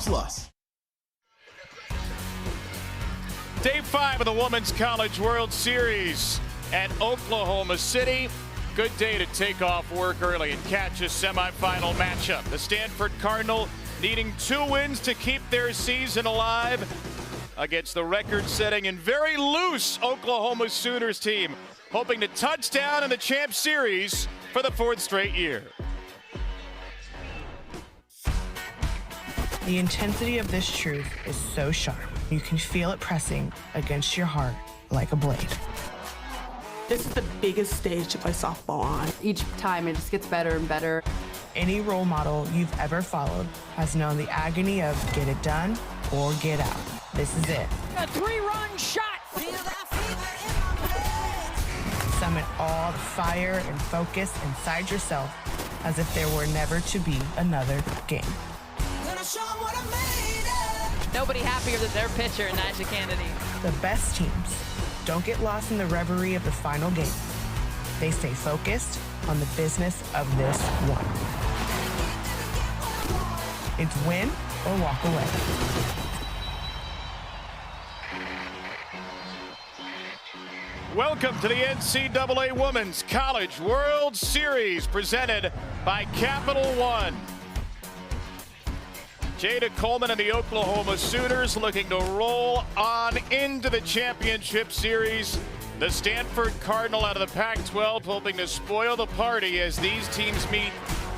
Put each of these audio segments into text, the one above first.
Plus. Day 5 of the Women's College World Series at Oklahoma City. Good day to take off work early and catch a semifinal matchup. The Stanford Cardinal needing 2 wins to keep their season alive against the record-setting and very loose Oklahoma Sooners team, hoping to touch down in the Champ Series for the 4th straight year. The intensity of this truth is so sharp, you can feel it pressing against your heart like a blade. This is the biggest stage to play softball on. Each time it just gets better and better. Any role model you've ever followed has known the agony of get it done or get out. This is it. A 3-run shot. Summon all the fire and focus inside yourself as if there were never to be another game. Nobody happier than their pitcher, Nyjah Kennedy. The best teams don't get lost in the reverie of the final game. They stay focused on the business of this one. It's win or walk away. Welcome to the NCAA Women's College World Series presented by Capital One. Jada Coleman and the Oklahoma Sooners looking to roll on into the championship series. The Stanford Cardinal out of the Pac-12 hoping to spoil the party as these teams meet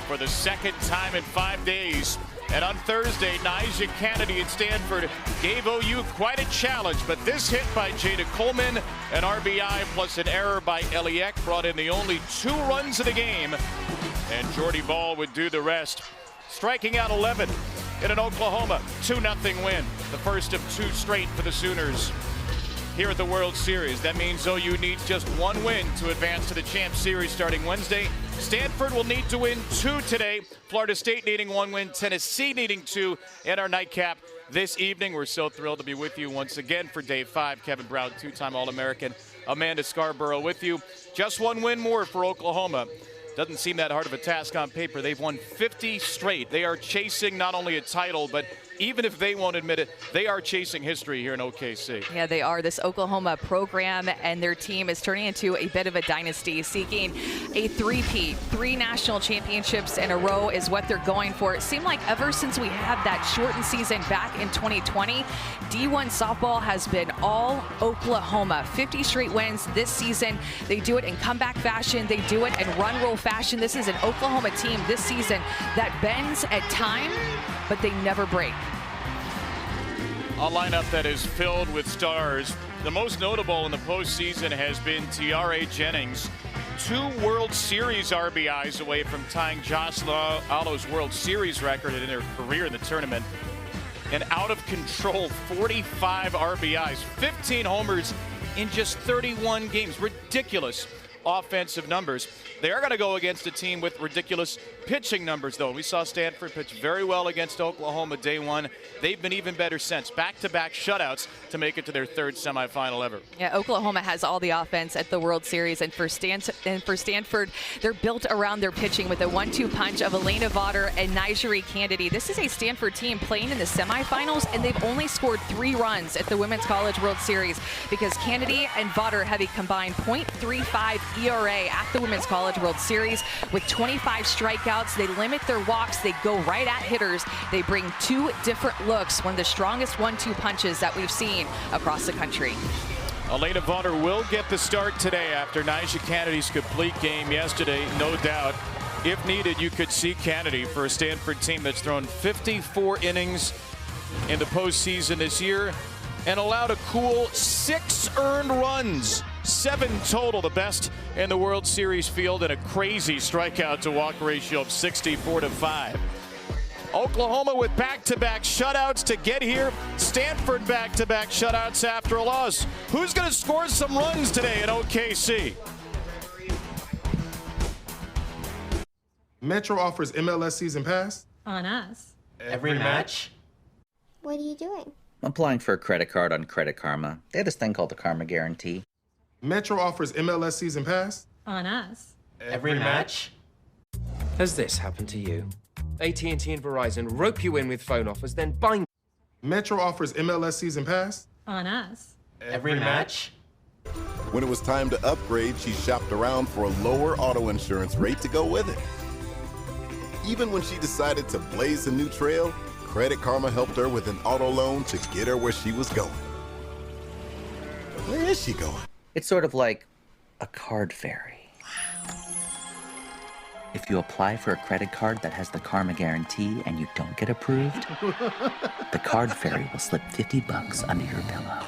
for the 2nd time in 5 days. And on Thursday, Nyjah Kennedy at Stanford gave OU quite a challenge, but this hit by Jada Coleman, an RBI plus an error by Eliek brought in the only 2 runs of the game, and Jordy Ball would do the rest, striking out 11 in an Oklahoma 2-0 win, the first of 2 straight for the Sooners here at the World Series. That means OU needs just 1 win to advance to the Champ Series starting Wednesday. Stanford will need to win 2 today. Florida State needing 1 win. Tennessee needing 2 in our nightcap this evening. We're so thrilled to be with you once again for Day 5. Kevin Brown, 2-time All-American. Amanda Scarborough with you. Just 1 win more for Oklahoma. Doesn't seem that hard of a task on paper. They've won 50 straight. They are chasing not only a title, but even if they won't admit it, they are chasing history here in OKC. Yeah, they are. This Oklahoma program and their team is turning into a bit of a dynasty, seeking a 3-peat. 3 national championships in a row is what they're going for. It seemed like ever since we had that shortened season back in 2020, D1 softball has been all Oklahoma. 50 straight wins this season. They do it in comeback fashion. They do it in run roll fashion. This is an Oklahoma team this season that bends at time, but they never break. A lineup that is filled with stars. The most notable in the postseason has been Tiare Jennings. 2 World Series RBIs away from tying Jocelyn Alo's World Series record in their career in the tournament. And out of control 45 RBIs, 15 homers in just 31 games. Ridiculous offensive numbers. They are going to go against a team with ridiculous pitching numbers, though. We saw Stanford pitch very well against Oklahoma day 1. They've been even better since. Back-to-back shutouts to make it to their 3rd semifinal ever. Yeah, Oklahoma has all the offense at the World Series, and for Stanford, they're built around their pitching with a 1-2 punch of Elena Vaughter and Nyjah Kennedy. This is a Stanford team playing in the semifinals, and they've only scored 3 runs at the Women's College World Series because Kennedy and Vaughter have a combined .35 ERA at the Women's College World Series with 25 strikeouts. They limit their walks. They go right at hitters. They bring 2 different looks, one of the strongest 1-2 punches that we've seen across the country. Elena Vaughter will get the start today after Nyjah Kennedy's complete game yesterday, no doubt. If needed, you could see Kennedy for a Stanford team that's thrown 54 innings in the postseason this year and allowed a cool 6 earned runs. 7 total, the best in the World Series field, and a crazy strikeout to walk ratio of 64-5. Oklahoma with back-to-back shutouts to get here. Stanford back-to-back shutouts after a loss. Who's going to score some runs today in OKC? Metro offers MLS Season Pass. On us. Every match. What are you doing? I'm applying for a credit card on Credit Karma. They have this thing called the Karma Guarantee. Metro offers MLS Season Pass. On us. Every match. Has this happened to you? AT&T and Verizon rope you in with phone offers, then bind. Metro offers MLS season pass. On us. Every match. When it was time to upgrade, she shopped around for a lower auto insurance rate to go with it. Even when she decided to blaze a new trail, Credit Karma helped her with an auto loan to get her where she was going. But where is she going? It's sort of like a card fairy. If you apply for a credit card that has the Karma guarantee and you don't get approved, the card fairy will slip $50 under your pillow.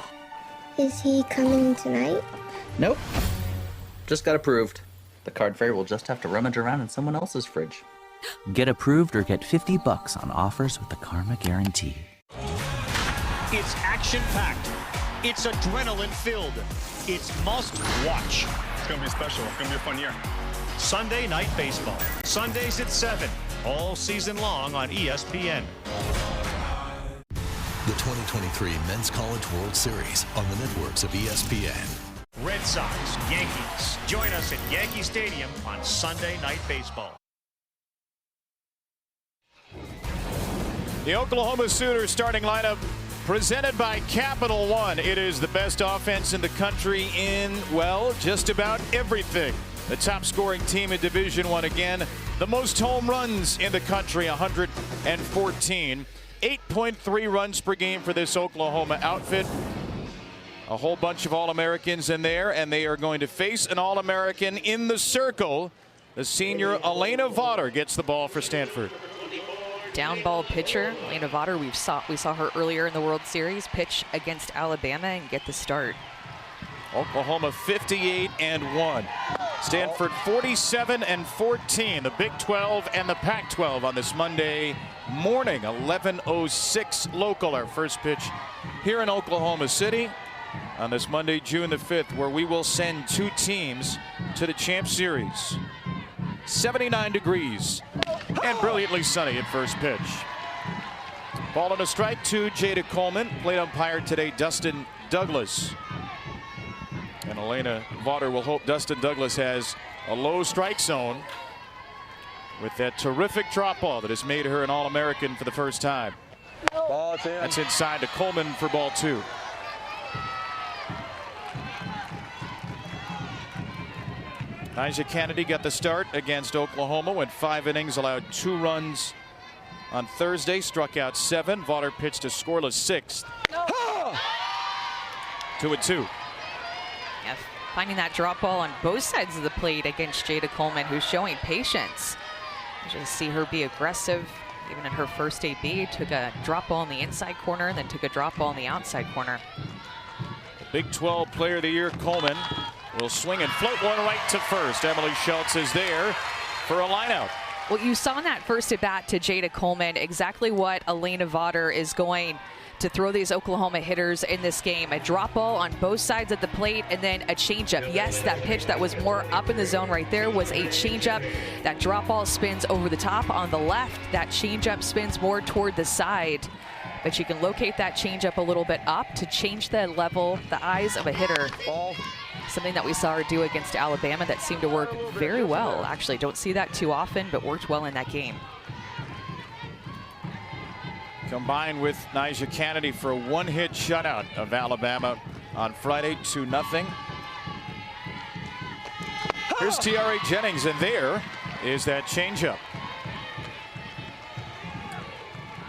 Is he coming tonight? Nope. Just got approved. The card fairy will just have to rummage around in someone else's fridge. Get approved or get $50 on offers with the Karma guarantee. It's action-packed. It's adrenaline-filled. It's must-watch. It's going to be special. It's going to be a fun year. Sunday Night Baseball. Sundays at 7. All season long on ESPN. The 2023 Men's College World Series on the networks of ESPN. Red Sox, Yankees. Join us at Yankee Stadium on Sunday Night Baseball. The Oklahoma Sooners starting lineup presented by Capital One. It is the best offense in the country in, well, just about everything. The top scoring team in Division I again. The most home runs in the country, 114. 8.3 runs per game for this Oklahoma outfit. A whole bunch of All-Americans in there, and they are going to face an All-American in the circle. The senior Elena Vaughter gets the ball for Stanford. Down ball pitcher, Elena Vaughter. We saw her earlier in the World Series pitch against Alabama and get the start. Oklahoma 58-1. Stanford 47-14. The Big 12 and the Pac-12 on this Monday morning. 11:06 local. Our first pitch here in Oklahoma City on this Monday, June the 5th, where we will send two teams to the Champ Series. 79 degrees and brilliantly sunny at first pitch. Ball on a strike to Jada Coleman. Plate umpire today, Dustin Douglas. And Elena Vaughter will hope Dustin Douglas has a low strike zone with that terrific drop ball that has made her an All-American for the first time. That's inside to Coleman for ball 2. Nyjah Kennedy got the start against Oklahoma, went 5 innings, allowed 2 runs on Thursday, struck out 7. Vaughter pitched a scoreless 6th. 2-2. Yeah, finding that drop ball on both sides of the plate against Jada Coleman, who's showing patience. You just see her be aggressive. Even in her first AB, took a drop ball in the inside corner and then took a drop ball in the outside corner. The Big 12 Player of the Year, Coleman, will swing and float one right to first. Emily Schultz is there for a lineout. Well, you saw in that first at bat to Jada Coleman exactly what Elena Vaughter is going to throw these Oklahoma hitters in this game. A drop ball on both sides of the plate and then a changeup. Yes, that pitch that was more up in the zone right there was a changeup. That drop ball spins over the top on the left. That changeup spins more toward the side. But you can locate that changeup a little bit up to change the level, the eyes of a hitter. Something that we saw her do against Alabama that seemed to work very well. Actually, don't see that too often, but worked well in that game. Combined with Nyjah Kennedy for a 1-hit shutout of Alabama on Friday, 2-0. Here's Tiare Jennings, and there is that changeup.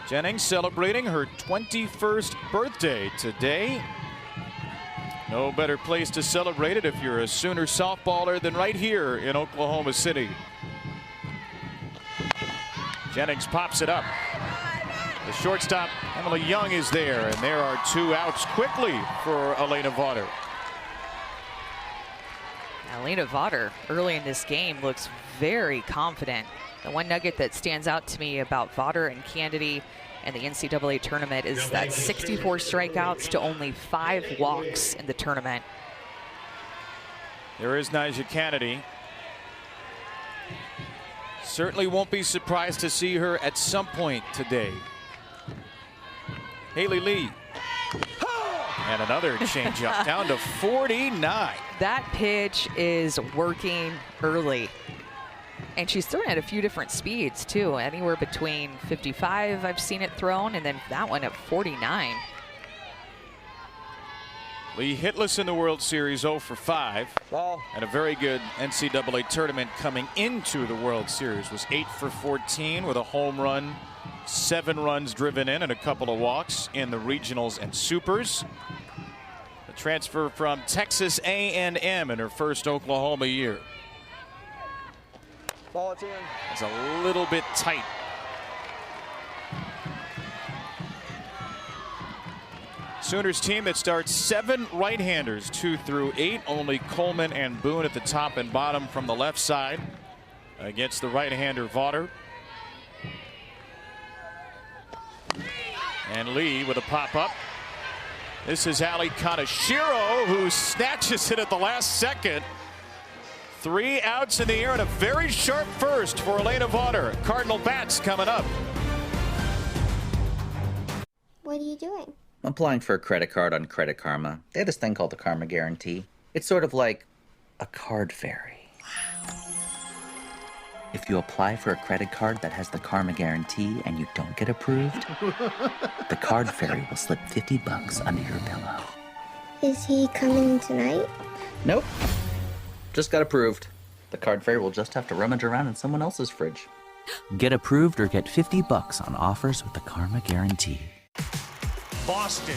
Jennings celebrating her 21st birthday today. No better place to celebrate it if you're a Sooner softballer than right here in Oklahoma City. Jennings pops it up. The shortstop, Emily Young, is there, and there are 2 outs quickly for Elena Vaughter. Elena Vaughter early in this game looks very confident. The one nugget that stands out to me about Vaughter and Kennedy and the NCAA tournament is that 64 strikeouts to only 5 walks in the tournament. There is Nyjah Kennedy. Certainly won't be surprised to see her at some point today. Haley Lee. And another changeup down to 49. That pitch is working early. And she's thrown at a few different speeds, too. Anywhere between 55, I've seen it thrown, and then that one at 49. Lee hitless in the World Series, 0 for 5. And a very good NCAA tournament coming into the World Series. Was 8 for 14 with a home run, 7 runs driven in, and a couple of walks in the regionals and supers. A transfer from Texas A&M in her first Oklahoma year. It's a little bit tight. Sooners team that starts 7 right-handers, 2 through 8. Only Coleman and Boone at the top and bottom from the left side against the right-hander Vaughter. And Lee with a pop-up. This is Ali Kaneshiro, who snatches it at the last second. 3 outs in the air and a very sharp first for Elena Vaughter. Cardinal bats coming up. What are you doing? I'm applying for a credit card on Credit Karma. They have this thing called the Karma Guarantee. It's sort of like a card fairy. If you apply for a credit card that has the Karma Guarantee and you don't get approved, the card fairy will slip $50 under your pillow. Is he coming tonight? Nope. Just got approved. The card fairy will just have to rummage around in someone else's fridge. Get approved or get $50 on offers with the Karma Guarantee. Boston,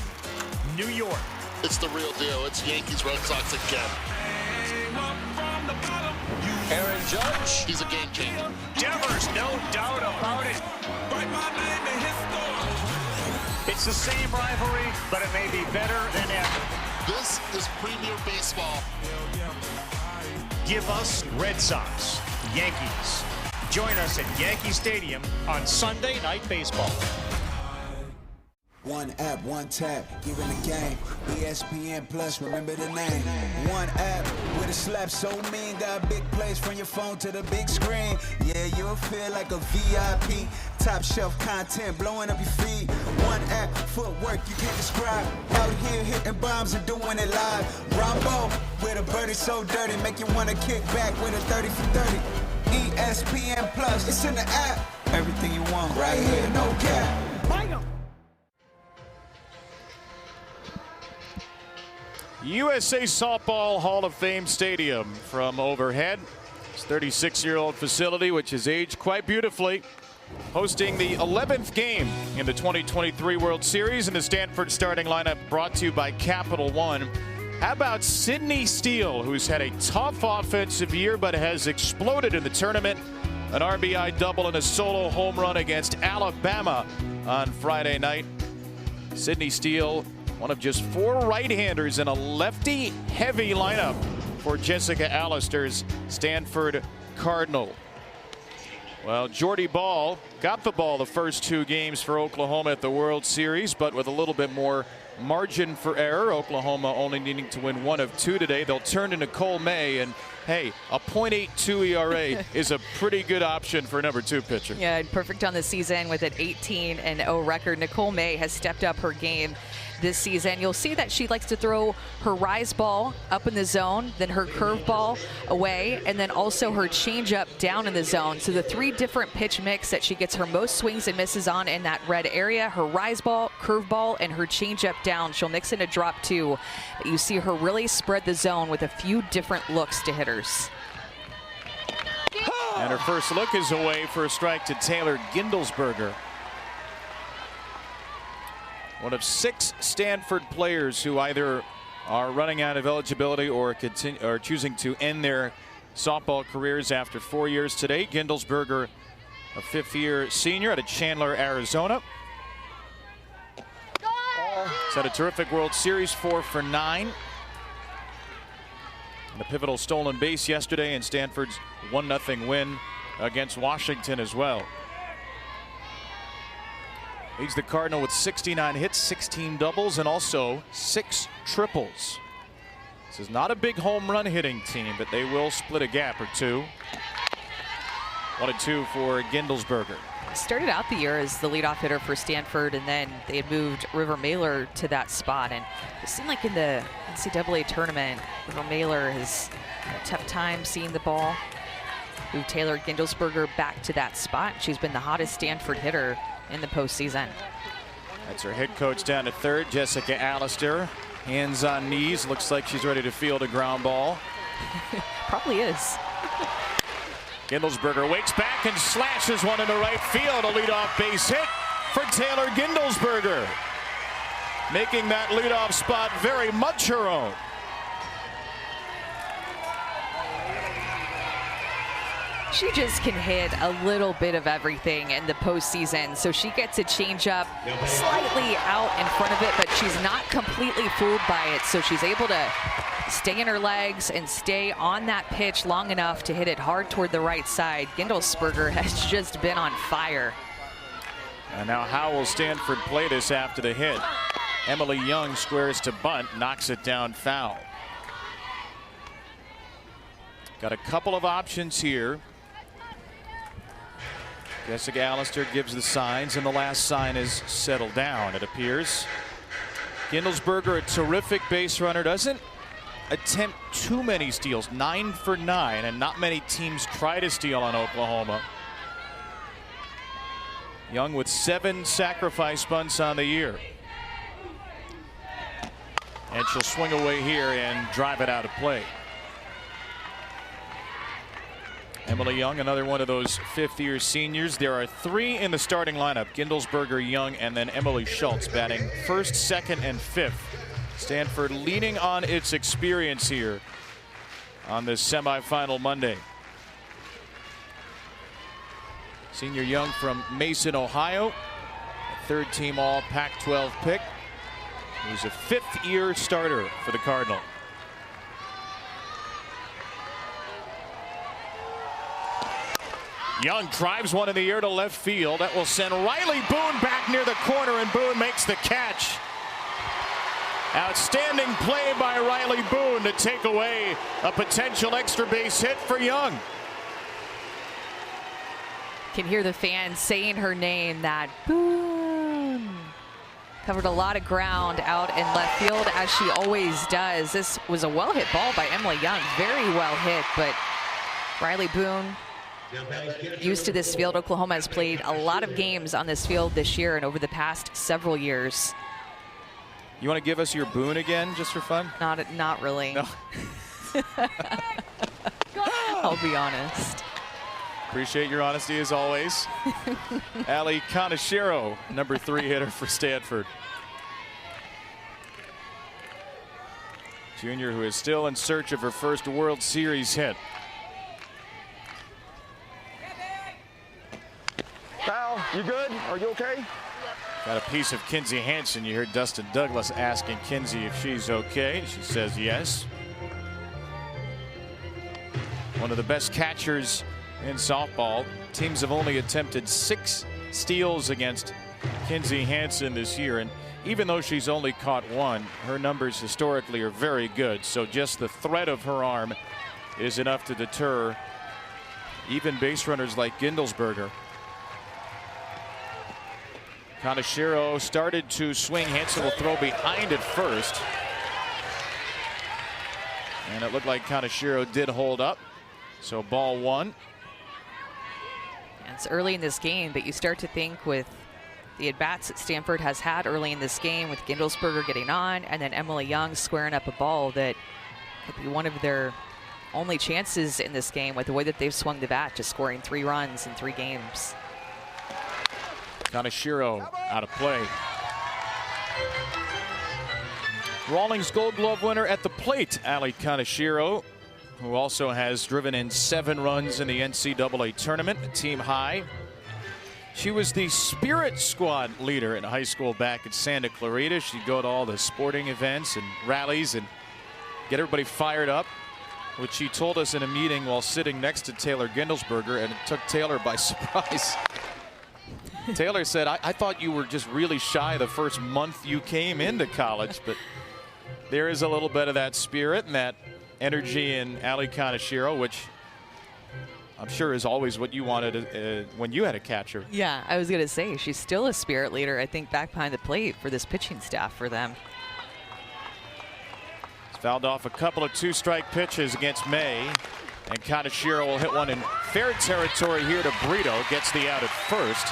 New York. It's the real deal. It's Yankees Red Sox again. Aaron Judge. He's a game changer. Devers, no doubt about it. It's the same rivalry, but it may be better than ever. This is Premier Baseball. Give us Red Sox, Yankees. Join us at Yankee Stadium on Sunday Night Baseball. One app, one tap, giving the game. ESPN Plus, remember the name. One app with a slap so mean, got big plays from your phone to the big screen. Yeah, you'll feel like a VIP. Top shelf content blowing up your feed. One app, footwork you can't describe. Out here hitting bombs and doing it live. Rambo with a birdie so dirty, make you wanna kick back with a 30 for 30. ESPN Plus, it's in the app. Everything you want right here, no cap. Bang 'em. USA Softball Hall of Fame Stadium from overhead. This 36-year-old facility, which has aged quite beautifully, hosting the 11th game in the 2023 World Series, and the Stanford starting lineup brought to you by Capital One. How about Sydney Steele, who's had a tough offensive year but has exploded in the tournament? An RBI double and a solo home run against Alabama on Friday night. Sydney Steele, one of just 4 right-handers in a lefty-heavy lineup for Jessica Allister's Stanford Cardinal. Well, Jordy Ball got the ball the first 2 games for Oklahoma at the World Series, but with a little bit more margin for error. Oklahoma only needing to win 1 of 2 today. They'll turn to Nicole May, and hey, a .82 ERA is a pretty good option for a number 2 pitcher. Yeah, perfect on the season with an 18-0 record. Nicole May has stepped up her game this season. You'll see that she likes to throw her rise ball up in the zone, then her curve ball away, and then also her changeup down in the zone. So the 3 different pitch mix that she gets her most swings and misses on in that red area: her rise ball, curve ball, and her changeup down. She'll mix in a drop 2. But you see her really spread the zone with a few different looks to hitters. And her first look is away for a strike to Taylor Gindelsberger. One of 6 Stanford players who either are running out of eligibility or choosing to end their softball careers after 4 years today. Gindelsberger, a 5th-year senior out of Chandler, Arizona. He's had a terrific World Series, 4 for 9. And a pivotal stolen base yesterday in Stanford's 1-0 win against Washington as well. Leads the Cardinal with 69 hits, 16 doubles, and also 6 triples. This is not a big home run hitting team, but they will split a gap or 2. 1-2 for Gindelsberger. Started out the year as the leadoff hitter for Stanford, and then they had moved River Mailer to that spot. And it seemed like in the NCAA tournament, River Mailer has had a tough time seeing the ball. move Taylor Gindelsberger back to that spot. She's been the hottest Stanford hitter in the postseason. That's her head coach down to third, Jessica Allister. Hands on knees. Looks like she's ready to field a ground ball. Probably is. Gindelsberger wakes back and slashes one into right field. A leadoff base hit for Taylor Gindelsberger, making that leadoff spot very much her own. She just can hit a little bit of everything in the postseason. So she gets a changeup slightly out in front of it, but she's not completely fooled by it. So she's able to stay in her legs and stay on that pitch long enough to hit it hard toward the right side. Gindelsberger has just been on fire. And now how will Stanford play this after the hit? Emily Young squares to bunt, knocks it down foul. Got a couple of options here. Jessica Allister gives the signs, and the last sign is settled down, it appears. Gindelsberger, a terrific base runner, doesn't attempt too many steals, 9 for 9, and not many teams try to steal on Oklahoma. Young with 7 sacrifice bunts on the year. And she'll swing away here and drive it out of play. Emily Young, another one of those fifth-year seniors. There are 3 in the starting lineup: Gindelsberger, Young, and then Emily Schultz batting first, second, and fifth. Stanford leaning on its experience here on this semifinal Monday. Senior Young from Mason, Ohio, a third-team All Pac-12 pick. He was a fifth-year starter for the Cardinal. Young drives one in the air to left field. That will send Riley Boone back near the corner, and Boone makes the catch. Outstanding play by Riley Boone to take away a potential extra base hit for Young. Can hear the fans saying her name, that Boone. Covered a lot of ground out in left field, as she always does. This was a well-hit ball by Emily Young. Very well hit, but Riley Boone, used to this field. Oklahoma has played a lot of games on this field this year and over the past several years. You want to give us your Boone again, just for fun? Not really. No. I'll be honest. Appreciate your honesty as always. Ali Kaneshiro, number 3 hitter for Stanford. Junior who is still in search of her first World Series hit. Pal, you good? Are you okay? Got a piece of Kinsey Hansen. You heard Dustin Douglas asking Kinsey if she's okay. She says yes. One of the best catchers in softball. Teams have only attempted 6 steals against Kinsey Hansen this year, and even though she's only caught 1, her numbers historically are very good. So just the threat of her arm is enough to deter even base runners like Gindelsberger. Kaneshiro started to swing. Hansen will throw behind at first. And it looked like Kaneshiro did hold up. So ball 1. It's early in this game, but you start to think with the at-bats that Stanford has had early in this game, with Gindelsberger getting on and then Emily Young squaring up a ball, that could be one of their only chances in this game with the way that they've swung the bat, just scoring 3 runs in 3 games. Kaneshiro out of play. Rawlings Gold Glove winner at the plate, Ali Kaneshiro, who also has driven in 7 runs in the NCAA tournament, a team high. She was the spirit squad leader in high school back at Santa Clarita. She'd go to all the sporting events and rallies and get everybody fired up, which she told us in a meeting while sitting next to Taylor Gindelsberger, and it took Taylor by surprise. Taylor said, I thought you were just really shy the first month you came into college, but there is a little bit of that spirit and that energy in Ali Kaneshiro, which I'm sure is always what you wanted when you had a catcher. Yeah, I was going to say, she's still a spirit leader, I think, back behind the plate for this pitching staff for them. It's fouled off a couple of 2-strike pitches against May, and Kaneshiro will hit one in fair territory here to Brito. Gets the out at first.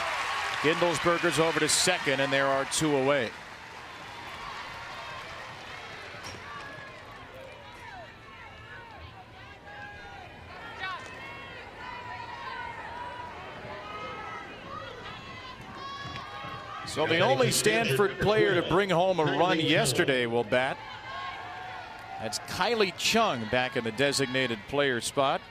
Gindelsberger's over to second, and there are 2 away. So the only Stanford player to bring home a run yesterday will bat. That's Kylie Chung back in the designated player spot.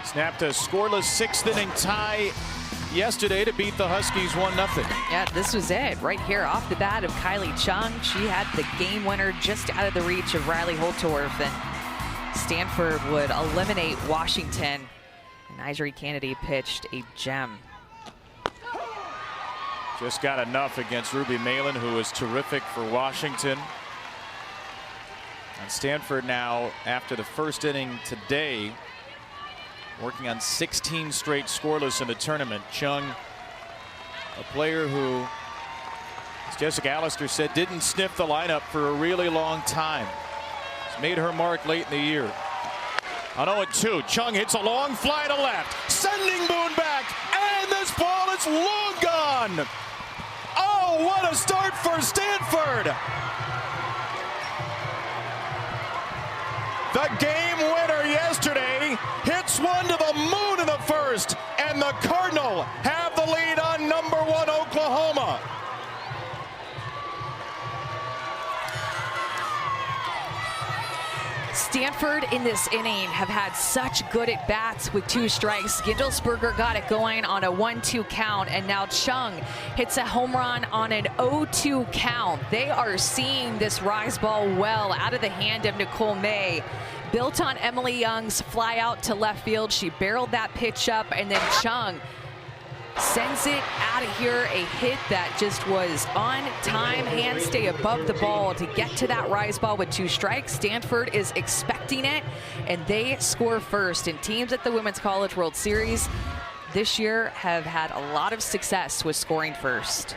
Snapped a scoreless 6th inning tie yesterday to beat the Huskies 1-0. Yeah, this was it right here off the bat of Kylie Chung. She had the game winner just out of the reach of Riley Holtorf, and Stanford would eliminate Washington. Nigeri Kennedy pitched a gem. Just got enough against Ruby Malin, who was terrific for Washington. And Stanford now, after the first inning today, working on 16 straight scoreless in the tournament. Chung, a player who, as Jessica Allister said, didn't sniff the lineup for a really long time. She's made her mark late in the year. On 0-2, Chung hits a long fly to left, sending Boone back, and this ball is long gone. Oh, what a start for Stanford! The game winner yesterday hits one to the moon in the first, and the Cardinal have the lead on #1 Oklahoma. Stanford in this inning have had such good at bats with 2 strikes. Gindelsberger got it going on a 1-2 count, and now Chung hits a home run on an 0-2 count. They are seeing this rise ball well out of the hand of Nicole May. Built on Emily Young's fly out to left field. She barreled that pitch up, and then Chung sends it out of here. A hit that just was on time, hand stay above the ball to get to that rise ball with 2 strikes. Stanford is expecting it, and they score first. And teams at the Women's College World Series this year have had a lot of success with scoring first.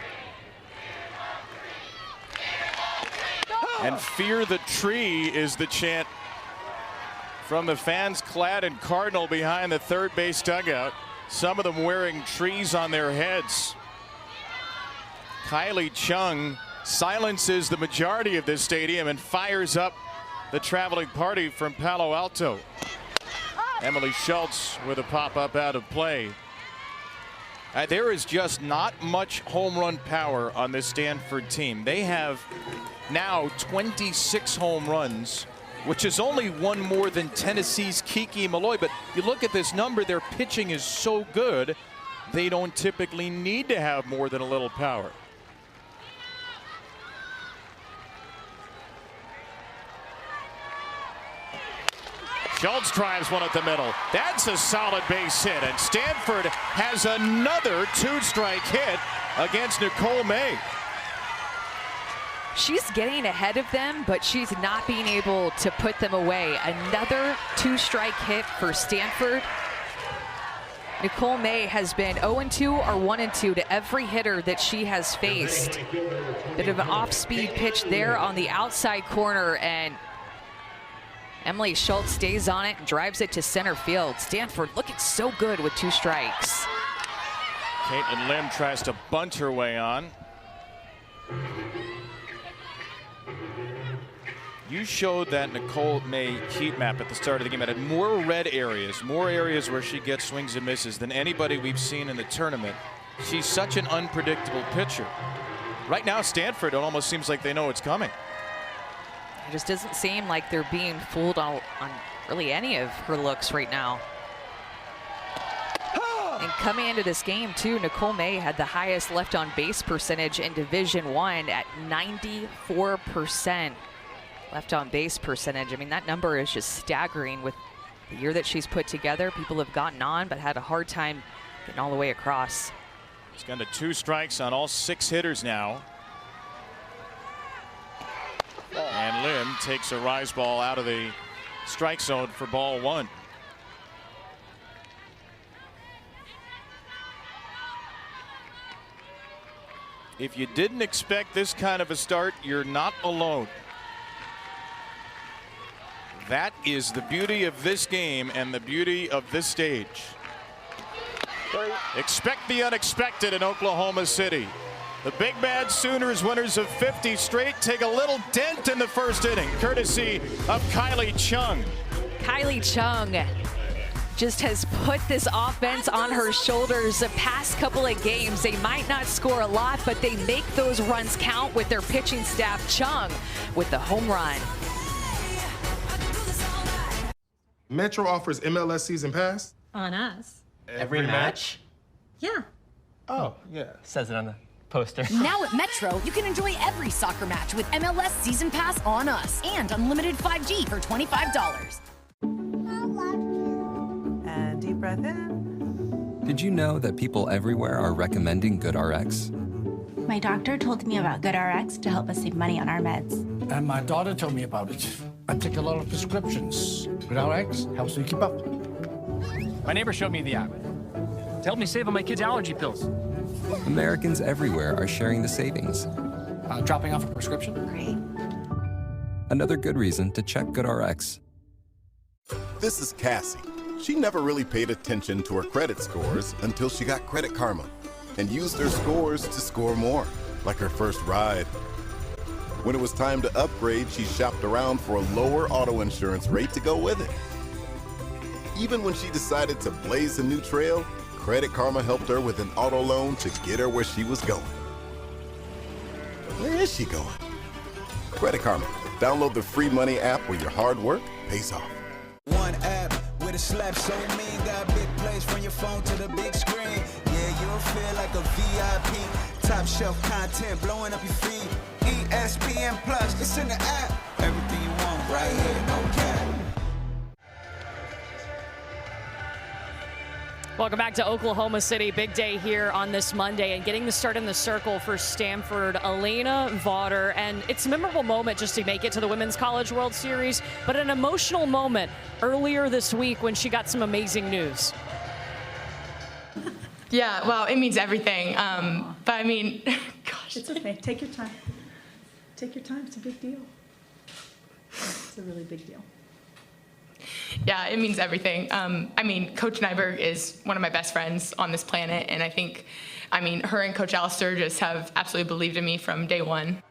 And fear the tree is the chant from the fans clad in Cardinal behind the third base dugout. Some of them wearing trees on their heads. Kylie Chung silences the majority of this stadium and fires up the traveling party from Palo Alto. Emily Schultz with a pop-up out of play. There is just not much home run power on this Stanford team. They have now 26 home runs, which is only 1 more than Tennessee's Kiki Malloy. But you look at this number, their pitching is so good, they don't typically need to have more than a little power. Schultz drives one at the middle. That's a solid base hit, and Stanford has another 2-strike hit against Nicole May. She's getting ahead of them, but she's not being able to put them away. Another 2-strike hit for Stanford. Nicole May has been 0-2 or 1-2 to every hitter that she has faced. Bit of an off-speed pitch there on the outside corner, and Emily Schultz stays on it and drives it to center field. Stanford looking so good with 2 strikes. Caitlin Lim tries to bunt her way on. You showed that Nicole May heat map at the start of the game. It had more red areas, more areas where she gets swings and misses than anybody we've seen in the tournament. She's such an unpredictable pitcher. Right now, Stanford, it almost seems like they know it's coming. It just doesn't seem like they're being fooled on really any of her looks right now. And coming into this game, too, Nicole May had the highest left on base percentage in Division I at 94%. Left on base percentage. I mean, that number is just staggering with the year that she's put together. People have gotten on, but had a hard time getting all the way across. She's gone to 2 strikes on all 6 hitters now. And Lim takes a rise ball out of the strike zone for ball 1. If you didn't expect this kind of a start, you're not alone. That is the beauty of this game and the beauty of this stage. Expect the unexpected in Oklahoma City. The Big Bad Sooners, winners of 50 straight, take a little dent in the first inning, courtesy of Kylie Chung. Kylie Chung just has put this offense on her shoulders the past couple of games. They might not score a lot, but they make those runs count with their pitching staff. Chung with the home run. Metro offers MLS season pass? On us. Every match? Yeah. Oh, yeah. Says it on the poster. Now at Metro, you can enjoy every soccer match with MLS Season Pass on us and unlimited 5G for $25. And deep breath in. Did you know that people everywhere are recommending GoodRx? My doctor told me about GoodRx to help us save money on our meds. And my daughter told me about it. I take a lot of prescriptions. GoodRx helps me keep up. My neighbor showed me the app. It helped me save on my kids' allergy pills. Americans everywhere are sharing the savings. Dropping off a prescription? Great. Another good reason to check GoodRx. This is Cassie. She never really paid attention to her credit scores until she got Credit Karma and used her scores to score more, like her first ride. When it was time to upgrade, she shopped around for a lower auto insurance rate to go with it. Even when she decided to blaze a new trail, Credit Karma helped her with an auto loan to get her where she was going. Where is she going? Credit Karma. Download the free money app where your hard work pays off. One app with a slap so mean, got big plays from your phone to the big screen. Yeah, you'll feel like a VIP. Top shelf content blowing up your feed. ESPN Plus, it's in the app. Everything you want right here, no cap. Welcome back to Oklahoma City. Big day here on this Monday and getting the start in the circle for Stanford, Elena Vaughter. And it's a memorable moment just to make it to the Women's College World Series, but an emotional moment earlier this week when she got some amazing news. Yeah, well, it means everything. But I mean, gosh. It's okay. Take your time. Take your time. It's a big deal. It's a really big deal. Yeah, it means everything. I mean, Coach Nyberg is one of my best friends on this planet, and I think, her and Coach Alistair just have absolutely believed in me from day one.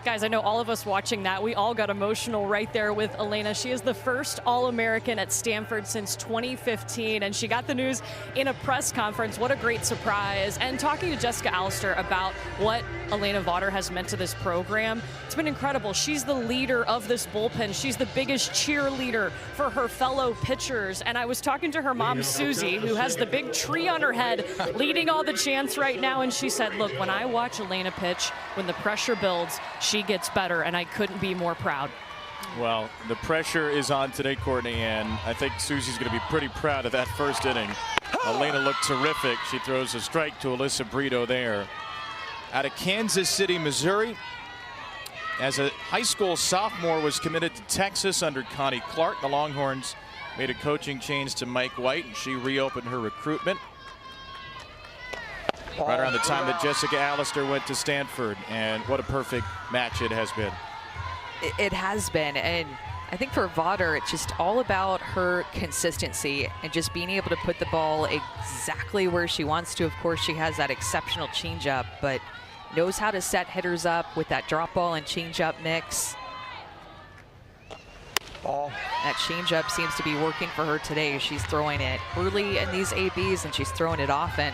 Guys, I know all of us watching that, we all got emotional right there with Elena. She is the first All-American at Stanford since 2015, and she got the news in a press conference. What a great surprise. And talking to Jessica Alistair about what Elena Vaughter has meant to this program, it's been incredible. She's the leader of this bullpen. She's the biggest cheerleader for her fellow pitchers. And I was talking to her mom, Susie, who has the big tree on her head, leading all the chants right now, and she said, look, when I watch Elena pitch, when the pressure builds, she gets better, and I couldn't be more proud. Well, the pressure is on today, Courtney, and I think Susie's going to be pretty proud of that first inning. Elena looked terrific. She throws a strike to Alyssa Brito there. Out of Kansas City, Missouri, as a high school sophomore, was committed to Texas under Connie Clark. The Longhorns made a coaching change to Mike White, and she reopened her recruitment right around the time that Jessica Alistair went to Stanford, and what a perfect match it has been. It has been, and I think for Vaughter, it's just all about her consistency and just being able to put the ball exactly where she wants to. Of course, she has that exceptional changeup, but knows how to set hitters up with that drop ball and changeup mix. That changeup seems to be working for her today. She's throwing it early in these ABs, and she's throwing it often.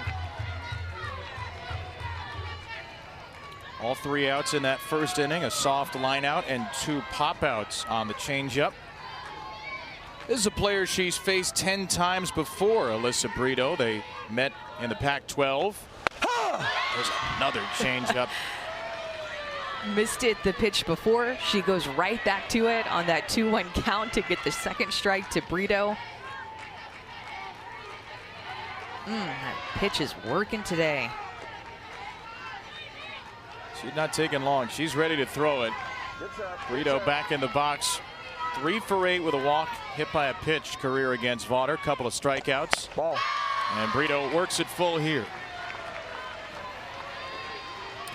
All three outs in that first inning, a soft line out and two pop outs on the changeup. This is a player she's faced 10 times before, Alyssa Brito. They met in the Pac-12. There's another changeup. Missed it the pitch before. She goes right back to it on that 2-1 count to get the second strike to Brito. That pitch is working today. She's not taking long. She's ready to throw it. Brito back in the box. 3 for 8 with a walk, hit by a pitch career against Vaughter. Couple of strikeouts. And Brito works it full here.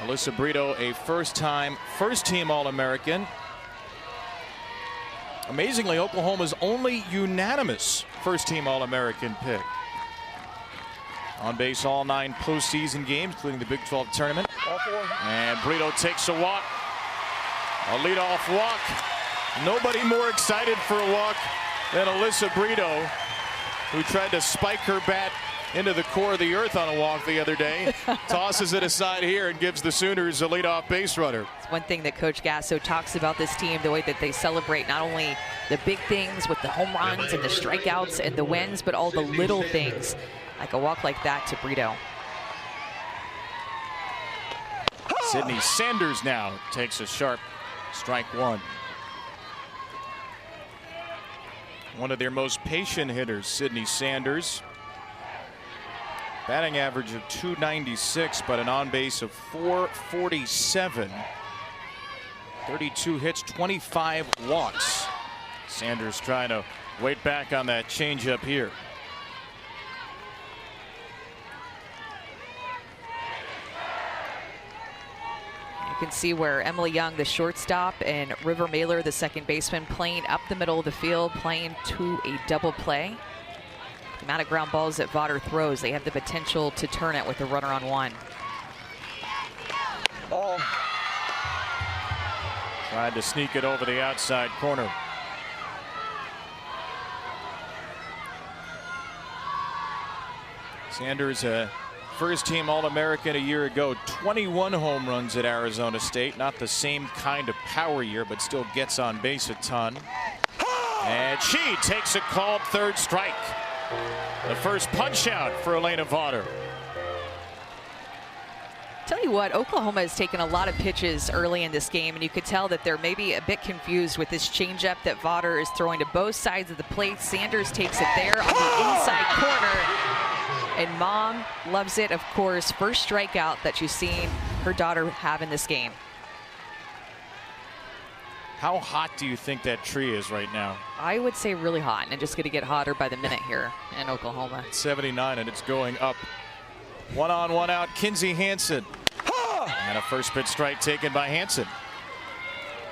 Alyssa Brito, a first-time first-team All-American. Amazingly, Oklahoma's only unanimous first-team All-American pick. On base all 9 postseason games, including the Big 12 tournament. And Brito takes a walk. A leadoff walk. Nobody more excited for a walk than Alyssa Brito, who tried to spike her bat into the core of the earth on a walk the other day. Tosses it aside here and gives the Sooners a leadoff base runner. It's one thing that Coach Gasso talks about this team, the way that they celebrate not only the big things with the home runs and the strikeouts and the wins, but all the little things, like a walk like that to Brito. Sydney Sanders now takes a sharp strike one. One of their most patient hitters, Sydney Sanders. Batting average of 296, but an on base of 447. 32 hits, 25 walks. Sanders trying to wait back on that changeup here. You can see where Emily Young, the shortstop, and River Mailer, the second baseman, playing up the middle of the field, playing to a double play. The amount of ground balls that Vaughter throws, they have the potential to turn it with a runner on one. Tried to sneak it over the outside corner. Sanders, a first-team All-American a year ago, 21 home runs at Arizona State. Not the same kind of power year, but still gets on base a ton. And she takes a called third strike. The first punch out for Elena Vaughter. Tell you what, Oklahoma has taken a lot of pitches early in this game, and you could tell that they're maybe a bit confused with this changeup that Vaughter is throwing to both sides of the plate. Sanders takes it there on the inside corner, and Mom loves it, of course. First strikeout that she's seen her daughter have in this game. How hot do you think that tree is right now? I would say really hot, and it's just going to get hotter by the minute here in Oklahoma. 79, and it's going up. 1 on, 1 out, Kinsey Hansen. And a first pitch strike taken by Hansen.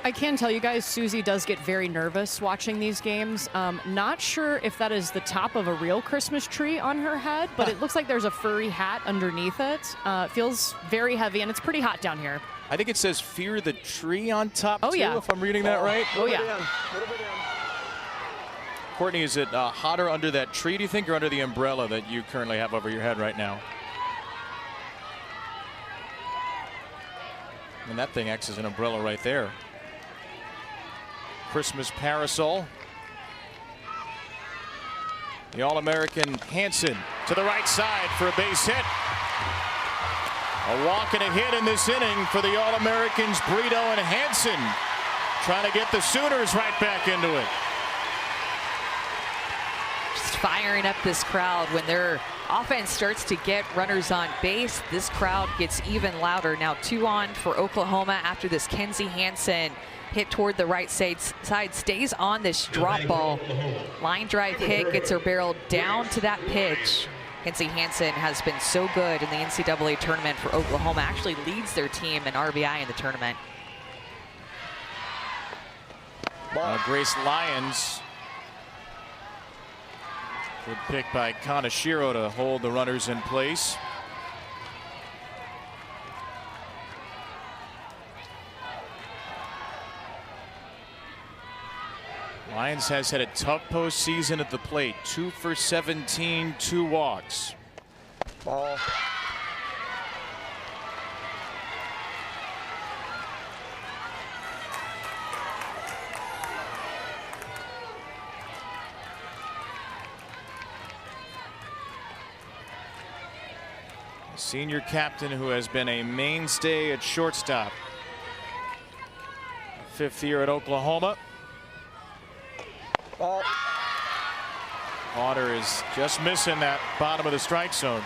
I can tell you guys, Susie does get very nervous watching these games. Not sure if that is the top of a real Christmas tree on her head, but it looks like there's a furry hat underneath it. It feels very heavy, and it's pretty hot down here. I think it says "Fear the Tree" on top, too, yeah. If I'm reading that right. Oh, yeah. Courtney, is it hotter under that tree, do you think, or under the umbrella that you currently have over your head right now? And that thing acts as an umbrella right there. Christmas parasol. The All-American Hansen to the right side for a base hit. A walk and a hit in this inning for the All-Americans Brito and Hansen, trying to get the Sooners right back into it. Just firing up this crowd. When their offense starts to get runners on base, this crowd gets even louder. Now 2 on for Oklahoma after this Kinsey Hansen hit toward the right side, stays on this drop ball. Line drive hit, gets her barrel down to that pitch. Kinsey Hansen has been so good in the NCAA tournament for Oklahoma, actually leads their team in RBI in the tournament. Grace Lyons. Good pick by Kaneshiro to hold the runners in place. Lyons has had a tough postseason at the plate. 2 for 17, 2 walks. Ball. Senior captain who has been a mainstay at shortstop. 5th year at Oklahoma. Vaughter is just missing that bottom of the strike zone.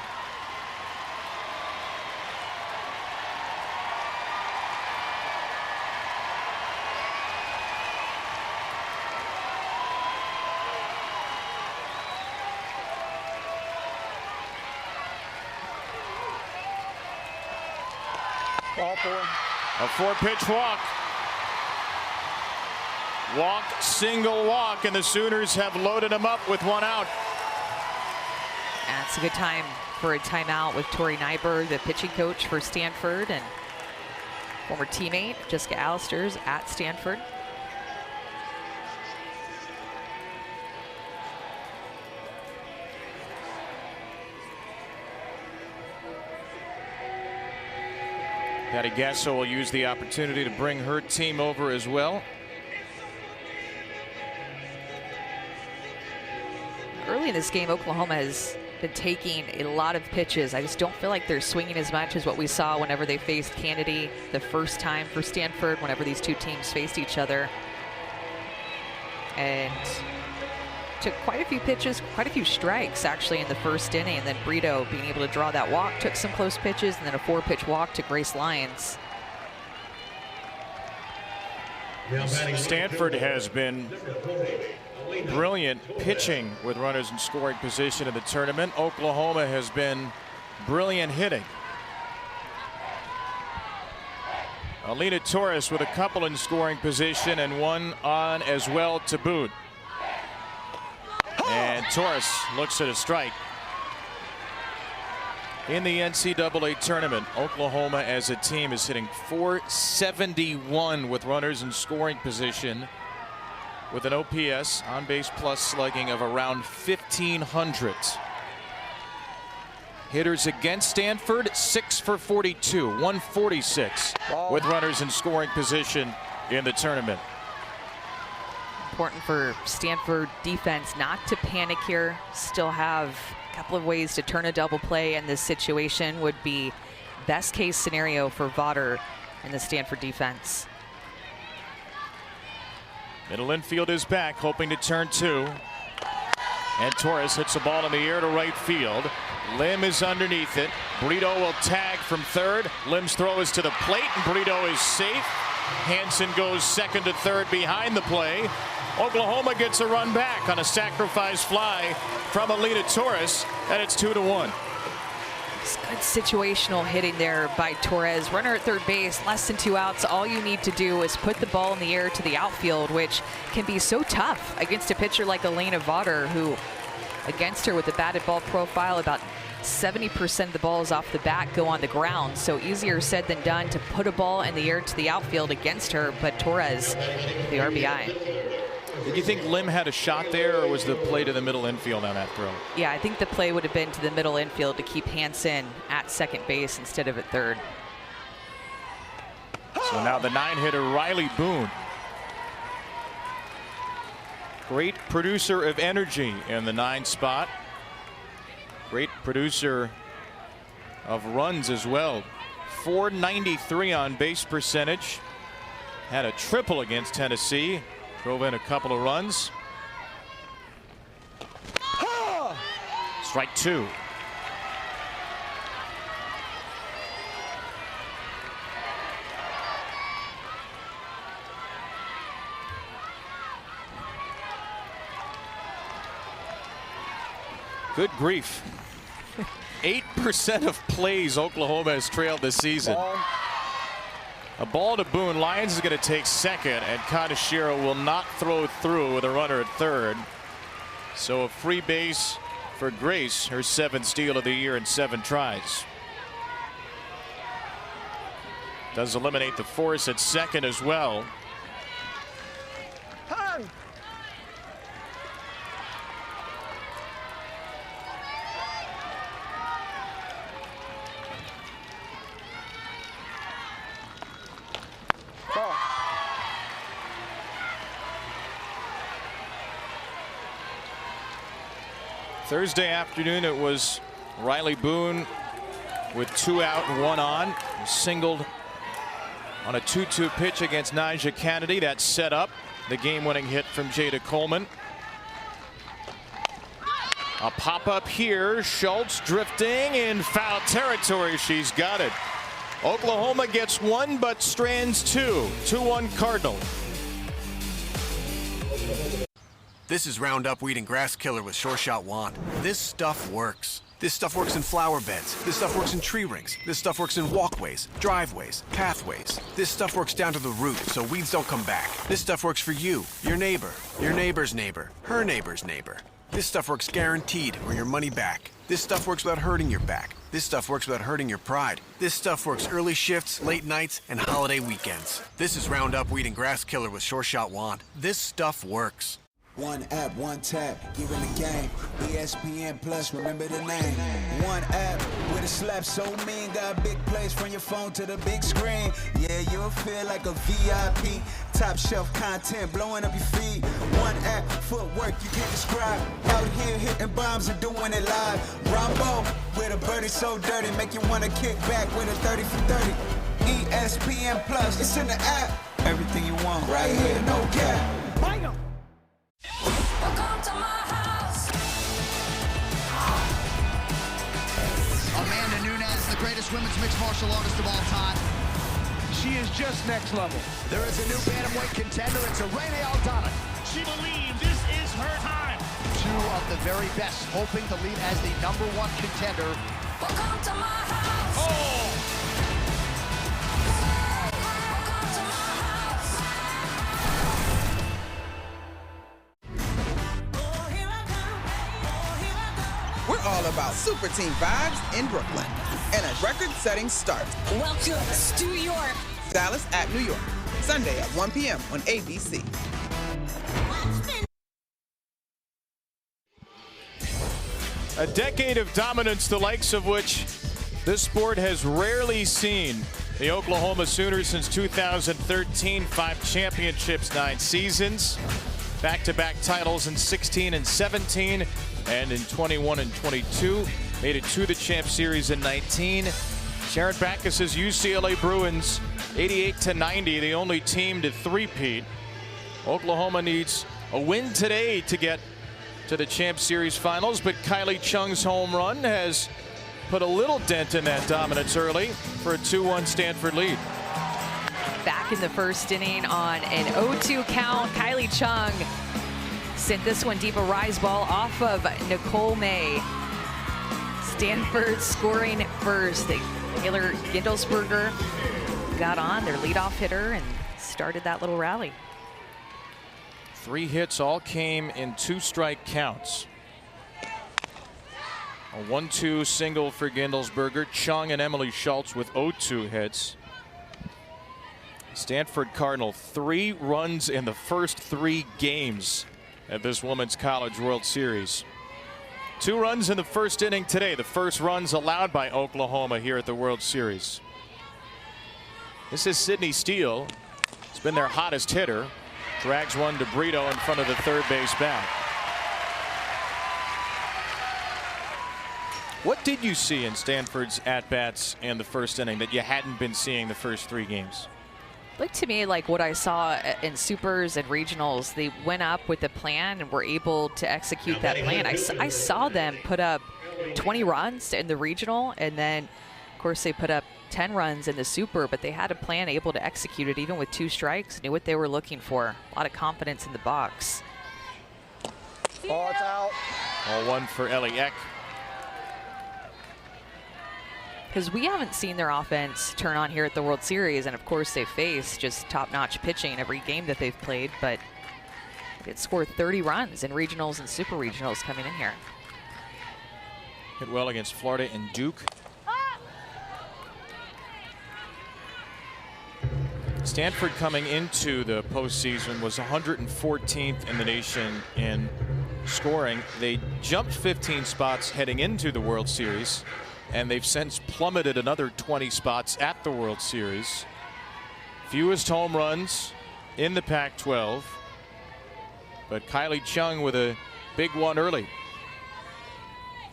Ball 4. A 4-pitch walk. Walk, single walk, and the Sooners have loaded him up with 1 out. That's a good time for a timeout with Tori Nyberg, the pitching coach for Stanford and former teammate Jessica Allister's at Stanford. Patty Gasso will use the opportunity to bring her team over as well. Early in this game, Oklahoma has been taking a lot of pitches. I just don't feel like they're swinging as much as what we saw whenever they faced Kennedy the first time for Stanford, whenever these two teams faced each other. And took quite a few pitches, quite a few strikes actually in the first inning, and then Brito being able to draw that walk, took some close pitches, and then a 4-pitch walk to Grace Lyons. Stanford has been brilliant pitching with runners in scoring position in the tournament. Oklahoma has been brilliant hitting. Alina Torres with a couple in scoring position and 1 on as well to boot. And Torres looks at a strike. In the NCAA tournament, Oklahoma as a team is hitting .471 with runners in scoring position, with an OPS, on base plus slugging, of around 1,500. Hitters against Stanford, 6 for 42, 146 with runners in scoring position in the tournament. Important for Stanford defense not to panic here. Still have a couple of ways to turn a double play in this situation. Would be best case scenario for Vaughter and the Stanford defense. Middle infield is back, hoping to turn 2. And Torres hits the ball in the air to right field. Lim is underneath it. Brito will tag from third. Lim's throw is to the plate, and Brito is safe. Hansen goes second to third behind the play. Oklahoma gets a run back on a sacrifice fly from Alina Torres, and it's 2-1. It's good situational hitting there by Torres. Runner at third base, less than 2 outs. All you need to do is put the ball in the air to the outfield, which can be so tough against a pitcher like Elena Vaughter, who against her with the batted ball profile, about 70% of the balls off the bat go on the ground. So easier said than done to put a ball in the air to the outfield against her, but Torres, the RBI. Did you think Lim had a shot there, or was the play to the middle infield on that throw? Yeah, I think the play would have been to the middle infield to keep Hansen at second base instead of at third. So now the 9-hitter Riley Boone. Great producer of energy in the 9 spot. Great producer of runs as well. .493 on base percentage. Had a triple against Tennessee. Drove in a couple of runs. Strike 2. Good grief. 8% of plays Oklahoma has trailed this season. A ball to Boone. Lyons is going to take second, and Kadashiro will not throw through with a runner at third. So a free base for Grace, her 7th steal of the year in 7 tries. Does eliminate the force at second as well. Thursday afternoon, it was Riley Boone with 2 out and 1 on. He singled on a 2-2 pitch against Nyjah Kennedy. That set up the game-winning hit from Jada Coleman. A pop-up here. Schultz drifting in foul territory. She's got it. Oklahoma gets 1 but strands 2. 2-1 Cardinal. This is Roundup Weed and Grass Killer with Sure Shot Wand. This stuff works. This stuff works in flower beds. This stuff works in tree rings. This stuff works in walkways, driveways, pathways. This stuff works down to the root so weeds don't come back. This stuff works for you, your neighbor, your neighbor's neighbor, her neighbor's neighbor. This stuff works guaranteed or your money back. This stuff works without hurting your back. This stuff works without hurting your pride. This stuff works early shifts, late nights, and holiday weekends. This is Roundup Weed and Grass Killer with Sure Shot Wand. This stuff works. One app, one tap, giving the game. ESPN Plus, remember the name. One app with a slap so mean, got big plays from your phone to the big screen. Yeah, you'll feel like a VIP. Top shelf content blowing up your feed. One app, footwork you can't describe. Out here hitting bombs and doing it live. Rambo with a birdie so dirty, make you wanna kick back with a 30 for 30. ESPN Plus, it's in the app. Everything you want right here, no cap. Bam! Welcome to my house. Amanda Nunes, the greatest women's mixed martial artist of all time. She is just next level. There is a new bantamweight contender. It's Irene Aldana. She believes this is her time. Two of the very best, hoping to lead as the #1 contender. Welcome to my house. Oh! We're all about super team vibes in Brooklyn and a record-setting start. Welcome to New York. Dallas at New York, Sunday at 1 p.m. on ABC. A decade of dominance, the likes of which this sport has rarely seen. The Oklahoma Sooners since 2013, 5 championships, 9 seasons. Back-to-back titles in 16 and 17, and in 21 and 22. Made it to the Champ Series in 19. Sharon Backus's UCLA Bruins, 88-90, the only team to three-peat. Oklahoma needs a win today to get to the Champ Series finals, but Kylie Chung's home run has put a little dent in that dominance early for a 2-1 Stanford lead. Back in the first inning on an 0-2 count, Kylie Chung sent this one deep, a rise ball off of Nicole May. Stanford scoring first. Taylor Gindelsberger got on, their leadoff hitter, and started that little rally. 3 hits all came in 2-strike counts. A 1-2 single for Gindelsberger. Chung and Emily Schultz with 0-2 hits. Stanford Cardinal 3 runs in the first 3 games at this Women's College World Series. 2 runs in the first inning today. The first runs allowed by Oklahoma here at the World Series. This is Sydney Steele. It's been their hottest hitter. Drags one to Brito in front of the third base bat. What did you see in Stanford's at-bats in the first inning that you hadn't been seeing the first 3 games? Looked to me like what I saw in supers and regionals. They went up with a plan and were able to execute that plan. I saw them put up 20 runs in the regional, and then of course they put up 10 runs in the super, but they had a plan, able to execute it even with 2 strikes, knew what they were looking for. A lot of confidence in the box. Oh, it's out. 0-1 for Ellie Eck. Because we haven't seen their offense turn on here at the World Series, and of course they face just top-notch pitching every game that they've played, but it scored 30 runs in regionals and super regionals coming in here. Hit well against Florida and Duke. Stanford coming into the postseason was 114th in the nation in scoring. They jumped 15 spots heading into the World Series, and they've since plummeted another 20 spots at the World Series. Fewest home runs in the Pac-12, but Kylie Chung with a big one early.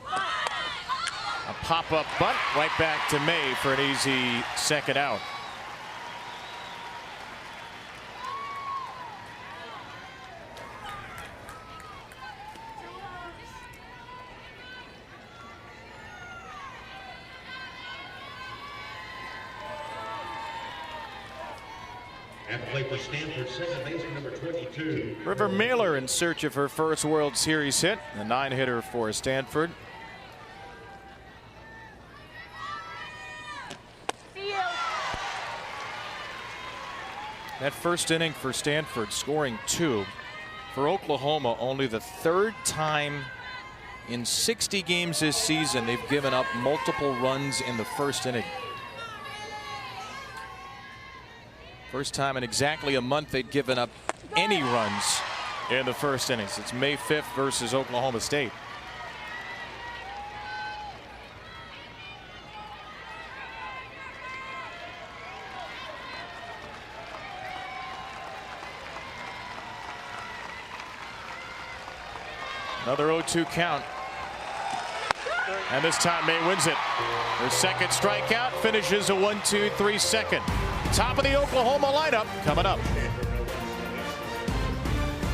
A pop-up bunt right back to May for an easy second out. And play for Stanford, second baseman number 22. River Mailer in search of her first World Series hit. A 9-hitter for Stanford. That first inning for Stanford, scoring 2. For Oklahoma, only the 3rd time in 60 games this season they've given up multiple runs in the first inning. First time in exactly a month they'd given up any runs in the first innings. It's May 5th versus Oklahoma State. Another 0-2 count. And this time May wins it. Her second strikeout, finishes a 1-2-3 second. Top of the Oklahoma lineup coming up.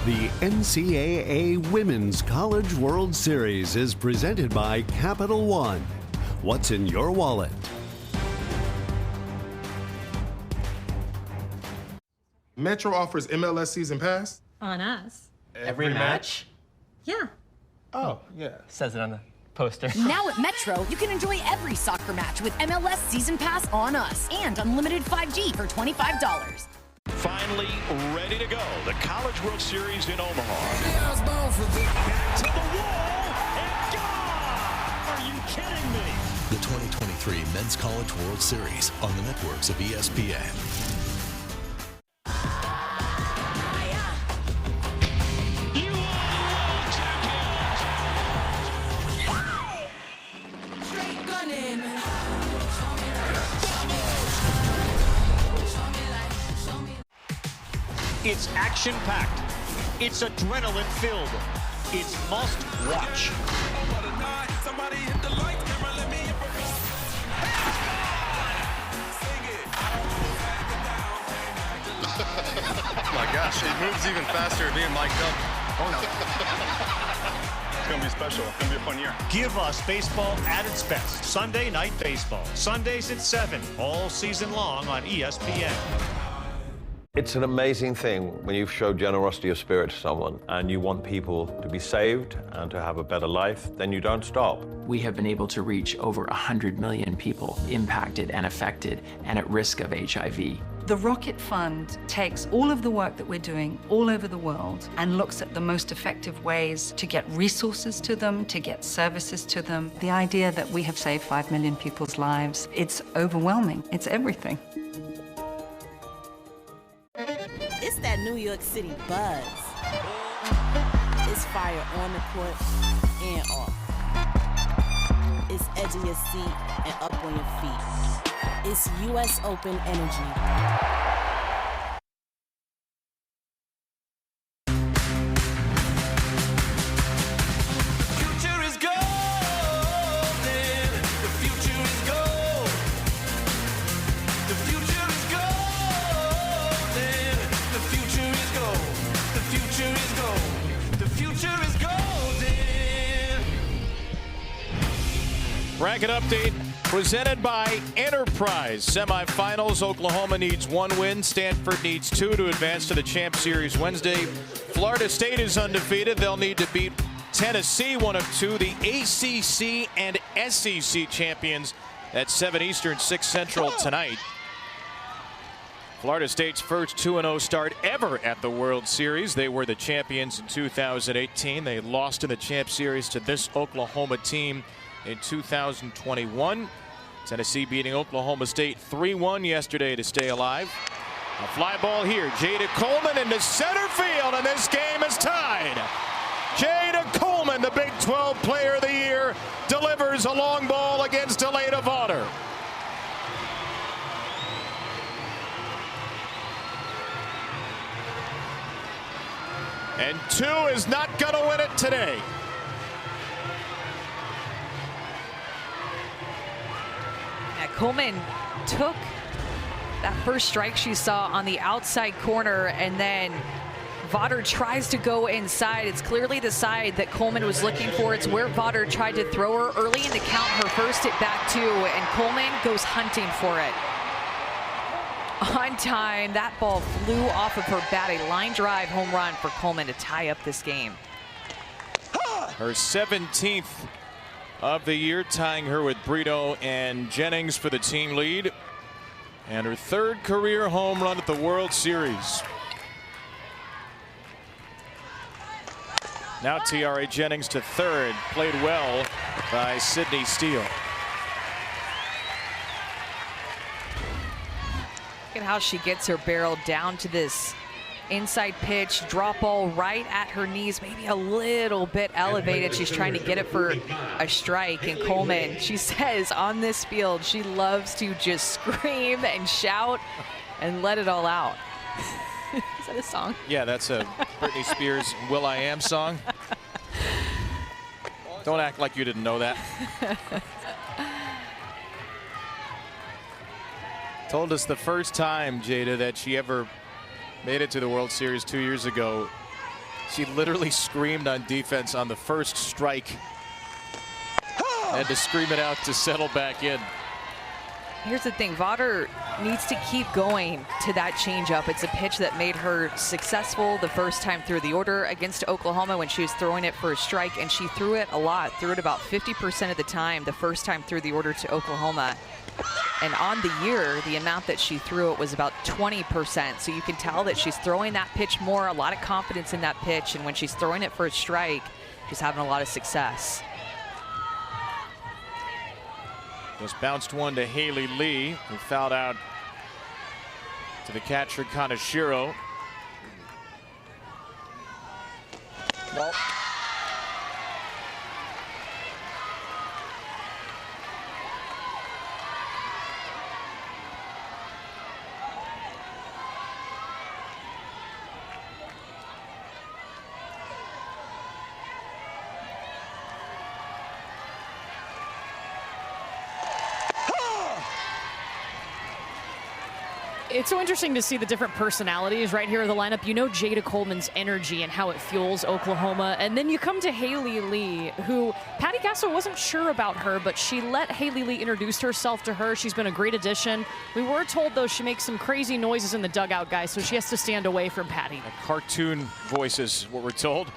The NCAA Women's College World Series is presented by Capital One. What's in your wallet? Metro offers MLS season pass. On us. Every match? Yeah. Oh, yeah. Says it on the poster. Now at Metro, you can enjoy every soccer match with MLS Season Pass on us and unlimited 5G for $25. Finally ready to go. The College World Series in Omaha. Back to the wall and gone! Are you kidding me? The 2023 Men's College World Series on the networks of ESPN. It's action-packed. It's adrenaline-filled. It's must-watch. Oh my gosh, it moves even faster being mic'd up. Oh no. It's gonna be special. It's gonna be a fun year. Give us baseball at its best. Sunday Night Baseball. Sundays at 7, all season long on ESPN. It's an amazing thing when you show generosity of spirit to someone and you want people to be saved and to have a better life, then you don't stop. We have been able to reach over 100 million people impacted and affected and at risk of HIV. The Rocket Fund takes all of the work that we're doing all over the world and looks at the most effective ways to get resources to them, to get services to them. The idea that we have saved 5 million people's lives, it's overwhelming. It's everything. It's that New York City buzz. It's fire on the court and off. It's edge of your seat and up on your feet. It's US Open energy. Bracket update presented by Enterprise. Semifinals, Oklahoma needs 1 win. Stanford needs 2 to advance to the Champ Series Wednesday. Florida State is undefeated. They'll need to beat Tennessee, one of 2, the ACC and SEC champions at 7 Eastern, 6 Central tonight. Florida State's first 2-0 start ever at the World Series. They were the champions in 2018. They lost in the Champ Series to this Oklahoma team in 2021. Tennessee beating Oklahoma State 3-1 yesterday to stay alive. A fly ball here. Jada Coleman into center field, and this game is tied. Jada Coleman, the Big 12 Player of the Year, delivers a long ball against Elena Vaughter. And 2 is not going to win it today. Coleman took that first strike she saw on the outside corner, and then Vaughter tries to go inside. It's clearly the side that Coleman was looking for. It's where Vaughter tried to throw her early in the count, her first at bat too, and Coleman goes hunting for it. On time, that ball flew off of her bat. A line drive home run for Coleman to tie up this game. Her 17th of the year, tying her with Brito and Jennings for the team lead. And her third career home run at the World Series. Now Tiare Jennings to third. Played well by Sydney Steele. Look at how she gets her barrel down to this inside pitch, drop ball right at her knees, maybe a little bit elevated. She's trying to get it for a strike. And Coleman, she says on this field, she loves to just scream and shout and let it all out. Is that a song? Yeah, that's a Britney Spears Will I Am song. Don't act like you didn't know that. Told us the first time, Jada, that she ever made it to the World Series 2 years ago. She literally screamed on defense on the first strike. Had to scream it out to settle back in. Here's the thing, Vaughter needs to keep going to that changeup. It's a pitch that made her successful the first time through the order against Oklahoma when she was throwing it for a strike, and she threw it a lot, threw it about 50% of the time the first time through the order to Oklahoma. And on the year, the amount that she threw it was about 20%. So you can tell that she's throwing that pitch more, a lot of confidence in that pitch. And when she's throwing it for a strike, she's having a lot of success. Just bounced one to Haley Lee, who fouled out to the catcher Kaneshiro. Nope. It's so interesting to see the different personalities right here in the lineup. You know Jada Coleman's energy and how it fuels Oklahoma. And then you come to Haley Lee, who Patty Castle wasn't sure about her, but she let Haley Lee introduce herself to her. She's been a great addition. We were told, though, she makes some crazy noises in the dugout, guys, so she has to stand away from Patty. Cartoon voices, what we're told.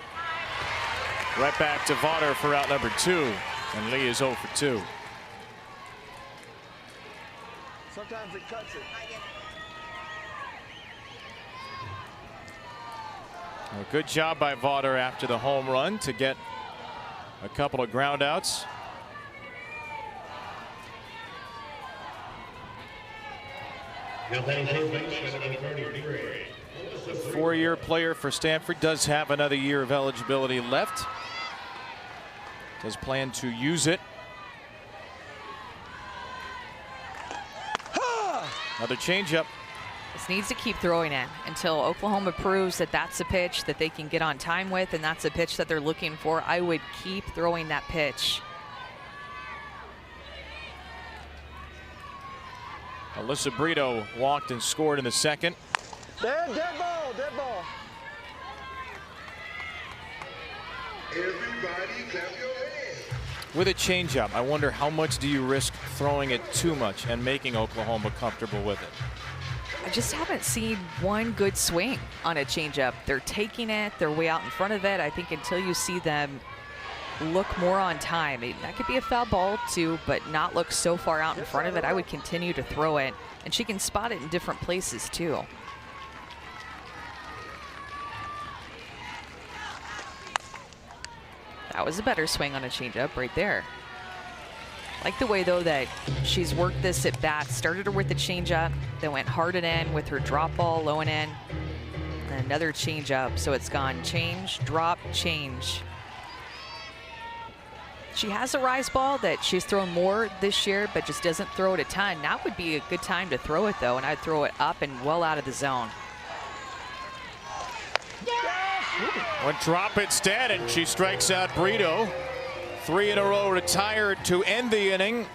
Right back to Vaughter for out number 2. And Lee is 0 for 2. Sometimes it cuts it. A good job by Vaughter after the home run to get a couple of ground outs. Four-year player for Stanford, does have another year of eligibility left. Does plan to use it. Another changeup. This needs to keep throwing it until Oklahoma proves that that's a pitch that they can get on time with, and that's a pitch that they're looking for. I would keep throwing that pitch. Alyssa Brito walked and scored in the second. Dead ball, dead ball. Everybody clap your hands. With a changeup, I wonder how much do you risk throwing it too much and making Oklahoma comfortable with it? I just haven't seen one good swing on a changeup. They're taking it, they're way out in front of it. I think until you see them look more on time, that could be a foul ball too, but not look so far out in front of it, I would continue to throw it. And she can spot it in different places too. That was a better swing on a changeup right there. Like the way, though, that she's worked this at bat. Started her with the changeup, then went hard and in with her drop ball, low and in. And another changeup, so it's gone change, drop, change. She has a rise ball that she's thrown more this year, but just doesn't throw it a ton. Now would be a good time to throw it, though, and I'd throw it up and well out of the zone. One drop instead, and she strikes out Brito. 3 in a row retired to end the inning,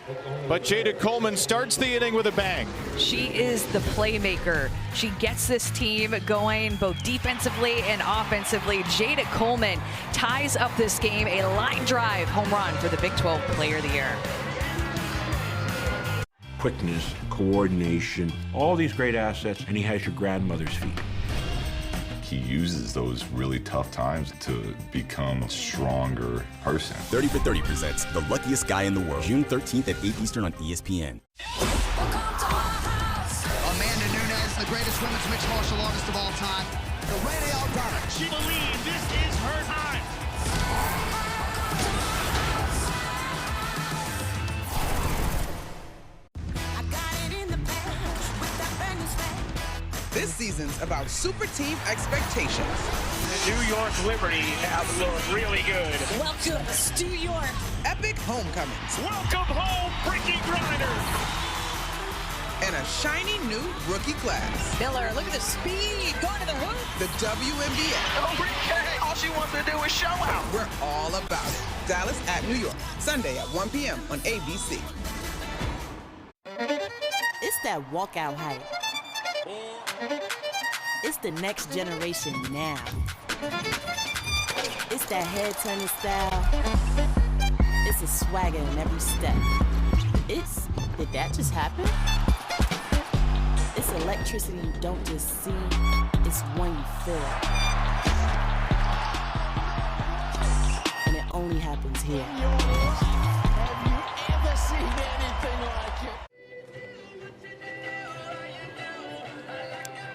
but Jada Coleman starts the inning with a bang. She is the playmaker. She gets this team going both defensively and offensively. Jada Coleman ties up this game, a line drive home run for the Big 12 Player of the Year. Quickness, coordination, all these great assets, and he has your grandmother's feet. He uses those really tough times to become a stronger person. 30 for 30 presents The Luckiest Guy in the World, June 13th at 8 Eastern on ESPN. greatest women's mixed martial artist of all time, the Lady Aldana. She believes this is her time. This season's about super team expectations. The New York Liberty have looked really good. Welcome, Stu York. Epic homecomings. Welcome home, Brittany Griner. And a shiny new rookie class. Miller, look at the speed, going to the hoop. The WNBA. Okay, all she wants to do is show out. We're all about it. Dallas at New York, Sunday at 1 p.m. on ABC. It's that walkout hype. It's the next generation now. It's that head-turning style. It's a swagger in every step. Did that just happen? It's electricity you don't just see, it's one you feel. And it only happens here. Have you ever seen anything like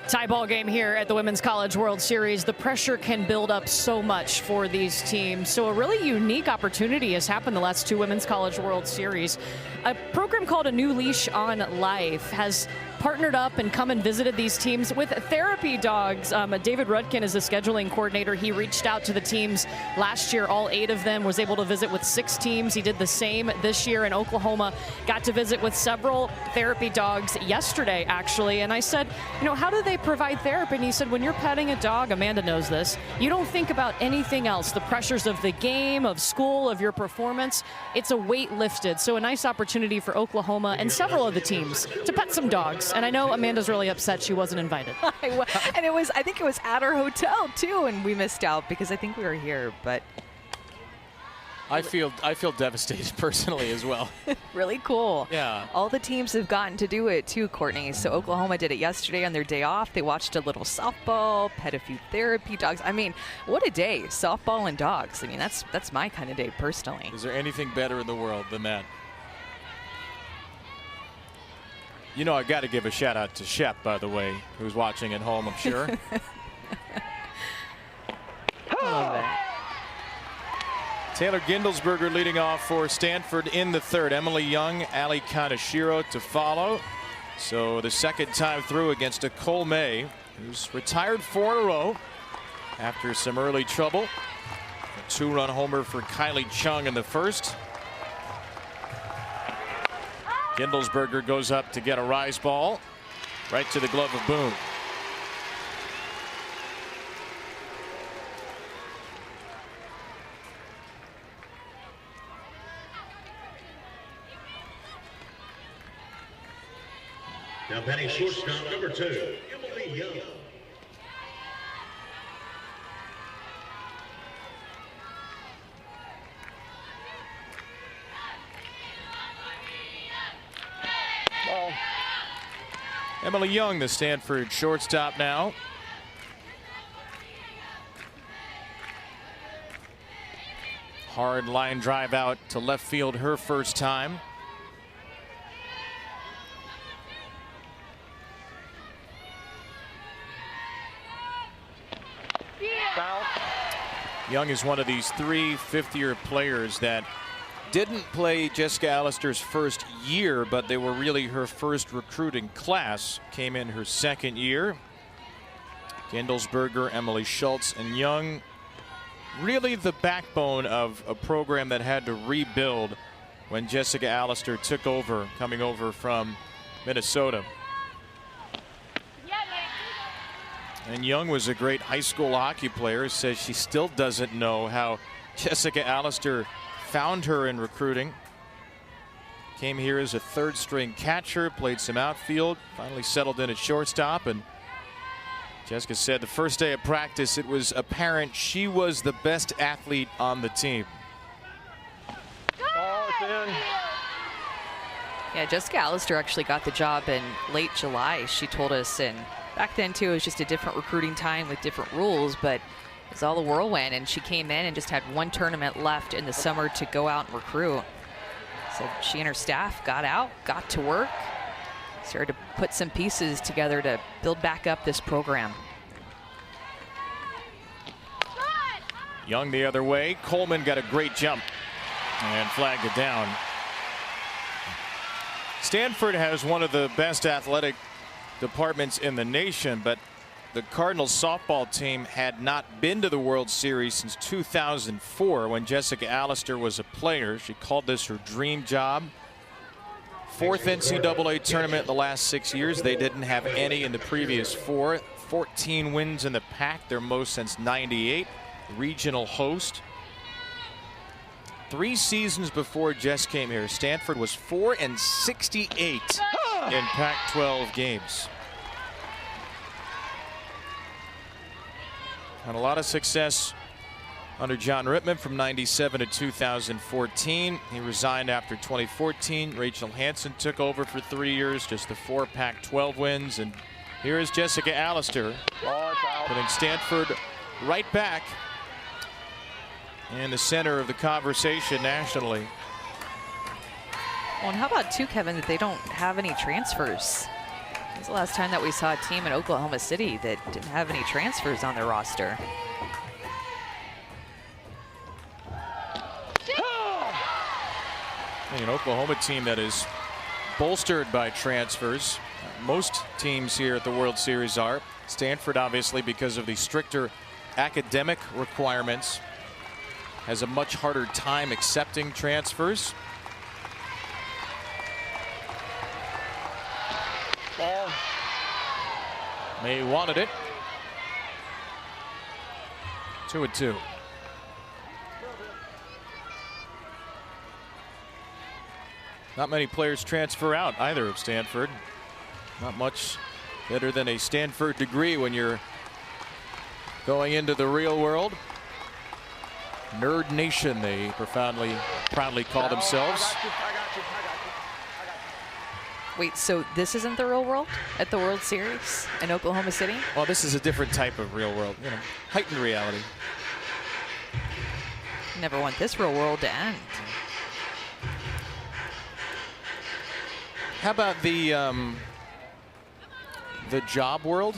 it? Tie ball game here at the Women's College World Series. The pressure can build up so much for these teams. So a really unique opportunity has happened the last two Women's College World Series. A program called A New Leash on Life has partnered up and come and visited these teams with therapy dogs. David Rudkin is the scheduling coordinator. He reached out to the teams last year, all 8 of them, was able to visit with 6 teams. He did the same this year in Oklahoma, got to visit with several therapy dogs yesterday, actually. And I said, how do they provide therapy? And he said, when you're petting a dog, Amanda knows this, you don't think about anything else. The pressures of the game, of school, of your performance, it's a weight lifted. So a nice opportunity for Oklahoma and several of the teams to pet some dogs. And I know Amanda's really upset she wasn't invited. And I think it was at our hotel too, and we missed out because I think we were here, but I feel devastated personally as well. really cool. Yeah. All the teams have gotten to do it too, Courtney. So Oklahoma did it yesterday on their day off. They watched a little softball, pet a few therapy dogs. I mean, what a day, softball and dogs. I mean, that's my kind of day personally. Is there anything better in the world than that? I got to give a shout out to Shep, by the way, who's watching at home, I'm sure. Love it. Taylor Gindelsberger leading off for Stanford in the third. Emily Young, Ali Kaneshiro to follow. So the second time through against a Cole May, who's retired 4 in a row after some early trouble. A 2-run homer for Kylie Chung in the first. Gindelsberger goes up to get a rise ball right to the glove of Boone. Now batting shortstop number 2, Emily Young. Emily Young, the Stanford shortstop now. Hard line drive out to left field her first time. Young is one of these 3 fifth-year players that didn't play Jessica Allister's first year, but they were really her first recruiting class. Came in her second year. Gindelsberger, Emily Schultz, and Young, really the backbone of a program that had to rebuild when Jessica Allister took over, coming over from Minnesota. And Young was a great high school hockey player. Says she still doesn't know how Jessica Allister found her in recruiting. Came here as a 3rd-string catcher, played some outfield, finally settled in at shortstop. And Jessica said the first day of practice, it was apparent she was the best athlete on the team. Yeah, Jessica Allister actually got the job in late July, she told us. And back then, too, it was just a different recruiting time with different rules. But it was all a whirlwind, and she came in and just had 1 tournament left in the summer to go out and recruit. So she and her staff got out, got to work, started to put some pieces together to build back up this program. Young the other way. Coleman got a great jump and flagged it down. Stanford has one of the best athletic departments in the nation, but the Cardinals softball team had not been to the World Series since 2004 when Jessica Allister was a player. She called this her dream job. Fourth NCAA tournament in the last 6 years. They didn't have any in the previous 4. 14 wins in the pack, their most since '98. Regional host. 3 seasons before Jess came here, Stanford was 4-68 in Pac-12 games. Had a lot of success under John Rittman from '97 to 2014. He resigned after 2014. Rachel Hansen took over for 3 years, just the 4 Pac-12 wins. And here is Jessica Allister putting Stanford right back in the center of the conversation nationally. Well, and how about too, Kevin, that they don't have any transfers? When's the last time that we saw a team in Oklahoma City that didn't have any transfers on their roster? An Oklahoma team that is bolstered by transfers. Most teams here at the World Series are. Stanford, obviously, because of the stricter academic requirements, has a much harder time accepting transfers. May wanted it. 2-2. Not many players transfer out either of Stanford. Not much better than a Stanford degree when you're going into the real world. Nerd Nation, they proudly call themselves. Wait, so this isn't the real world at the World Series in Oklahoma City? Well, this is a different type of real world, you know, heightened reality. Never want this real world to end. How about the job world?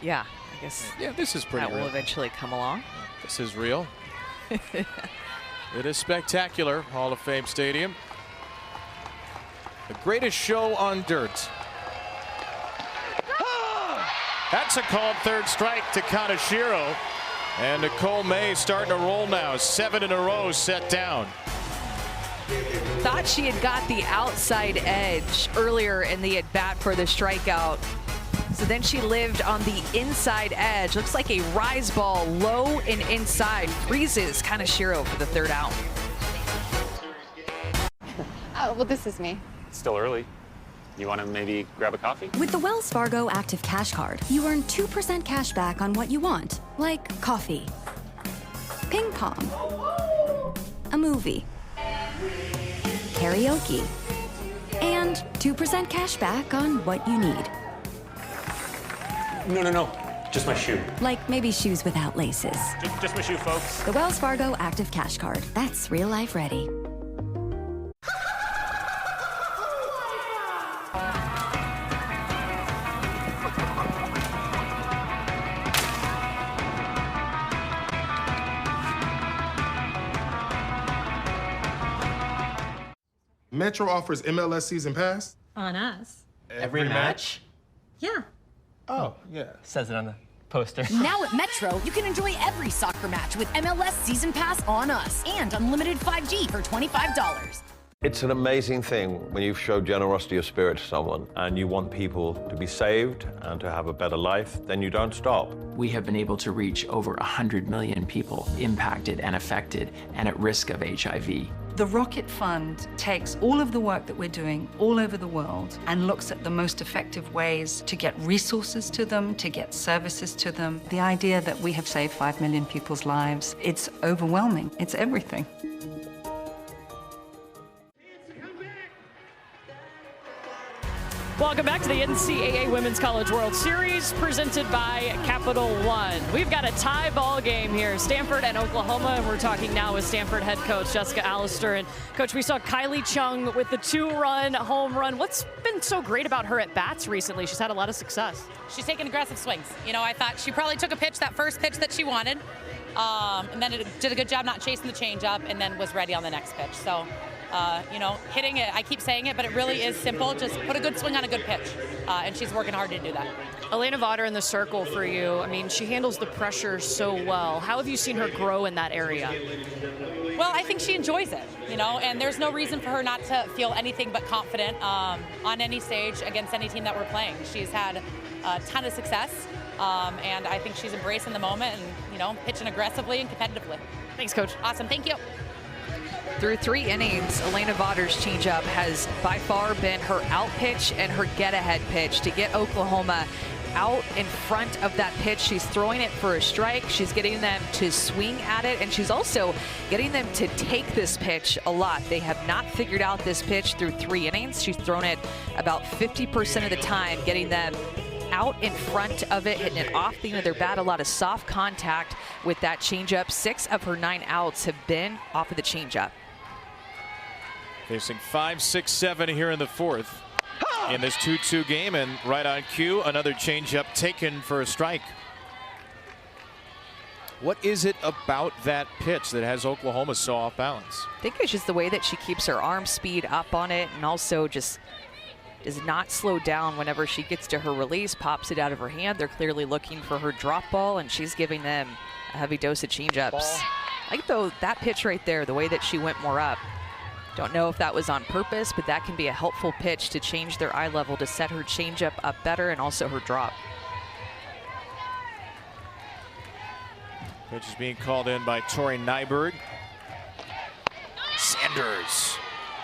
Yeah, I guess. Yeah, this is pretty that real. will eventually come along. This is real. It is spectacular. Hall of Fame Stadium. The greatest show on dirt. That's a called third strike to Kaneshiro. And Nicole May starting to roll now. 7 in a row set down. Thought she had got the outside edge earlier in the at-bat for the strikeout. So then she lived on the inside edge. Looks like a rise ball low and inside. Freezes Kaneshiro for the third out. Oh, well, this is me. It's still early. You want to maybe grab a coffee? With the Wells Fargo Active Cash Card, you earn 2% cash back on what you want, like coffee, ping pong, a movie, karaoke, and 2% cash back on what you need. No. Just my shoe. Like maybe shoes without laces. Just my shoe, folks. The Wells Fargo Active Cash Card. That's real life ready. Metro offers MLS season pass. On us. Every match? Yeah. Oh, yeah. Says it on the poster. Now at Metro, you can enjoy every soccer match with MLS Season Pass on us and unlimited 5G for $25. It's an amazing thing when you show generosity of spirit to someone and you want people to be saved and to have a better life, then you don't stop. We have been able to reach over 100 million people impacted and affected and at risk of HIV. The Rocket Fund takes all of the work that we're doing all over the world and looks at the most effective ways to get resources to them, to get services to them. The idea that we have saved 5 million people's lives, it's overwhelming. It's everything. Welcome back to the NCAA Women's College World Series presented by Capital One. We've got a tie ball game here, Stanford and Oklahoma, and we're talking now with Stanford head coach Jessica Allister. And Coach, we saw Kylie Chung with the 2-run home run. What's been so great about her at bats recently? She's had a lot of success. She's taken aggressive swings. You know, I thought she probably took a pitch, that first pitch that she wanted, and then it did a good job not chasing the changeup, and then was ready on the next pitch. So. You know, hitting it, I keep saying it, but it really is simple. Just put a good swing on a good pitch, and she's working hard to do that. Elena Vaughter in the circle for you. I mean, she handles the pressure so well. How have you seen her grow in that area? Well, I think she enjoys it, you know, and there's no reason for her not to feel anything but confident on any stage against any team that we're playing. She's had a ton of success, and I think she's embracing the moment and, you know, pitching aggressively and competitively. Thanks, Coach. Awesome. Thank you. Through 3 innings, Elena Vaughter's changeup has by far been her out pitch and her get-ahead pitch to get Oklahoma out in front of that pitch. She's throwing it for a strike. She's getting them to swing at it, and she's also getting them to take this pitch a lot. They have not figured out this pitch through 3 innings. She's thrown it about 50% of the time, getting them out in front of it, hitting it off the end of their bat. A lot of soft contact with that changeup. 6 of her 9 outs have been off of the changeup. Facing 5, 6, 7 here in the 4th in this 2-2 game, and right on cue, another changeup taken for a strike. What is it about that pitch that has Oklahoma so off balance? I think it's just the way that she keeps her arm speed up on it, and also just does not slow down whenever she gets to her release, pops it out of her hand. They're clearly looking for her drop ball, and she's giving them a heavy dose of changeups. I like, though, that pitch right there, the way that she went more up. Don't know if that was on purpose, but that can be a helpful pitch to change their eye level, to set her changeup up better, and also her drop. Pitch is being called in by Tori Nyberg. Sanders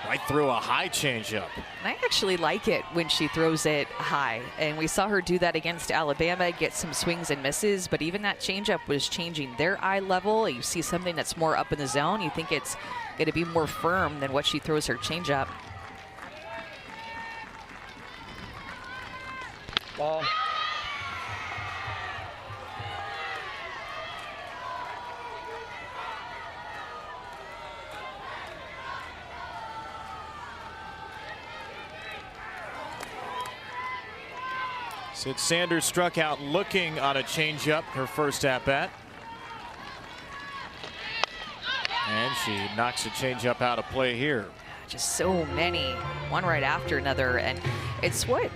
right through a high changeup. I actually like it when she throws it high, and we saw her do that against Alabama, get some swings and misses, but even that changeup was changing their eye level. You see something that's more up in the zone, you think it's going to be more firm than what she throws her changeup. Ball. Sid Sanders struck out looking on a changeup her first at bat. And she knocks a changeup out of play here. Just so many, one right after another, and it's what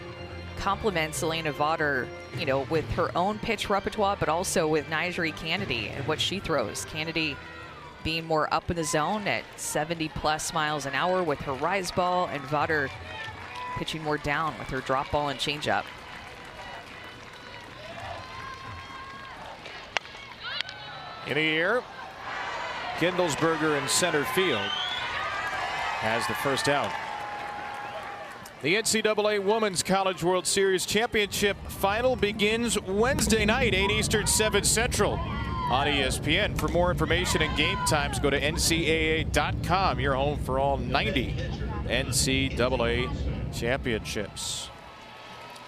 complements Elena Vaughter, you know, with her own pitch repertoire, but also with Nyjari Kennedy and what she throws. Kennedy being more up in the zone at 70+ miles an hour with her rise ball, and Vaughter pitching more down with her drop ball and changeup. In the air, Kindlesberger in center field has the first out. The NCAA Women's College World Series Championship Final begins Wednesday night, 8 Eastern, 7 Central on ESPN. For more information and game times, go to ncaa.com, your home for all 90 NCAA championships.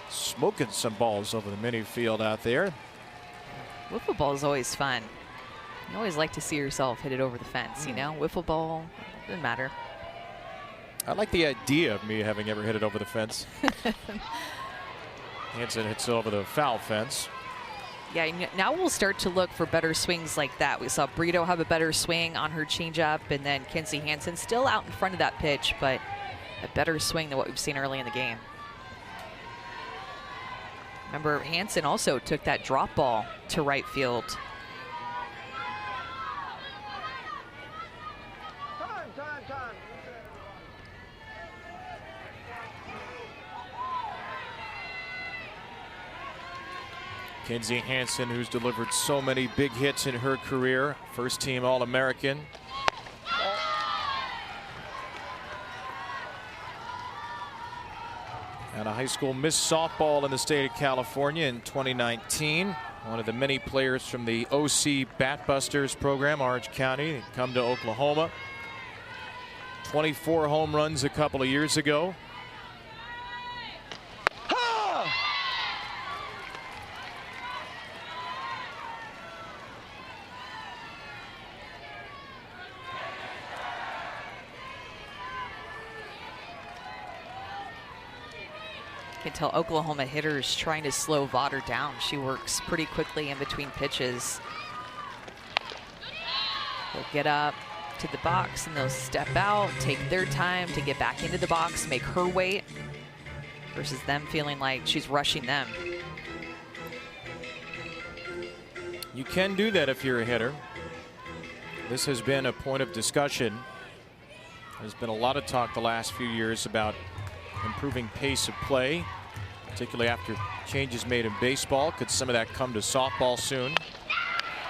Smoking some balls over the mini field out there. Wiffle ball is always fun. You always like to see yourself hit it over the fence, you know? Wiffle ball, doesn't matter. I like the idea of me having ever hit it over the fence. Hansen hits it over the foul fence. Yeah, now we'll start to look for better swings like that. We saw Brito have a better swing on her changeup, and then Kenzie Hansen still out in front of that pitch, but a better swing than what we've seen early in the game. Remember, Hansen also took that drop ball to right field. Kenzie Hansen, who's delivered so many big hits in her career, first team All-American. And a high school Miss Softball in the state of California in 2019. One of the many players from the OC Batbusters program, Orange County, come to Oklahoma. 24 home runs a couple of years ago. You can tell Oklahoma hitters trying to slow Vaughter down. She works pretty quickly in between pitches. They'll get up to the box and they'll step out, take their time to get back into the box, make her wait, versus them feeling like she's rushing them. You can do that if you're a hitter. This has been a point of discussion. There's been a lot of talk the last few years about improving pace of play, particularly after changes made in baseball. Could some of that come to softball soon?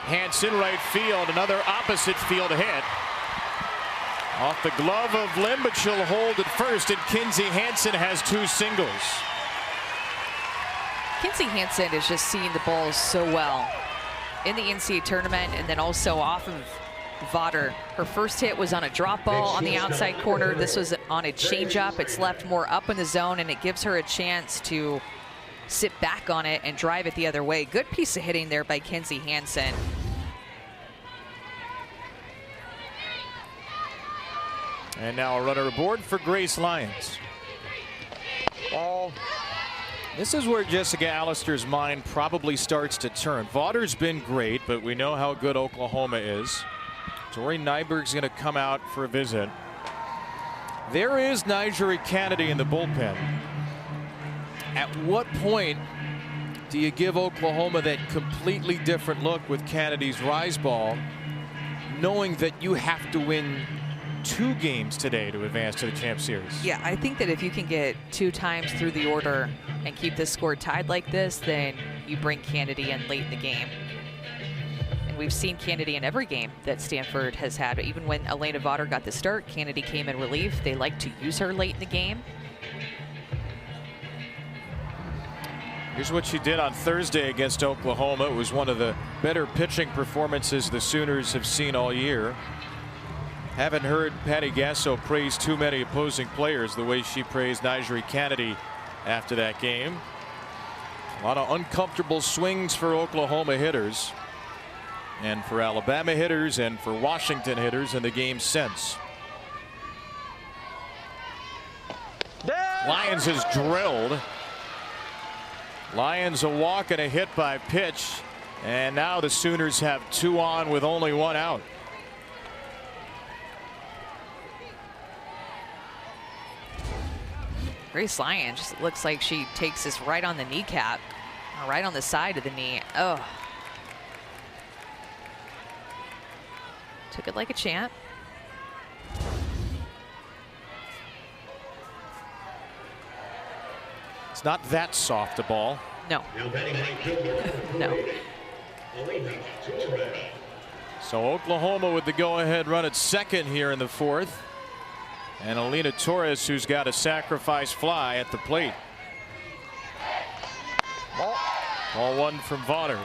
Hansen, right field, another opposite field hit. Off the glove of Lim, but she'll hold at first, and Kinsey Hansen has 2 singles. Kinsey Hansen is just seeing the balls so well in the NCAA tournament, and then also off of Vaughter. Her first hit was on a drop ball on the outside corner. This was on a changeup. It's left more up in the zone, and it gives her a chance to sit back on it and drive it the other way. Good piece of hitting there by Kinsey Hansen. And now a runner aboard for Grace Lyons. This is where Jessica Allister's mind probably starts to turn. Vaughter's been great, but we know how good Oklahoma is. Tori Nyberg's going to come out for a visit. There is Nigeri Kennedy in the bullpen. At what point do you give Oklahoma that completely different look with Kennedy's rise ball, knowing that you have to win 2 games today to advance to the Champ Series? Yeah, I think that if you can get 2 times through the order and keep this score tied like this, then you bring Kennedy in late in the game. And we've seen Kennedy in every game that Stanford has had. Even when Elena Vaughter got the start, Kennedy came in relief. They like to use her late in the game. Here's what she did on Thursday against Oklahoma. It was one of the better pitching performances the Sooners have seen all year. Haven't heard Patty Gasso praise too many opposing players the way she praised Nigeri Kennedy after that game. A lot of uncomfortable swings for Oklahoma hitters, and for Alabama hitters, and for Washington hitters in the game since. Lyons is drilled. Lyons a walk and a hit by pitch, and now the Sooners have 2 on with only 1 out. Grace Lyons just looks like she takes this right on the kneecap, right on the side of the knee. Oh. Took it like a champ. It's not that soft a ball. No. No. So Oklahoma with the go-ahead run at second here in the 4th. And Alina Torres, who's got a sacrifice fly at the plate. Ball 1 from Vaughter.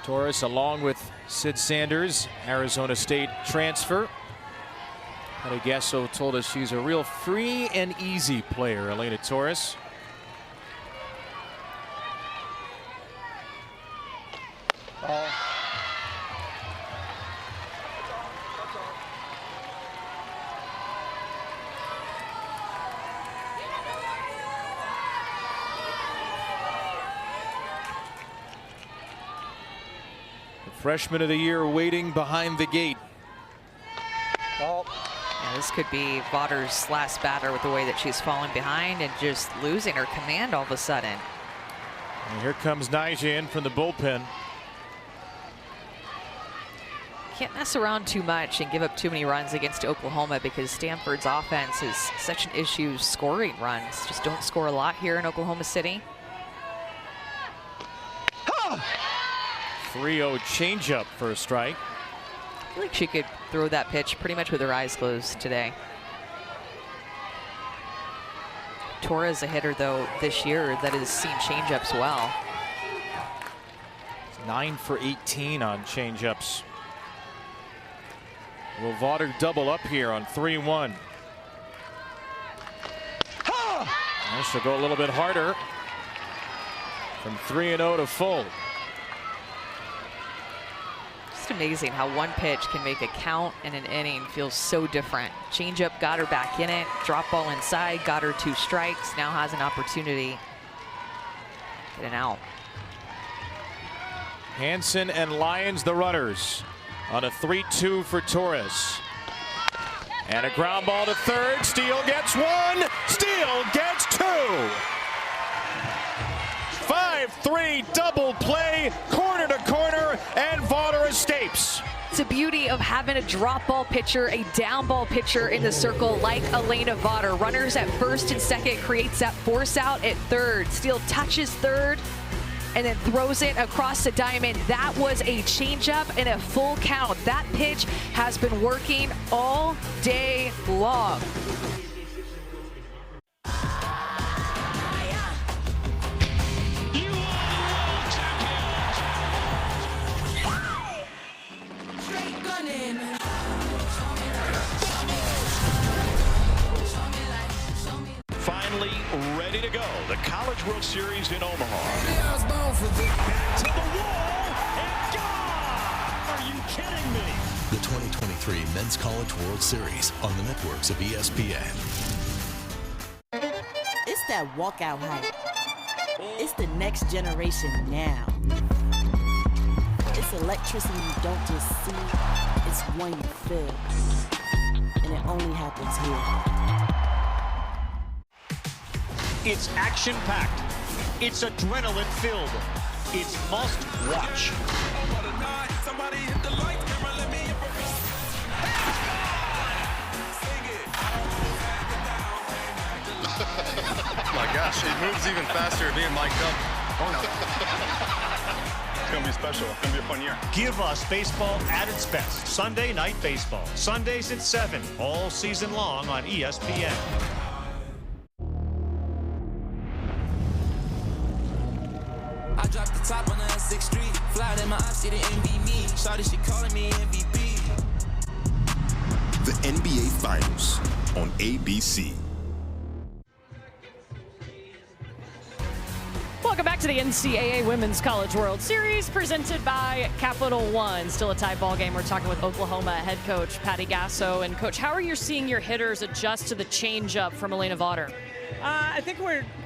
Torres, along with Sid Sanders, Arizona State transfer. Patty Gasso told us she's a real free and easy player, Alina Torres. Freshman of the year waiting behind the gate. Yeah, this could be Vaughters' last batter with the way that she's falling behind and just losing her command all of a sudden. And here comes Nyjah in from the bullpen. Can't mess around too much and give up too many runs against Oklahoma because Stanford's offense is such an issue scoring runs. Just don't score a lot here in Oklahoma City. 3-0 changeup for a strike. I feel like she could throw that pitch pretty much with her eyes closed today. Torres a hitter, though, this year that has seen changeups well. 9 for 18 on changeups. Will Vaughter double up here on 3-1? She'll go a little bit harder. From 3-0 to full. Just amazing how one pitch can make a count in an inning feel so different. Changeup got her back in it. Drop ball inside, got her 2 strikes. Now has an opportunity. Get an out. Hansen and Lyons the runners on a 3-2 for Torres. And a ground ball to third. Steele gets 1. Steele gets 2. 5-3 double play, corner to corner, and Vaughter escapes. It's the beauty of having a drop ball pitcher, a down ball pitcher in the circle like Elena Vaughter. Runners at first and second, creates that force out at third. Steele touches third and then throws it across the diamond. That was a changeup and a full count. That pitch has been working all day long. Finally ready to go. The College World Series in Omaha. Back to the wall and gone! Are you kidding me? The 2023 Men's College World Series on the networks of ESPN. It's that walkout hype. It's the next generation now. It's electricity you don't just see, it's one you feel. And it only happens here. It's action-packed. It's adrenaline-filled. It's must-watch. Oh my gosh, it moves even faster being mic'd up. Oh no. It's gonna be special. It's gonna be a fun year. Give us baseball at its best. Sunday Night Baseball. Sundays at 7, all season long on ESPN. I dropped the top on the 6th Street. Fly in my eyes, see the envy me. Shawty, she calling me MVP. The NBA Finals on ABC. Welcome back to the NCAA Women's College World Series presented by Capital One. Still a tie ball game. We're talking with Oklahoma head coach Patty Gasso. And coach, how are you seeing your hitters adjust to the changeup from Elena Vaughter? I think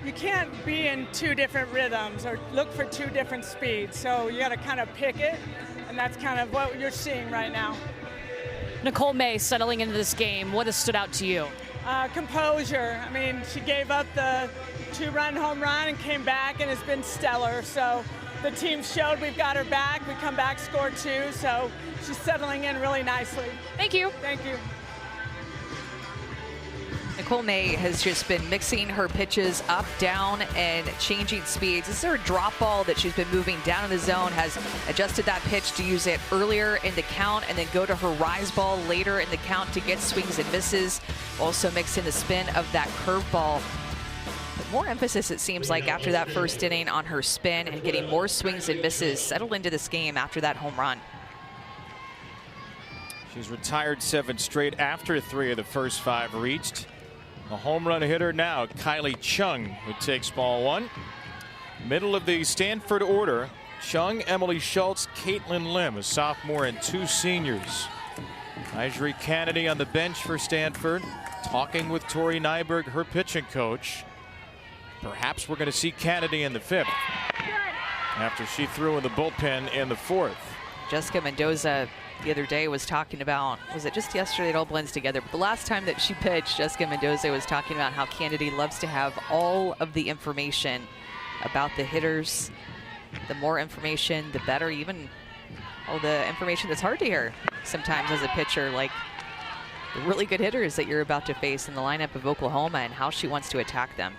you can't be in 2 different rhythms or look for 2 different speeds. So you got to kind of pick it, and that's kind of what you're seeing right now. Nicole May settling into this game. What has stood out to you? Composure. I mean, she gave up the 2-run home run and came back and has been stellar. So the team showed we've got her back. We come back, score 2. So she's settling in really nicely. Thank you. Thank you. Nicole May has just been mixing her pitches up, down, and changing speeds. This is her drop ball that she's been moving down in the zone, has adjusted that pitch to use it earlier in the count and then go to her rise ball later in the count to get swings and misses. Also mix in the spin of that curveball. But more emphasis, it seems like, after that first inning on her spin and getting more swings and misses, settled into this game after that home run. She's retired 7 straight after 3 of the first 5 reached. A home run hitter now, Kylie Chung, who takes ball 1. Middle of the Stanford order, Chung, Emily Schultz, Caitlin Lim, a sophomore, and 2 seniors. Nigeri Kennedy on the bench for Stanford, talking with Tori Nyberg, her pitching coach. Perhaps we're going to see Kennedy in the 5th after she threw in the bullpen in the 4th. Jessica Mendoza the other day was talking about, was it just yesterday? It all blends together. But the last time that she pitched, Jessica Mendoza was talking about how Kennedy loves to have all of the information about the hitters. The more information, the better. Even all the information that's hard to hear sometimes as a pitcher, like the really good hitters that you're about to face in the lineup of Oklahoma and how she wants to attack them.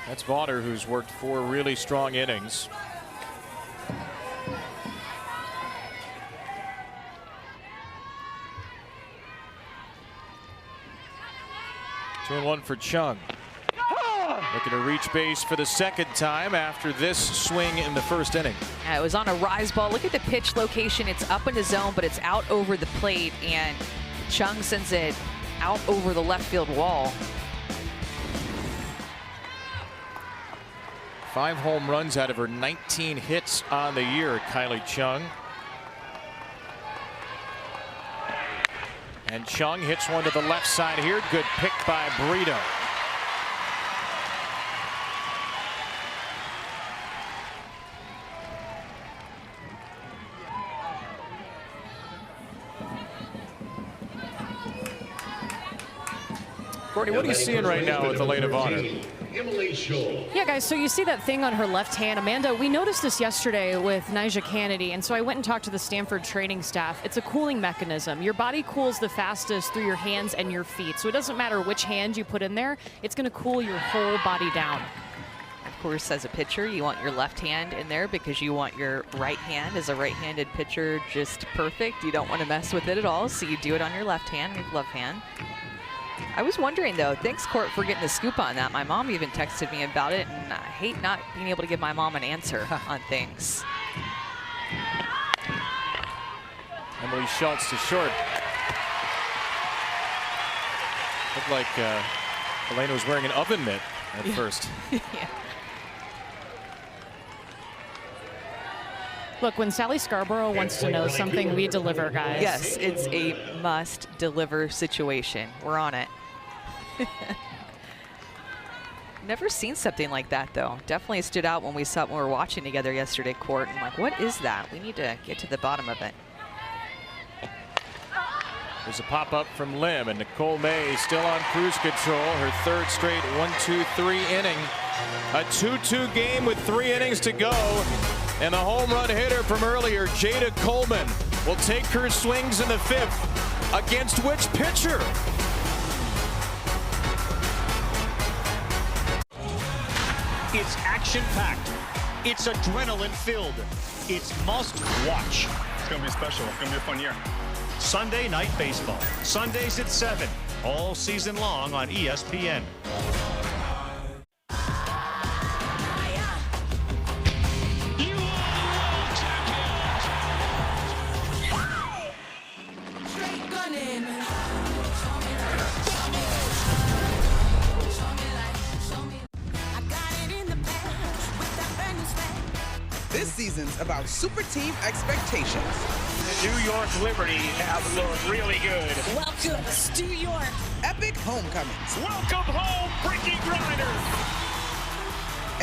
That's Vaughter, who's worked 4 really strong innings. Two and 1 for Chung. Looking to reach base for the 2nd time after this swing in the 1st inning. It was on a rise ball. Look at the pitch location. It's up in the zone, but it's out over the plate, and Chung sends it out over the left field wall. 5 home runs out of her 19 hits on the year, Kylie Chung. And Chung hits one to the left side here. Good pick by Brito. Courtney, what are you seeing right now with the Lane of Honor? Yeah, guys, so you see that thing on her left hand. Amanda, we noticed this yesterday with Nyjah Kennedy, and so I went and talked to the Stanford training staff. It's a cooling mechanism. Your body cools the fastest through your hands and your feet, so it doesn't matter which hand you put in there. It's going to cool your whole body down. Of course, as a pitcher, you want your left hand in there because you want your right hand as a right-handed pitcher just perfect. You don't want to mess with it at all, so you do it on your left hand, your glove hand. I was wondering, though, thanks, Court, for getting the scoop on that. My mom even texted me about it, and I hate not being able to give my mom an answer on things. Emily Schultz to short. Looked like Elena was wearing an oven mitt at first. Yeah. Look, when Sally Scarborough wants to know something, we deliver, guys. Yes, it's a must-deliver situation. We're on it. Never seen something like that, though. Definitely stood out when we were watching together yesterday, Court. I'm like, what is that? We need to get to the bottom of it. There's a pop-up from Lim, and Nicole May still on cruise control. Her third straight 1-2-3 inning. A 2-2 game with 3 innings to go. And the home run hitter from earlier, Jada Coleman, will take her swings in the 5th. Against which pitcher? It's action-packed. It's adrenaline-filled. It's must-watch. It's going to be special. It's going to be a fun year. Sunday Night Baseball. Sundays at 7. All season long on ESPN. This season's about super team expectations. New York Liberty have looked really good. Welcome to Stu York. Epic homecomings. Welcome home, Bricky Grinders.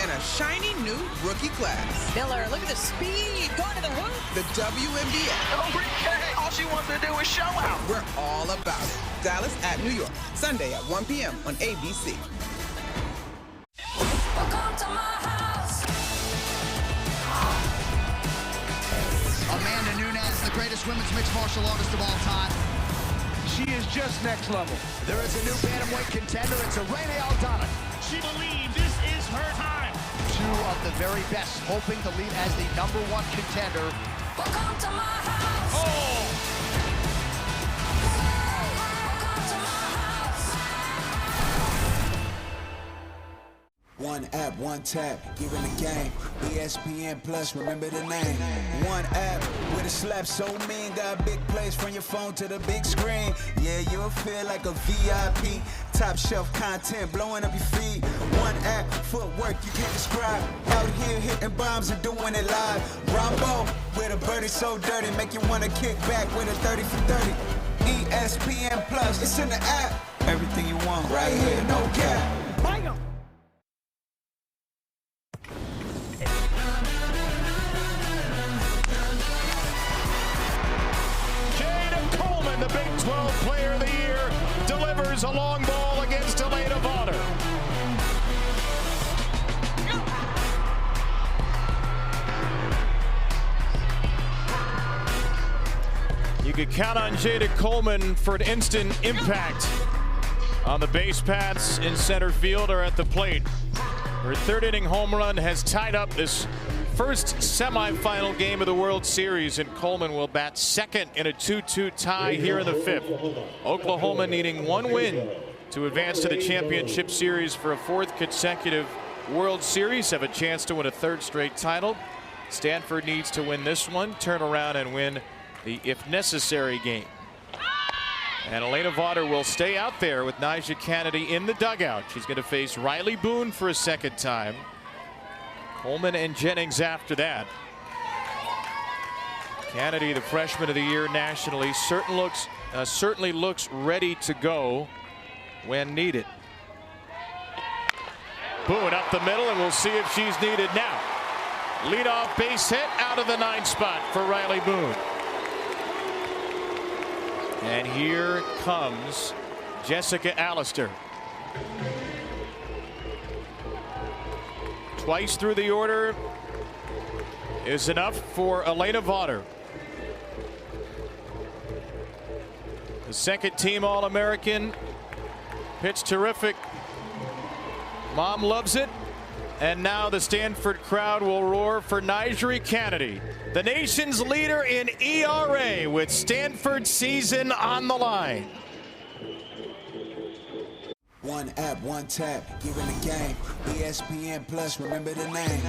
And a shiny new rookie class. Miller, look at the speed. Going to the hoop. The WNBA. Oh, all she wants to do is show out. We're all about it. Dallas at New York. Sunday at 1 p.m. on ABC. Welcome to my house. Amanda Nunes, the greatest women's mixed martial artist of all time. She is just next level. There is a new bantamweight contender. It's Irene Aldana. She believes this is her time. 2 of the very best, hoping to lead as the #1 contender. Welcome to my house. Oh! One app, one tap, giving the game. ESPN Plus, remember the name. One app with a slap so mean, got a big place from your phone to the big screen. Yeah, you'll feel like a VIP. Top shelf content blowing up your feed. One app, footwork you can't describe. Out here hitting bombs and doing it live. Rambo with a birdie so dirty, make you want to kick back with a 30 for 30. ESPN Plus, it's in the app. Everything you want right here, no cap. Bang 'em. The Big 12 Player of the Year delivers a long ball against a Lane of Honor. You could count on Jada Coleman for an instant impact on the base paths in center field or at the plate. Her 3rd inning home run has tied up this first semifinal game of the World Series, and Coleman will bat 2nd in a 2-2 tie here in the 5th. Oklahoma needing 1 win to advance to the championship series for a 4th consecutive World Series, have a chance to win a 3rd straight title. Stanford needs to win this one, turn around and win the if necessary game. And Elena Vaughter will stay out there with Nyjah Kennedy in the dugout. She's going to face Riley Boone for a 2nd time. Coleman and Jennings after that. Kennedy, the freshman of the year nationally, certainly looks ready to go when needed. Boone up the middle, and we'll see if she's needed now. Leadoff base hit out of the 9th spot for Riley Boone. And here comes Jessica Allister. Twice through the order is enough for Elena Vaughter. The second team All-American. Pitch terrific. Mom loves it. And now the Stanford crowd will roar for Nyjeri Kennedy, the nation's leader in ERA, with Stanford's season on the line. One app, one tap, giving the game. ESPN Plus, remember the name.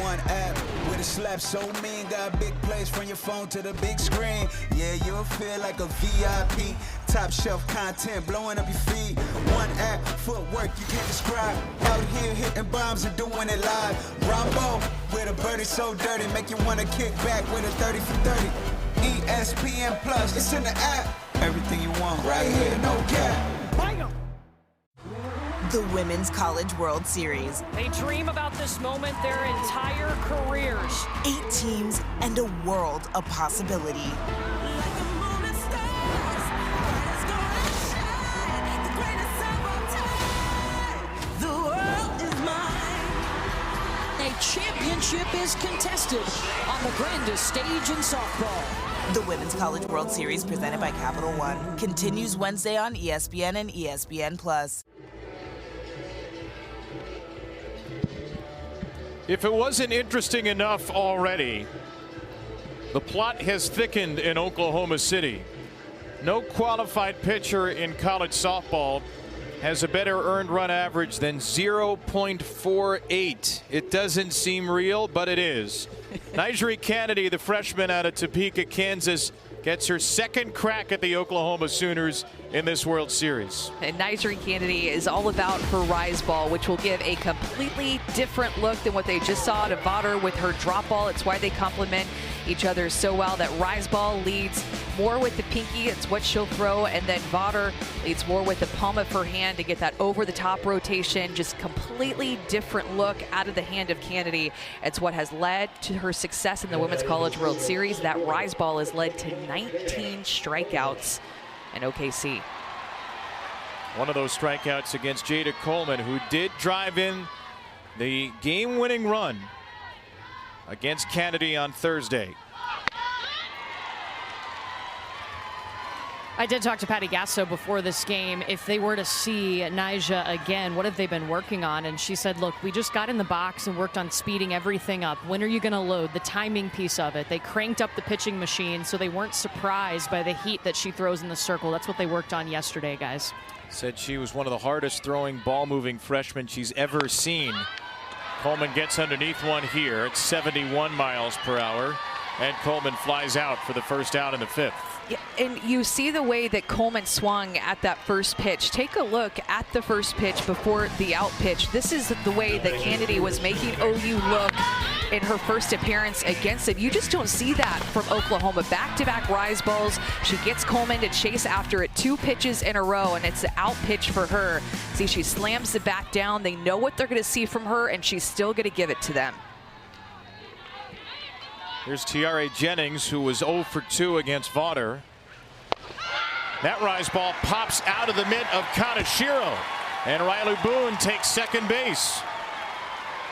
One app with a slap so mean, got big plays from your phone to the big screen. Yeah, you'll feel like a VIP. Top shelf content blowing up your feed. One app, footwork you can't describe. Out here hitting bombs and doing it live. Rambo with a birdie so dirty, make you want to kick back with a 30 for 30. ESPN Plus, it's in the app. Everything you want right here, no cap. Bam! The Women's College World Series. They dream about this moment their entire careers. 8 teams and a world of possibility. The world is mine. A championship is contested on the grandest stage in softball. The Women's College World Series, presented by Capital One, continues Wednesday on ESPN and ESPN Plus. If it wasn't interesting enough already, the plot has thickened in Oklahoma City. No qualified pitcher in college softball has a better earned run average than 0.48. It doesn't seem real, but it is. Nyjeri Kennedy, the freshman out of Topeka, Kansas, gets her second crack at the Oklahoma Sooners in this World Series. And Nyjeri Kennedy is all about her rise ball, which will give a completely different look than what they just saw to Vaughter with her drop ball. It's why they complement each other so well. That rise ball leads more with the pinky. It's what she'll throw. And then Vaughter leads more with the palm of her hand to get that over-the-top rotation. Just completely different look out of the hand of Kennedy. It's what has led to her success in the Women's College World Series. That rise ball has led to 19 strikeouts in OKC. One of those strikeouts against Jada Coleman, who did drive in the game-winning run against Kennedy on Thursday. I did talk to Patty Gasso before this game. If they were to see Nyjah again, what have they been working on? And she said, look, we just got in the box and worked on speeding everything up. When are you going to load? The timing piece of it. They cranked up the pitching machine so they weren't surprised by the heat that she throws in the circle. That's what they worked on yesterday, guys. Said she was one of the hardest throwing ball moving freshmen she's ever seen. Coleman gets underneath one here at 71 miles per hour, and Coleman flies out for the first out in the 5th. Yeah, and you see the way that Coleman swung at that first pitch. Take a look at the first pitch before the out pitch. This is the way that Kennedy was making OU look in her first appearance against it. You just don't see that from Oklahoma. Back-to-back rise balls. She gets Coleman to chase after it 2 pitches in a row, and it's the out pitch for her. See, she slams the bat down. They know what they're going to see from her, and she's still going to give it to them. Here's Tiare Jennings, who was 0 for 2 against Vaughter. That rise ball pops out of the mitt of Kaneshiro, and Riley Boone takes second base.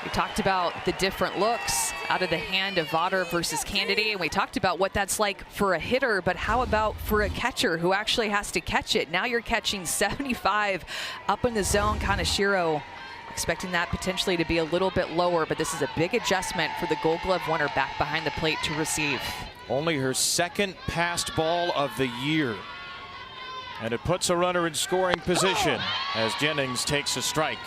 We talked about the different looks out of the hand of Vaughter versus Kennedy, and we talked about what that's like for a hitter, but how about for a catcher who actually has to catch it? Now you're catching 75 up in the zone. Kaneshiro expecting that potentially to be a little bit lower, but this is a big adjustment for the Gold Glove winner back behind the plate to receive. Only her second passed ball of the year. And it puts a runner in scoring position as Jennings takes a strike.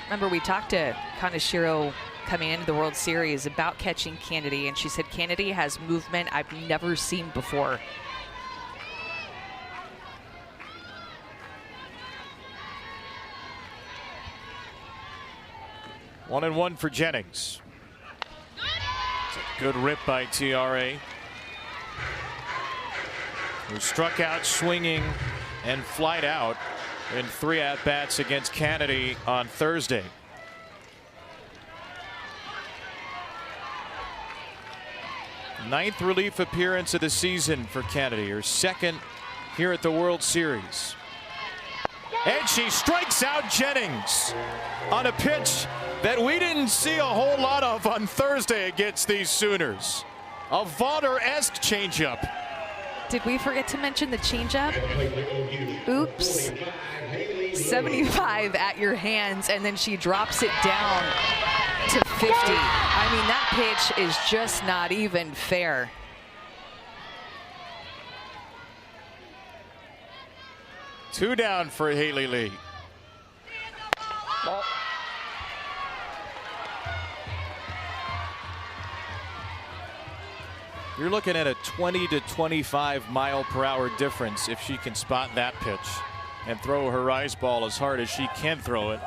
Remember, we talked to Kaneshiro coming into the World Series about catching Kennedy, and she said Kennedy has movement I've never seen before. One and one for Jennings. Good rip by TRA, who struck out swinging and flied out in 3 at-bats against Kennedy on Thursday. Ninth relief appearance of the season for Kennedy, her second here at the World Series. And she strikes out Jennings on a pitch that we didn't see a whole lot of on Thursday against these Sooners. A Vaughner-esque changeup. Did we forget to mention the changeup? Oops. 75 at your hands, and then she drops it down to 50. I mean, that pitch is just not even fair. Two down for Haley Lee. You're looking at a 20 to 25 mile per hour difference if she can spot that pitch and throw her rise ball as hard as she can throw it.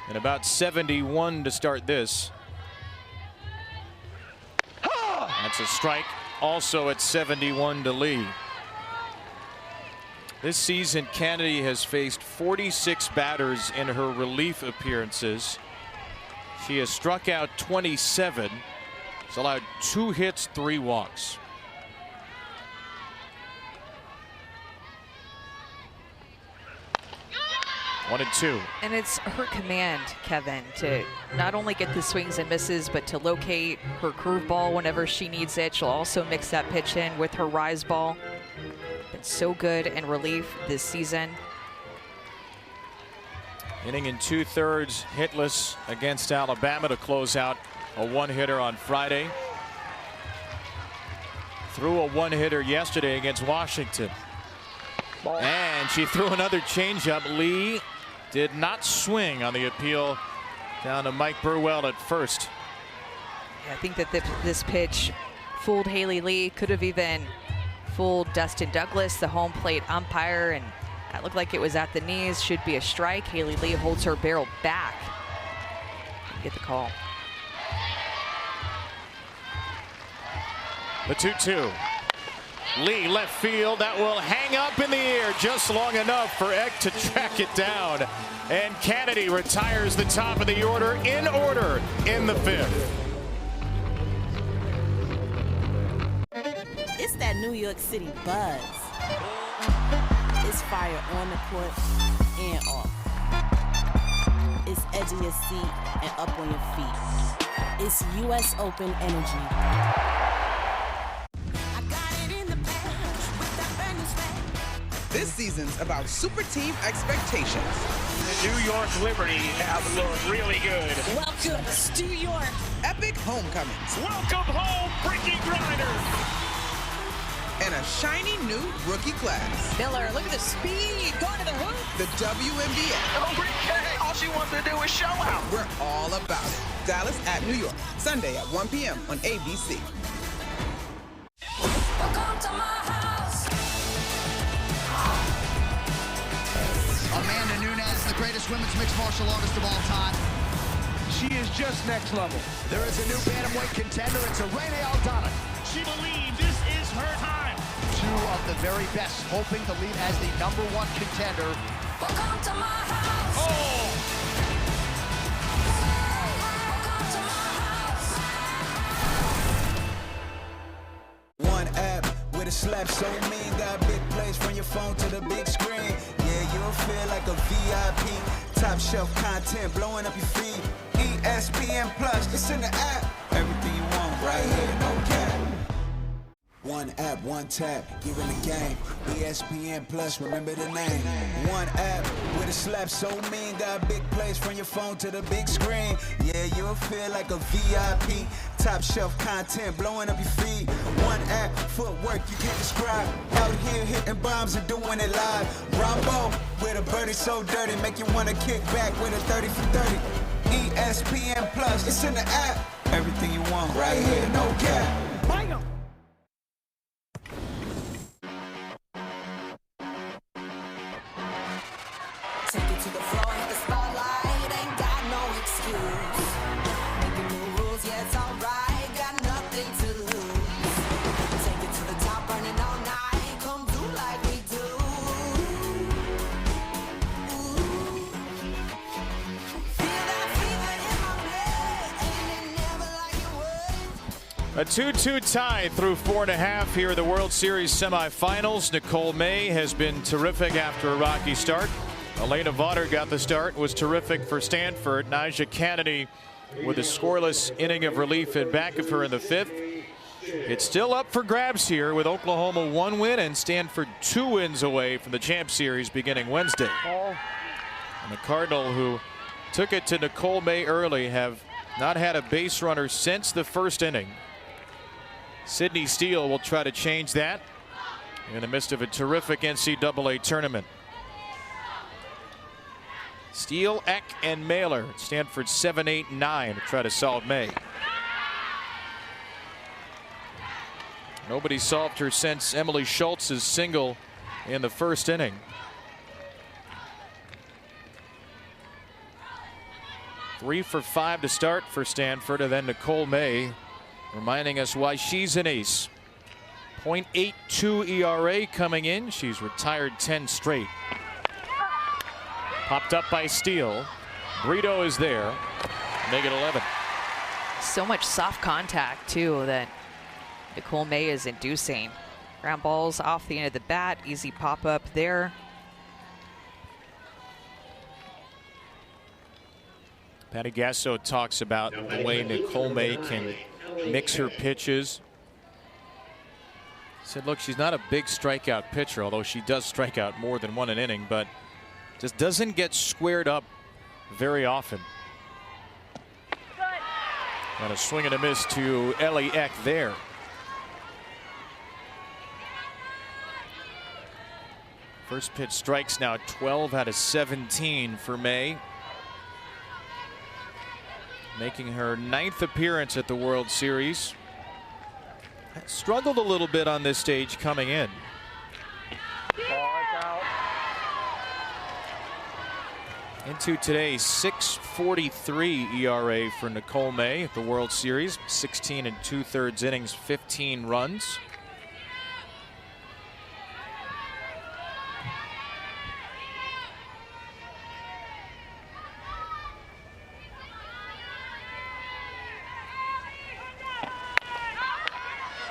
And about 71 to start this. That's a strike also at 71 to Lee. This season, Kennedy has faced 46 batters in her relief appearances. She has struck out 27. She's allowed 2 hits, 3 walks. One and two. And it's her command, Kevin, to not only get the swings and misses, but to locate her curveball whenever she needs it. She'll also mix that pitch in with her rise ball. Been so good in relief this season. Inning in 2/3, hitless against Alabama to close out a 1-hitter on Friday. Threw a 1-hitter yesterday against Washington. And she threw another changeup. Lee did not swing on the appeal down to Mike Burwell at first. Yeah, I think that this pitch fooled Haley Lee, could have even fooled Dustin Douglas, the home plate umpire, and that looked like it was at the knees. Should be a strike. Haley Lee holds her barrel back. Get the call. The 2-2. Lee left field. That will hang up in the air just long enough for Eck to track it down. And Kennedy retires the top of the order in the 5th. It's that New York City buzz. It's fire on the court and off. It's edge of your seat and up on your feet. It's US Open energy. This season's about super team expectations. The New York Liberty have looked really good. Welcome, Stu York. Epic homecomings. Welcome home, Freaky Grinders. And a shiny new rookie class. Miller, look at the speed, going to the hoop. The WNBA. Oh, Rick K, all she wants to do is show out. We're all about it. Dallas at New York, Sunday at 1 p.m. on ABC. Welcome to my house. Amanda Nunes, the greatest women's mixed martial artist of all time. She is just next level. There is a new bantamweight contender. It's Irene Aldana. She believes this is her time. Two of the very best, hoping to lead as the #1 contender. Welcome to my house. Oh! Welcome to my house. One app with a slap so mean, got big plays from your phone to the big screen. Yeah, you'll feel like a VIP. Top shelf content blowing up your feed. ESPN Plus, it's in the app. Everything you want right here, no cap. One app, one tap, you're in the game. ESPN Plus, remember the name. One app with a slap so mean, got big plays from your phone to the big screen. Yeah, you'll feel like a VIP. Top shelf content blowing up your feed. One app, footwork you can't describe. Out here hitting bombs and doing it live. Rambo with a birdie so dirty, make you wanna kick back with a 30 for 30. ESPN Plus, it's in the app. Everything you want right here, no cap. Bam! Take it to the floor, hit the spotlight, ain't got no excuse. Making new rules, yeah, it's alright. A 2-2 tie through 4.5 here at the World Series semifinals. Nicole May has been terrific after a rocky start. Elena Vaughter got the start, was terrific for Stanford. Nyjah Kennedy with a scoreless inning of relief in back of her in the 5th. It's still up for grabs here with Oklahoma 1 win and Stanford 2 wins away from the Champ Series beginning Wednesday. And the Cardinal, who took it to Nicole May early, have not had a base runner since the 1st inning. Sydney Steele will try to change that in the midst of a terrific NCAA tournament. Steele, Eck, and Mailer. Stanford 7, 8, 9 to try to solve May. Nobody solved her since Emily Schultz's single in the 1st inning. Three for 5 to start for Stanford, and then Nicole May reminding us why she's an ace. .82 ERA coming in. She's retired 10 straight. Popped up by Steele. Brito is there. Make it 11. So much soft contact too that Nicole May is inducing. Ground balls off the end of the bat. Easy pop up there. Patty Gasso talks about the way Nicole May can mix her pitches. Said, look, she's not a big strikeout pitcher, although she does strike out more than one an inning, but just doesn't get squared up very often. And a swing and a miss to Ellie Eck there. First pitch strikes now 12 out of 17 for May. Making her 9th appearance at the World Series. Struggled a little bit on this stage coming in. Into today's 6.43 ERA for Nicole May at the World Series. 16 2/3 innings, 15 runs.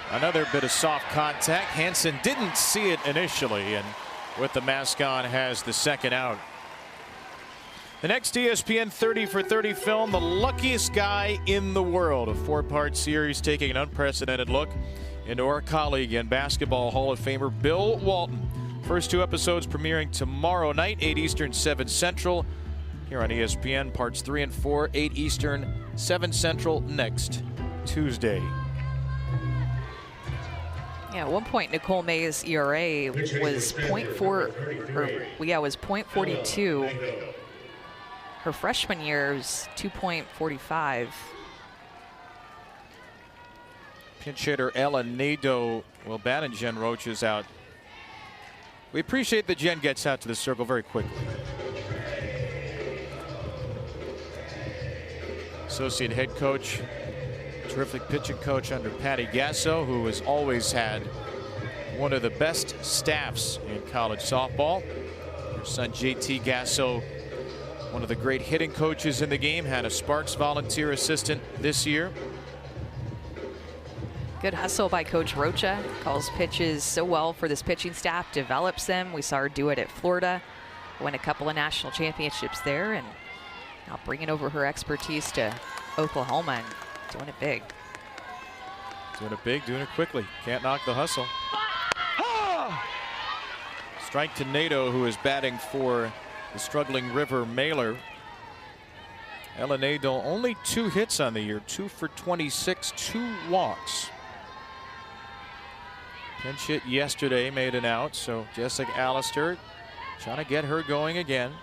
Another bit of soft contact. Hansen didn't see it initially, and with the mask on has the 2nd out. The next ESPN 30 for 30 film, The Luckiest Guy in the World, a 4-part series taking an unprecedented look into our colleague and Basketball Hall of Famer Bill Walton. First 2 episodes premiering tomorrow night, 8 Eastern, 7 Central, here on ESPN. Parts 3 and 4, 8 Eastern, 7 Central next Tuesday. Yeah, at one point Nicole May's ERA was 0.42. Her freshman year was 2.45. Pinch hitter Ella Nadeau will bat, and Jen Roach is out. We appreciate that Jen gets out to the circle very quickly. Associate head coach, terrific pitching coach under Patty Gasso, who has always had one of the best staffs in college softball. Her son JT Gasso, one of the great hitting coaches in the game, had a Sparks volunteer assistant this year. Good hustle by Coach Rocha. Calls pitches so well for this pitching staff, develops them. We saw her do it at Florida, win a couple of national championships there, and now bringing over her expertise to Oklahoma and doing it big. Doing it big, doing it quickly. Can't knock the hustle. Strike to Nadeau, who is batting for the struggling River Mailer. Ella Nadeau only 2 hits on the year, 2 for 26, 2 walks. Pinch hit yesterday, made an out, so Jessica Allister trying to get her going again.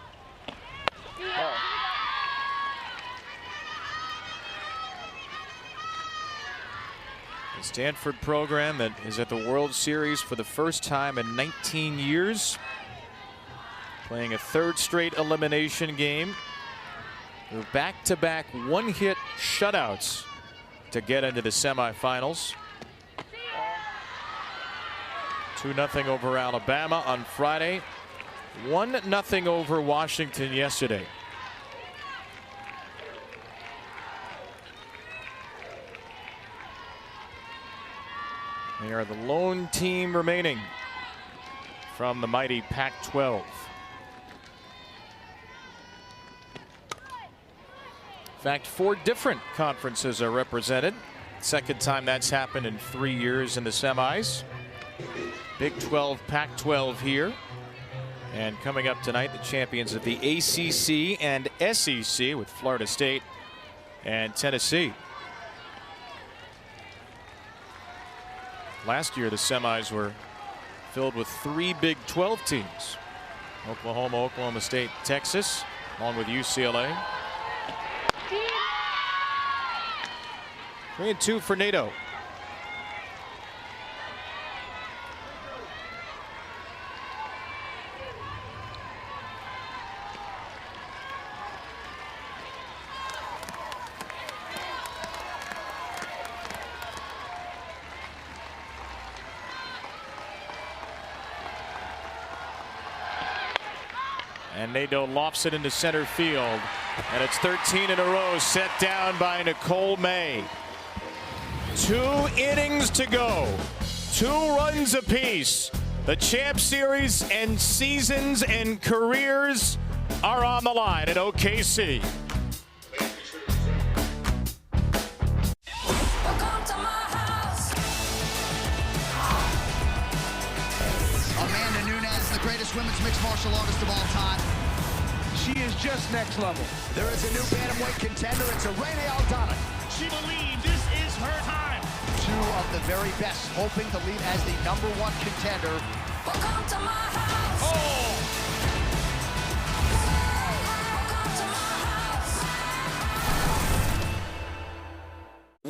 The Stanford program that is at the World Series for the first time in 19 years. Playing a 3rd straight elimination game. They're back-to-back 1-hit shutouts to get into the semifinals. 2-0 over Alabama on Friday. 1-0 over Washington yesterday. They are the lone team remaining from the mighty Pac-12. In fact, 4 different conferences are represented. Second time that's happened in 3 years in the semis. Big 12, Pac-12 here. And coming up tonight, the champions of the ACC and SEC with Florida State and Tennessee. Last year, the semis were filled with 3 Big 12 teams. Oklahoma, Oklahoma State, Texas, along with UCLA. 3-2 for NATO. And NATO lofts it into center field. And it's 13 in a row, set down by Nicole May. 2 innings to go. 2 runs apiece. The Champ Series and seasons and careers are on the line at OKC. Amanda Nunes, the greatest women's mixed martial artist of all time. She is just next level. There is a new bantamweight contender. It's Irene Aldana. She believes this is her time. 2 of the very best, hoping to lead as the #1 contender. Welcome to my house. Oh!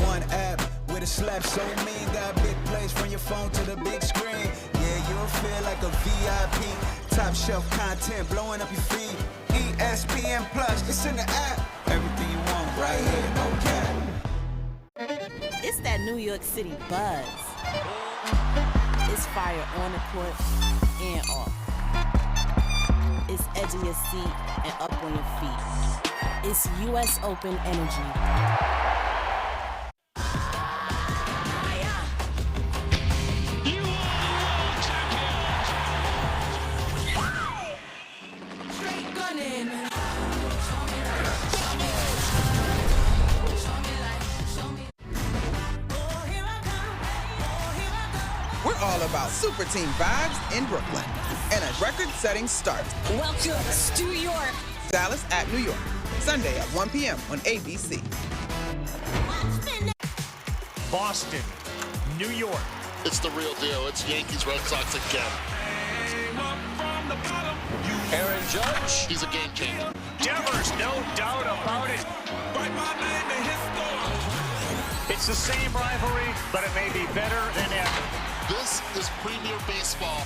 One app with a slap so mean, got big plays from your phone to the big screen. Yeah, you'll feel like a VIP. Top shelf content blowing up your feed. ESPN Plus, it's in the app. Everything you want right here, no cap. It's that New York City buzz. It's fire on the court and off. It's edge of your seat and up on your feet. It's US Open energy. We're all about super team vibes in Brooklyn. And a record-setting start. Welcome to New York. Dallas at New York. Sunday at 1 p.m. on ABC. Boston, New York. It's the real deal. It's Yankees Red Sox again. Aaron Judge. He's a game changer. Devers, no doubt about it. It's the same rivalry, but it may be better than ever. This is Premier Baseball.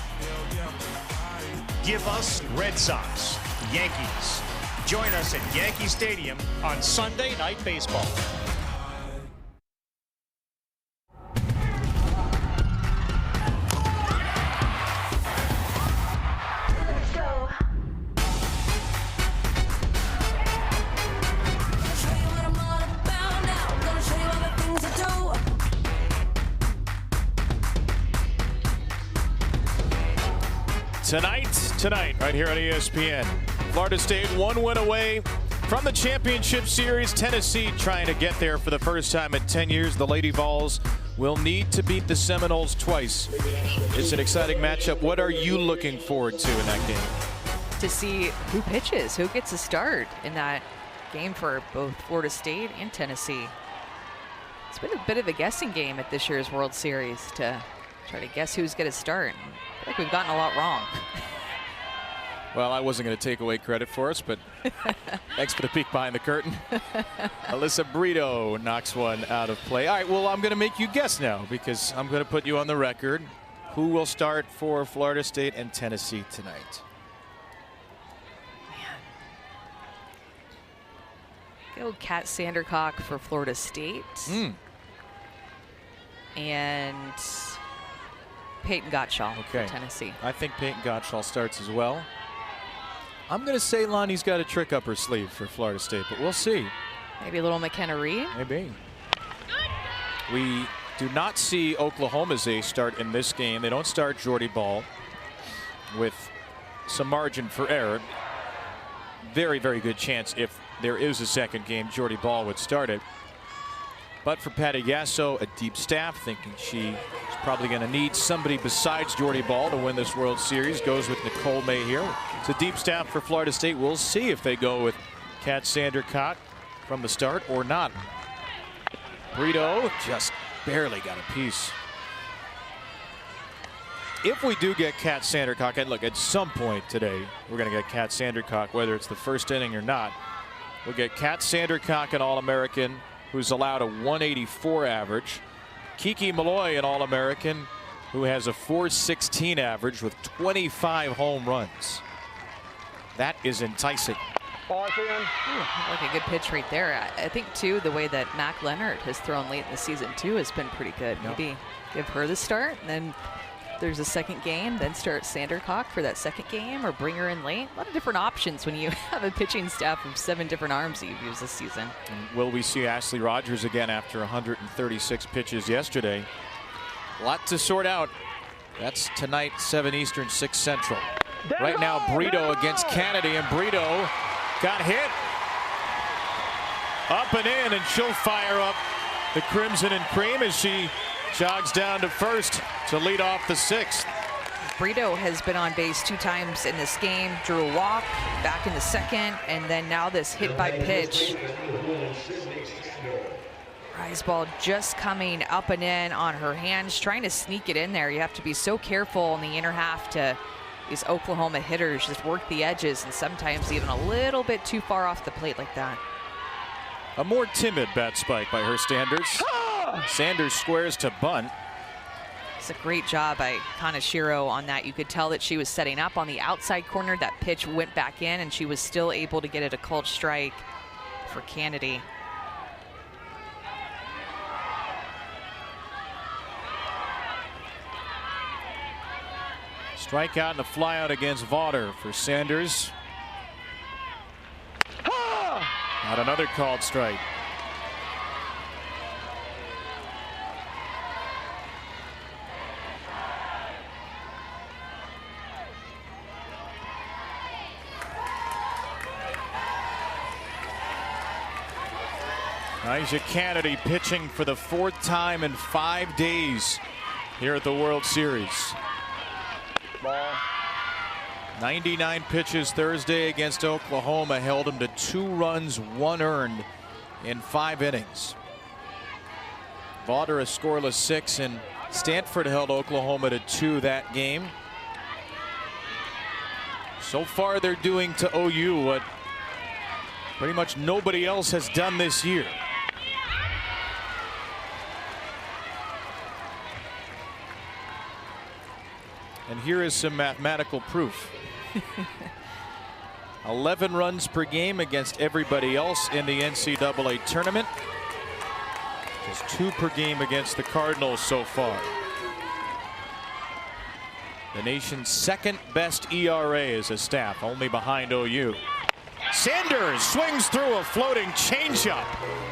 Give us Red Sox, Yankees. Join us at Yankee Stadium on Sunday Night Baseball. Tonight, right here on ESPN. Florida State 1 win away from the championship series. Tennessee trying to get there for the first time in 10 years. The Lady Vols will need to beat the Seminoles twice. It's an exciting matchup. What are you looking forward to in that game? To see who pitches, who gets a start in that game for both Florida State and Tennessee. It's been a bit of a guessing game at this year's World Series to try to guess who's going to start. I feel like we've gotten a lot wrong. Well, I wasn't going to take away credit for us, but thanks for the peek behind the curtain. Alyssa Brito knocks one out of play. All right, well, I'm going to make you guess now because I'm going to put you on the record. Who will start for Florida State and Tennessee tonight? Go Kat Sandercock for Florida State. And Peyton Gottschall for Tennessee. I think Peyton Gottschall starts as well. I'm going to say Lonnie's got a trick up her sleeve for Florida State, but we'll see. Maybe a little McKenna Reed? Maybe. We do not see Oklahoma's ace start in this game. They don't start Jordy Ball with some margin for error. Very, very good chance if there is a second game, Jordy Ball would start it. But for Patty Gasso, a deep staff, thinking she is probably going to need somebody besides Jordy Ball to win this World Series, goes with Nicole May here. It's a deep staff for Florida State. We'll see if they go with Kat Sandercock from the start or not. Brito just barely got a piece. If we do get Kat Sandercock, and look, at some point today, we're going to get Kat Sandercock, whether it's the first inning or not. We'll get Kat Sandercock, an All-American, who's allowed a 184 average. Kiki Malloy, an All-American, who has a 416 average with 25 home runs. That is enticing. Like a good pitch right there. I think, too, the way that Mac Leonard has thrown late in the season, too, has been pretty good. Yep. Maybe give her the start, and then there's a second game, then start Sandercock for that second game, or bring her in late. A lot of different options when you have a pitching staff of 7 different arms that you've used this season. And will we see Ashley Rogers again after 136 pitches yesterday? A lot to sort out. That's tonight, 7 Eastern, 6 Central. Right now, Brito against Kennedy, and Brito got hit. Up and in, and she'll fire up the Crimson and Cream as she jogs down to first to lead off the 6th. Brito has been on base 2 times in this game, drew a walk back in the second, and then now this hit by pitch. Rise ball just coming up and in on her hands, trying to sneak it in there. You have to be so careful in the inner half to these Oklahoma hitters just work the edges, and sometimes even a little bit too far off the plate like that. A more timid bat spike by her standards. Sanders squares to bunt. It's a great job by Kaneshiro on that. You could tell that she was setting up on the outside corner. That pitch went back in, and she was still able to get it a called strike for Kennedy. Strikeout and a flyout against Vaughter for Sanders. Not another called strike. Nyjah Kennedy pitching for the 4th time in 5 days here at the World Series. Ball. 99 pitches Thursday against Oklahoma, held them to 2 runs, 1 earned in 5 innings. Vaughter a scoreless 6, and Stanford held Oklahoma to 2 that game. So far they're doing to OU what pretty much nobody else has done this year. And here is some mathematical proof. 11 runs per game against everybody else in the NCAA tournament. Just 2 per game against the Cardinals so far. The nation's 2nd best ERA as a staff, only behind OU. Sanders swings through a floating changeup.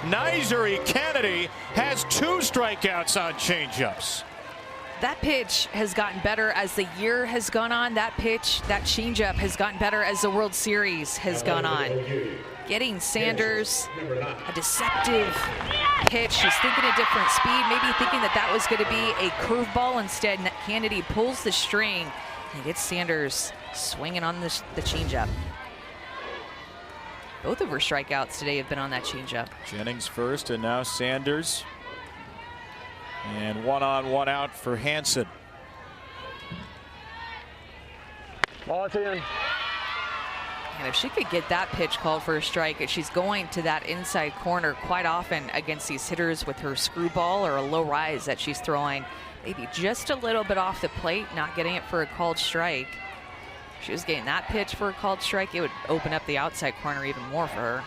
Nyjah Kennedy has 2 strikeouts on changeups. That pitch has gotten better as the year has gone on. That pitch, that changeup has gotten better as the World Series has gone on. Getting Sanders a deceptive pitch. She's thinking a different speed, maybe thinking that that was going to be a curveball. Instead, Kennedy pulls the string and gets Sanders swinging on the changeup. Both of her strikeouts today have been on that changeup. Jennings first, and now Sanders. And 1 on, 1 out for Hansen. Ball in. And if she could get that pitch called for a strike, she's going to that inside corner quite often against these hitters with her screwball or a low rise that she's throwing. Maybe just a little bit off the plate, not getting it for a called strike. If she was getting that pitch for a called strike, it would open up the outside corner even more for her.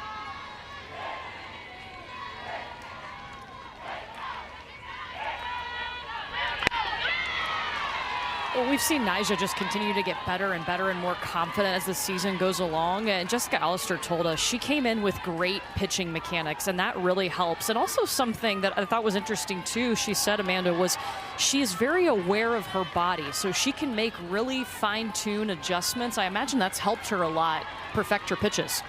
Well, we've seen Nyjah just continue to get better and better and more confident as the season goes along. And Jessica Allister told us she came in with great pitching mechanics, and that really helps. And also something that I thought was interesting too, she said, Amanda, was she is very aware of her body, so she can make really fine-tune adjustments. I imagine that's helped her a lot perfect her pitches.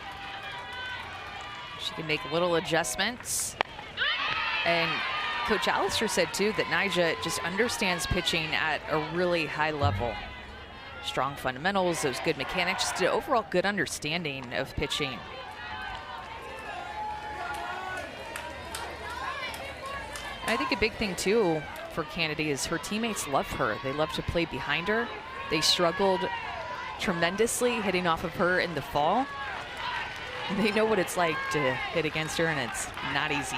She can make little adjustments. And Coach Allister said too that Nyjah just understands pitching at a really high level. Strong fundamentals, those good mechanics, just an overall good understanding of pitching. I think a big thing too for Kennedy is her teammates love her. They love to play behind her. They struggled tremendously hitting off of her in the fall. They know what it's like to hit against her, and it's not easy.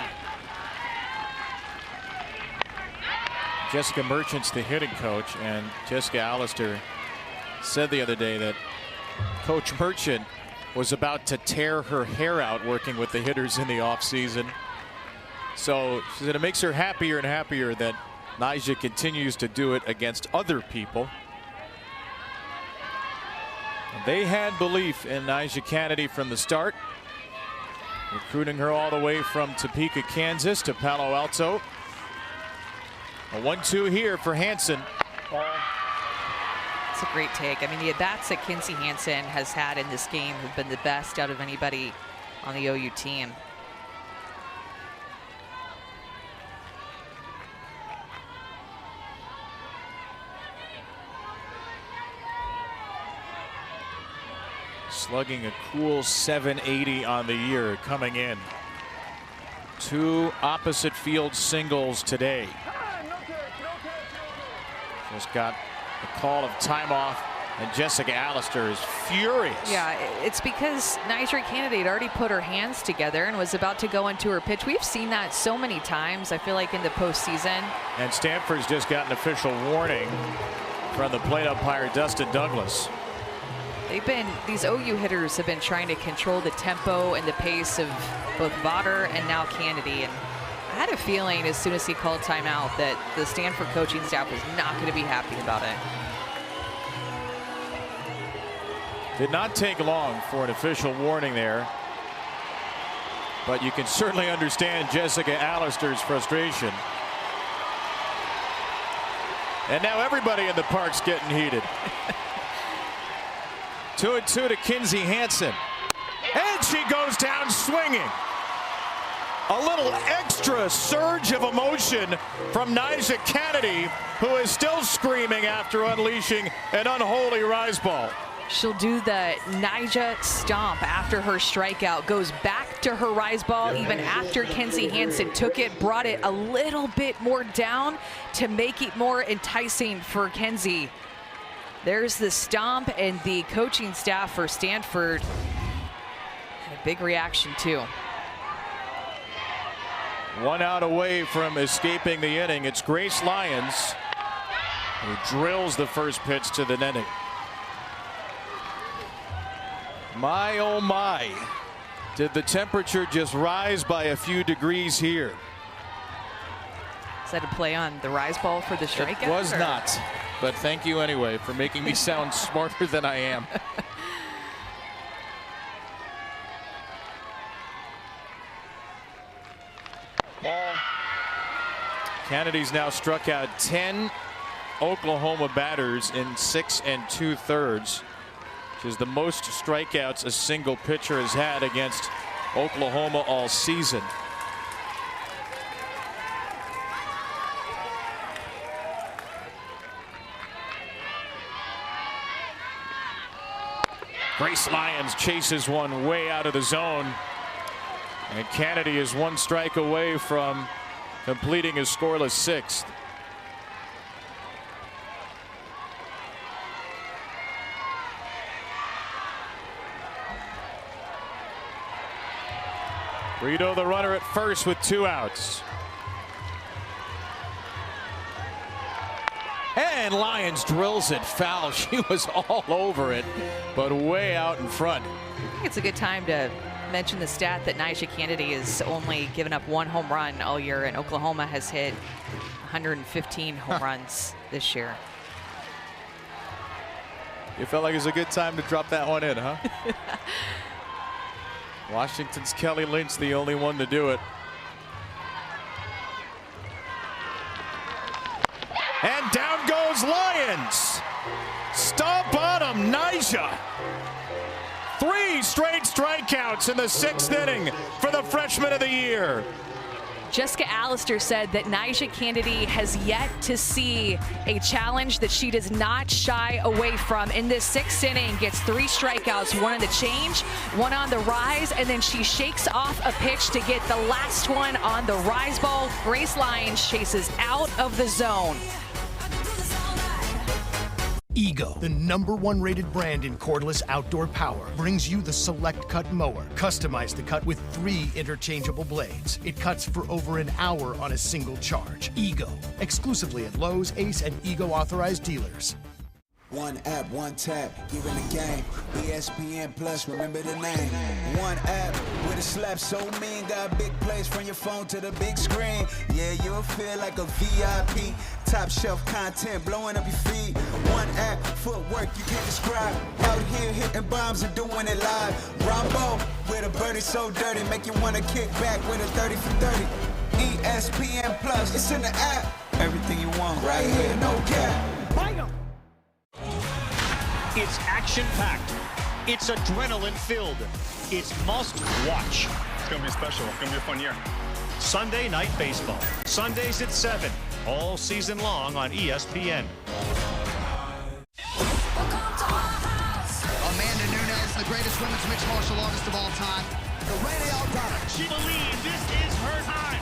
Jessica Merchant's the hitting coach, and Jessica Allister said the other day that Coach Merchant was about to tear her hair out working with the hitters in the offseason. So she said it makes her happier and happier that Nyjah continues to do it against other people. They had belief in Nyjah Kennedy from the start, recruiting her all the way from Topeka, Kansas to Palo Alto. A 1-2 here for Hansen. It's a great take. I mean, the at-bats that Kinsey Hansen has had in this game have been the best out of anybody on the OU team. Slugging a cool 780 on the year coming in. 2 opposite field singles today. Just got a call of time off, and Jessica Allister is furious. Yeah, it's because Nyjah Kennedy had already put her hands together and was about to go into her pitch. We've seen that so many times, I feel like, in the postseason. And Stanford's just got an official warning from the plate umpire, Dustin Douglas. These OU hitters have been trying to control the tempo and the pace of both Vaughter and now Kennedy. And I had a feeling as soon as he called timeout that the Stanford coaching staff was not going to be happy about it. Did not take long for an official warning there. But you can certainly understand Jessica Allister's frustration. And now everybody in the park's getting heated. 2-2 to Kinsey Hansen. And she goes down swinging. A little extra surge of emotion from Nyjah Kennedy, who is still screaming after unleashing an unholy rise ball. She'll do the Nyjah stomp after her strikeout, goes back to her rise ball even after Kinsey Hansen took it, brought it a little bit more down to make it more enticing for Kinsey. There's the stomp, and the coaching staff for Stanford had a big reaction too. 1 out away from escaping the inning. It's Grace Lyons who drills the first pitch to the netting. My, oh my, did the temperature just rise by a few degrees here? Is that a play on the rise ball for the strikeout? It was not, but thank you anyway for making me sound smarter than I am. Kennedy's now struck out 10 Oklahoma batters in 6 2/3, which is the most strikeouts a single pitcher has had against Oklahoma all season. Grace Lyons chases one way out of the zone, and Kennedy is 1 strike away from completing his scoreless 6th. Brito the runner at first with 2 outs. And Lyons drills it foul. She was all over it, but way out in front. I think it's a good time to mention the stat that Nyjah Kennedy has only given up 1 home run all year, and Oklahoma has hit 115 home runs this year. You felt like it was a good time to drop that one in, huh? Washington's Kelly Lynch, the only one to do it. And down goes Lyons. Stomp on him, Nyjah. 3 straight strikeouts in the 6th inning for the freshman of the year. Jessica Allister said that Nyjah Kennedy has yet to see a challenge that she does not shy away from. In this 6th inning, gets 3 strikeouts, 1 on the change, 1 on the rise, and then she shakes off a pitch to get the last one on the rise ball. Grace Lyons chases out of the zone. Ego, the #1 rated brand in cordless outdoor power, brings you the Select Cut mower. Customize the cut with 3 interchangeable blades. It cuts for over an hour on a single charge. Ego, exclusively at Lowe's, Ace, and Ego authorized dealers. One app, one tap, you in the game. ESPN Plus, remember the name. One app with a slap so mean, got big plays from your phone to the big screen. Yeah, you'll feel like a VIP. Top shelf content blowing up your feed. One app, footwork you can't describe. Out here hitting bombs and doing it live. Rambo with a birdie so dirty, make you wanna kick back with a 30 for 30. ESPN Plus, it's in the app. Everything you want right here, no cap. Bang 'em. It's action-packed. It's adrenaline-filled. It's must-watch. It's going to be special. It's going to be a fun year. Sunday Night Baseball. Sundays at 7. All season long on ESPN. Amanda Nunes, the greatest women's mixed martial artist of all time. She believes this is her time.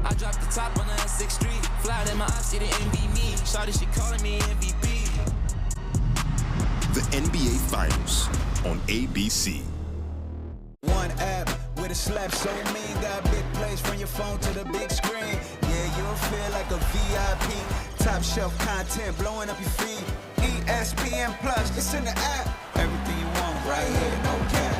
I dropped the top on the 6th Street. Fly in my eyes, see the envy me. Shawty, she calling me MVP. The NBA Finals on ABC. One app with a slap so mean, got big plays from your phone to the big screen. Yeah, you'll feel like a VIP. Top shelf content blowing up your feed. ESPN Plus, it's in the app. Everything you want right here, no cap.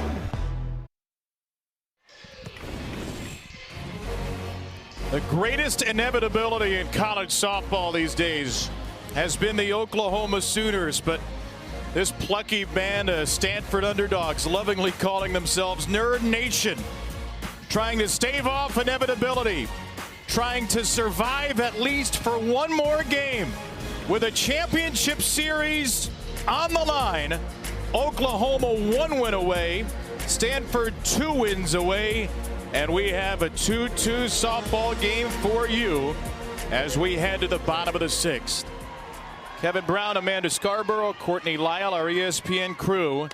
The greatest inevitability in college softball these days has been the Oklahoma Sooners, but this plucky band of Stanford underdogs, lovingly calling themselves Nerd Nation, trying to stave off inevitability, trying to survive at least for one more game with a championship series on the line. Oklahoma 1 win away, Stanford 2 wins away, and we have a 2-2 softball game for you as we head to the bottom of the 6th. Kevin Brown, Amanda Scarborough, Courtney Lyle, our ESPN crew.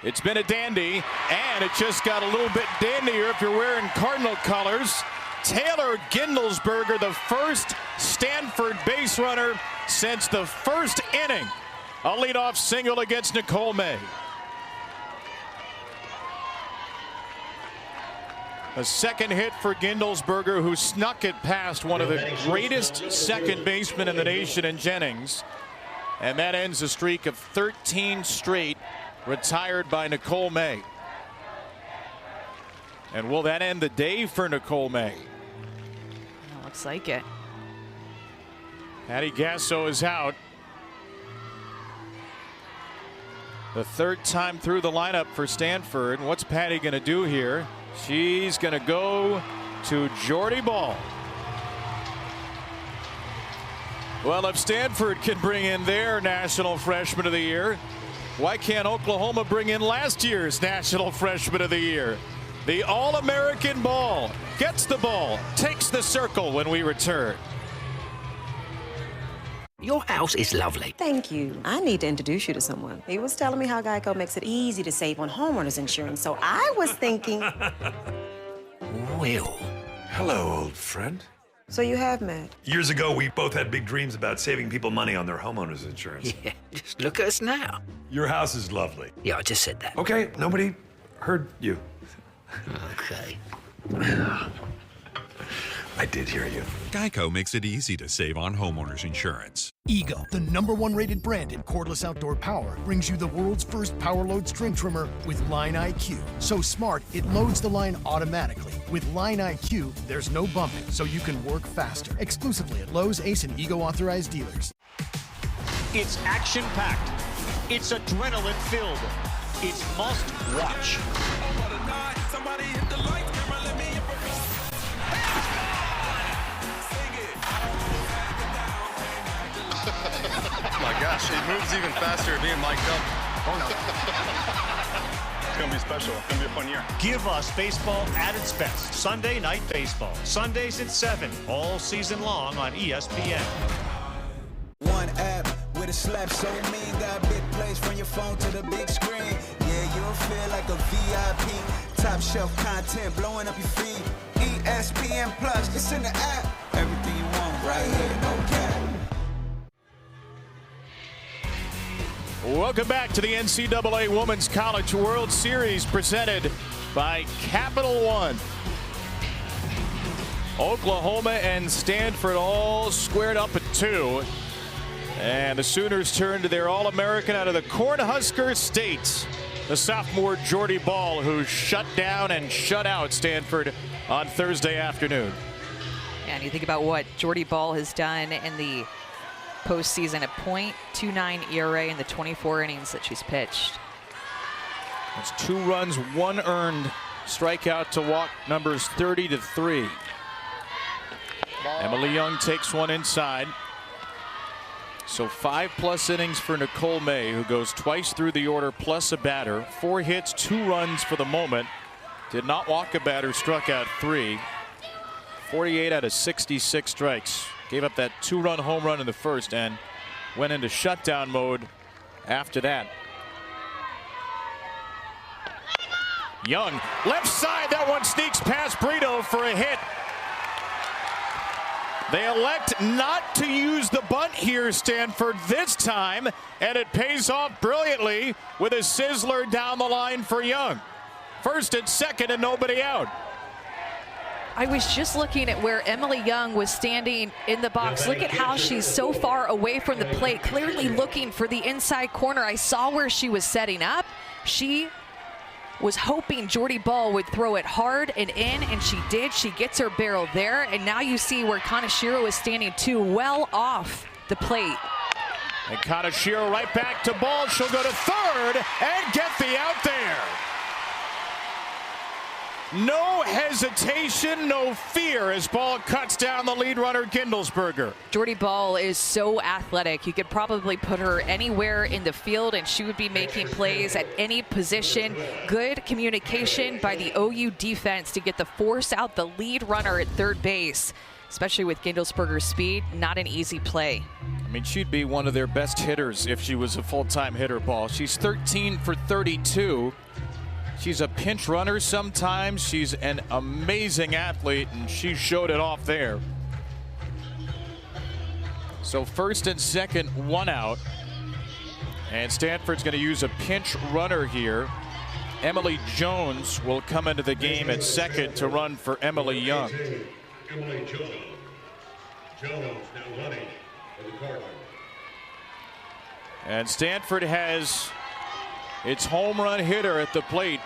It's been a dandy, and it just got a little bit dandier if you're wearing Cardinal colors. Taylor Gindelsberger, the first Stanford base runner since the first inning. A leadoff single against Nicole May. A second hit for Gindelsberger, who snuck it past one of the greatest second basemen in the nation in Jennings. And that ends a streak of 13 straight retired by Nicole May. And will that end the day for Nicole May? Looks like it. Patty Gasso is out. The 3rd time through the lineup for Stanford. What's Patty going to do here? She's going to go to Jordy Ball. Well, if Stanford can bring in their National Freshman of the Year, why can't Oklahoma bring in last year's National Freshman of the Year? The All-American Ball gets the ball, takes the circle when we return. Your house is lovely. Thank you. I need to introduce you to someone. He was telling me how Geico makes it easy to save on homeowners insurance, so I was thinking... Will. Hello, old friend. So you have met? Years ago, we both had big dreams about saving people money on their homeowners insurance. Yeah, just look at us now. Your house is lovely. Yeah, I just said that. Okay, nobody heard you. Okay. I did hear you. Geico makes it easy to save on homeowners insurance. Ego, the #1 rated brand in cordless outdoor power, brings you the world's first power load string trimmer with Line IQ. So smart, it loads the line automatically. With Line IQ, there's no bumping, so you can work faster. Exclusively at Lowe's, Ace, and Ego authorized dealers. It's action-packed. It's adrenaline-filled. It's must-watch. Oh my gosh, it moves even faster being mic'd up. Oh no. It's gonna be special. It's gonna be a fun year. Give us baseball at its best. Sunday Night Baseball. Sundays at 7, all season long on ESPN. One app with a slap so mean, got big plays from your phone to the big screen. Yeah, you'll feel like a VIP. Top shelf content blowing up your feed. ESPN Plus, it's in the app. Everything you want right here, no cap. Welcome back to the NCAA Women's College World Series presented by Capital One. Oklahoma and Stanford all squared up at 2. And the Sooners turn to their All-American out of the Cornhusker State, the sophomore Jordy Ball, who shut down and shut out Stanford on Thursday afternoon. And you think about what Jordy Ball has done in the postseason, a .29 ERA in the 24 innings that she's pitched. That's 2 runs, 1 earned, strikeout to walk numbers 30-3. Emily Young takes one inside. So 5+ innings for Nicole May, who goes twice through the order plus a batter. 4 hits, 2 runs for the moment. Did not walk a batter, struck out 3. 48 out of 66 strikes. Gave up that 2-run home run in the first and went into shutdown mode after that. Young, left side, that one sneaks past Brito for a hit. They elect not to use the bunt here, Stanford, this time, and it pays off brilliantly with a sizzler down the line for Young. First and second and nobody out. I was just looking at where Emily Young was standing in the box. Look at how she's so far away from the plate, clearly looking for the inside corner. I saw where she was setting up. She was hoping Jordy Ball would throw it hard and in, and she did. She gets her barrel there, and now you see where Kaneshiro is standing too, well off the plate. And Kaneshiro right back to Ball. She'll go to third and get the out there. No hesitation, no fear as Ball cuts down the lead runner, Gindelsberger. Jordy Ball is so athletic. You could probably put her anywhere in the field and she would be making plays at any position. Good communication by the OU defense to get the force out the lead runner at third base, especially with Gindelsberger's speed. Not an easy play. I mean, she'd be one of their best hitters if she was a full-time hitter, Ball. She's 13 for 32. She's a pinch runner sometimes. She's an amazing athlete, and she showed it off there. So first and second, 1 out. And Stanford's going to use a pinch runner here. Emily Jones will come into the game at second to run for Emily Young. Emily Jones. Jones now running for the Cardinals. And Stanford has its home run hitter at the plate.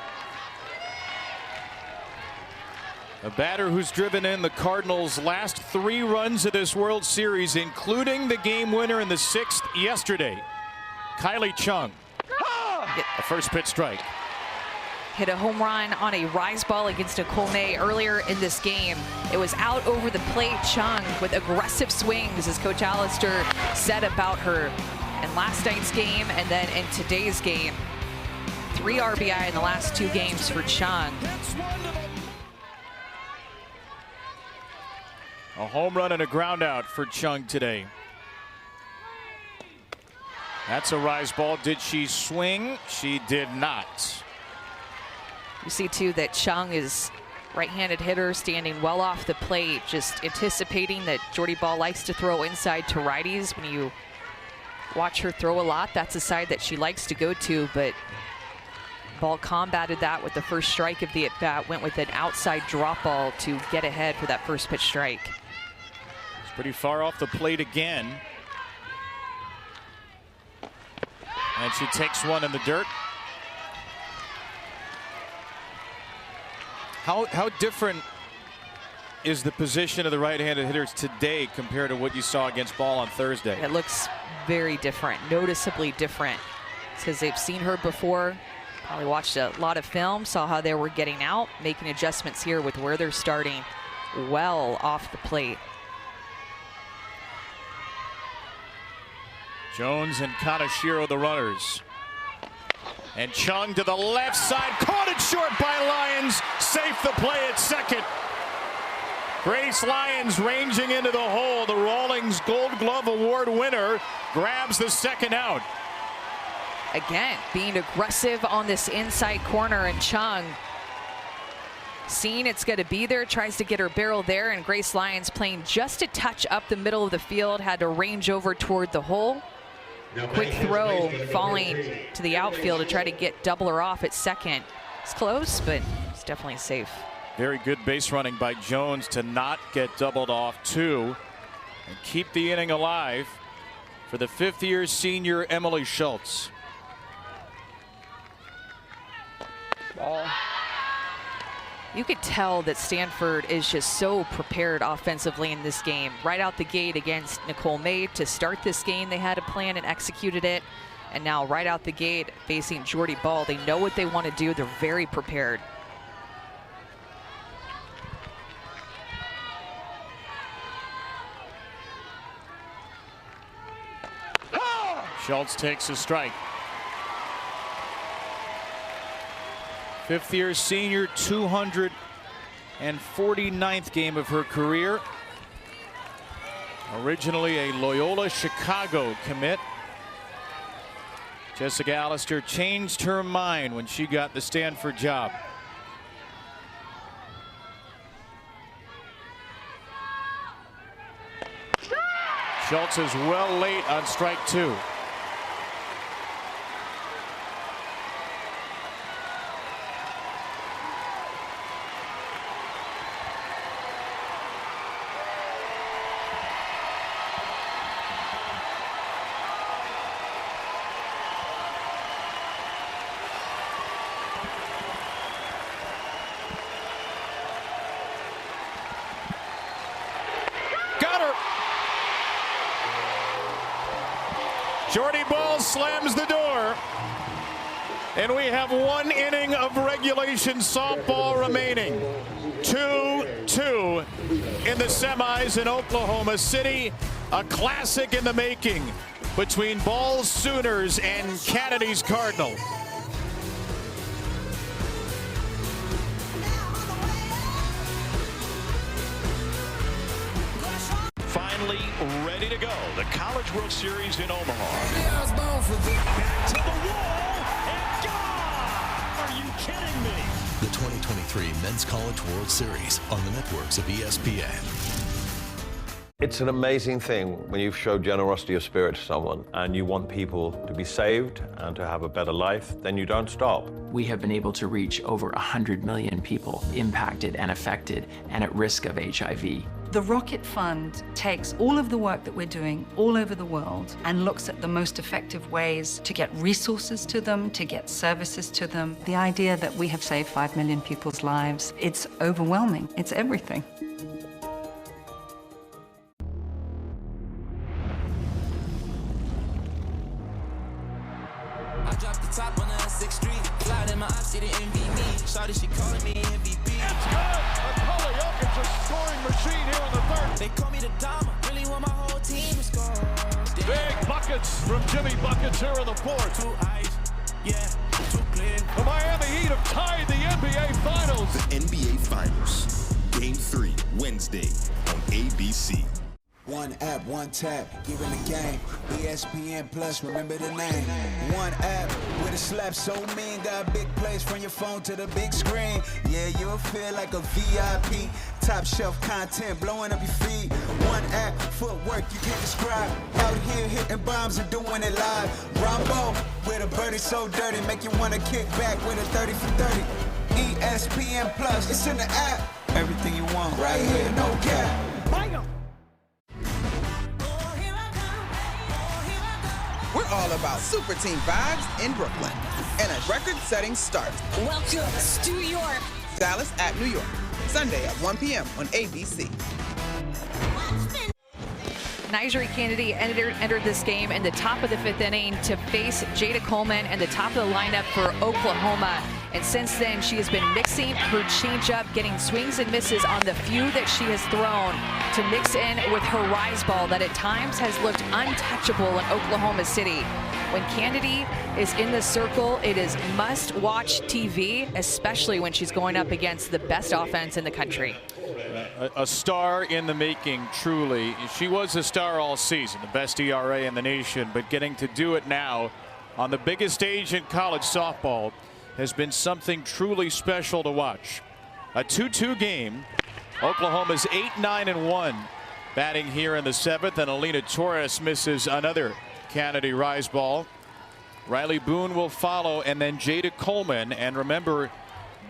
A batter who's driven in the Cardinals' last 3 runs of this World Series, including the game winner in the 6th yesterday. Kylie Chung. A first pitch strike. Hit a home run on a rise ball against Nicole May earlier in this game. It was out over the plate. Chung with aggressive swings, as Coach Allister said about her in last night's game and then in today's game. 3 RBI in the last 2 games for Chung. A home run and a ground out for Chung today. That's a rise ball. Did she swing? She did not. You see too that Chung is right-handed hitter, standing well off the plate, just anticipating that Jordy Ball likes to throw inside to righties. When you watch her throw a lot, that's a side that she likes to go to, but Ball combated that with the first strike of the at-bat, went with an outside drop ball to get ahead for that first pitch strike. It's pretty far off the plate again. And she takes one in the dirt. How different is the position of the right-handed hitters today compared to what you saw against Ball on Thursday? It looks very different, noticeably different, because they've seen her before, probably watched a lot of film, saw how they were getting out, making adjustments here with where they're starting well off the plate. Jones and Kaneshiro the runners. And Chung to the left side, caught it short by Lyons, safe the play at second. Grace Lyons ranging into the hole. The Rawlings Gold Glove Award winner grabs the second out. Again, being aggressive on this inside corner, and Chung seeing it's going to be there, tries to get her barrel there, and Grace Lyons playing just a touch up the middle of the field, had to range over toward the hole. Quick throw falling to the outfield to try to get double her off at second. It's close, but it's definitely safe. Very good base running by Jones to not get doubled off too and keep the inning alive for the fifth-year senior Emily Schultz. Ball. You could tell that Stanford is just so prepared offensively in this game. Right out the gate against Nicole May to start this game, they had a plan and executed it. And now right out the gate facing Jordy Ball, they know what they want to do. They're very prepared. Schultz takes a strike. Fifth-year senior, 249th game of her career. Originally a Loyola Chicago commit. Jessica Allister changed her mind when she got the Stanford job. Schultz is well late on strike two. Jordy Ball slams the door, and we have one inning of regulation softball remaining. 2-2 in the semis in Oklahoma City. A classic in the making between Ball's Sooners and Kennedy's Cardinal. Finally ready to go. The College World Series in Omaha. Back to the wall and gone! Are you kidding me? The 2023 Men's College World Series on the networks of ESPN. It's an amazing thing when you show generosity of spirit to someone and you want people to be saved and to have a better life, then you don't stop. We have been able to reach over 100 million people impacted and affected and at risk of HIV. The Rocket Fund takes all of the work that we're doing all over the world and looks at the most effective ways to get resources to them, to get services to them. The idea that we have saved 5 million people's lives, it's overwhelming. It's everything. I dropped the top on the 6th Street, fly in my eyes, see the MVP. Shawty, she calling me MVP. It's good! Nikola Jokic, a scoring machine here in the third. They call me the Dama, really want my whole team to score. Big buckets from Jimmy Buckets here in the fourth. 2 eyes, yeah, 2 clear. The Miami Heat have tied the NBA Finals. The NBA Finals, Game 3, Wednesday on ABC. One app, one tap, giving the game. ESPN Plus, remember the name. One app with a slap so mean, got big plays from your phone to the big screen. Yeah, you'll feel like a VIP. Top shelf content blowing up your feed. One app, footwork you can't describe. Out here hitting bombs and doing it live. Rambo with a birdie so dirty, make you wanna kick back with a 30 for 30. ESPN Plus, it's in the app. Everything you want right here, no cap. We're all about super team vibes in Brooklyn and a record-setting start. Welcome to New York. Dallas at New York, Sunday at 1 p.m. on ABC. Nyjah Kennedy entered this game in the top of the 5th inning to face Jada Coleman and the top of the lineup for Oklahoma. And since then, she has been mixing her changeup, getting swings and misses on the few that she has thrown to mix in with her rise ball that at times has looked untouchable in Oklahoma City. When Kennedy is in the circle, it is must-watch TV, especially when she's going up against the best offense in the country. A star in the making, truly. She was a star all season, the best ERA in the nation, but getting to do it now on the biggest stage in college softball has been something truly special to watch. A 2-2 game. Oklahoma's 8-9-1 batting here in the 7th, and Alina Torres misses another Kennedy rise ball. Riley Boone will follow, and then Jada Coleman. And remember,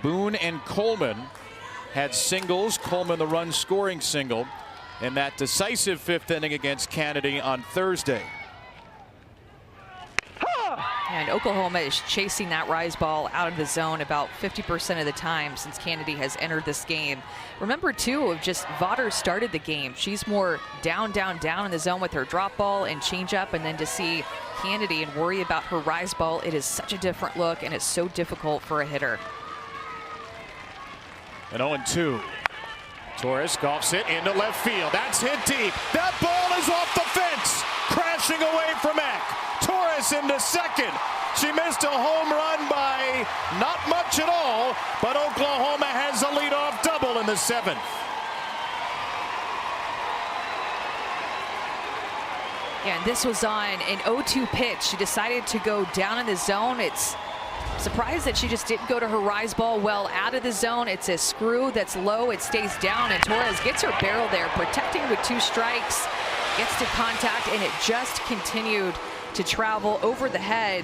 Boone and Coleman had singles. Coleman the run scoring single in that decisive 5th inning against Kennedy on Thursday. And Oklahoma is chasing that rise ball out of the zone about 50% of the time since Kennedy has entered this game. Remember, too, just Vaughter started the game. She's more down in the zone with her drop ball and changeup, and then to see Kennedy and worry about her rise ball, it is such a different look, and it's so difficult for a hitter. An 0-2. Torres golfs it into left field. That's hit deep. That ball is off the fence, crashing away from Eck. Torres into second. She missed a home run by not much at all, but Oklahoma has a leadoff double in the 7th. Yeah, and this was on an 0-2 pitch. She decided to go down in the zone. It's surprised that she just didn't go to her rise ball well out of the zone. It's a screw that's low. It stays down, and Torres gets her barrel there, protecting with 2 strikes. Gets to contact, and it just continued to travel over the head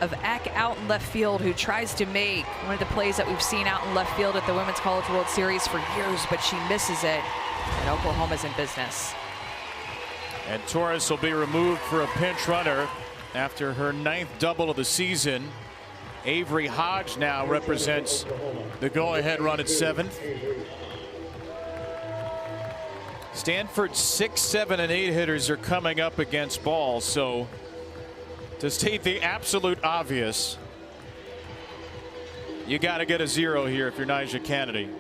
of Eck out in left field, who tries to make one of the plays that we've seen out in left field at the Women's College World Series for years, but she misses it, and Oklahoma's in business. And Torres will be removed for a pinch runner after her 9th double of the season. Avery Hodge now represents the go-ahead run at 7th. Stanford's 6, 7, and 8 hitters are coming up against balls, so to state the absolute obvious, you got to get a 0 here if you're Nyjah Kennedy.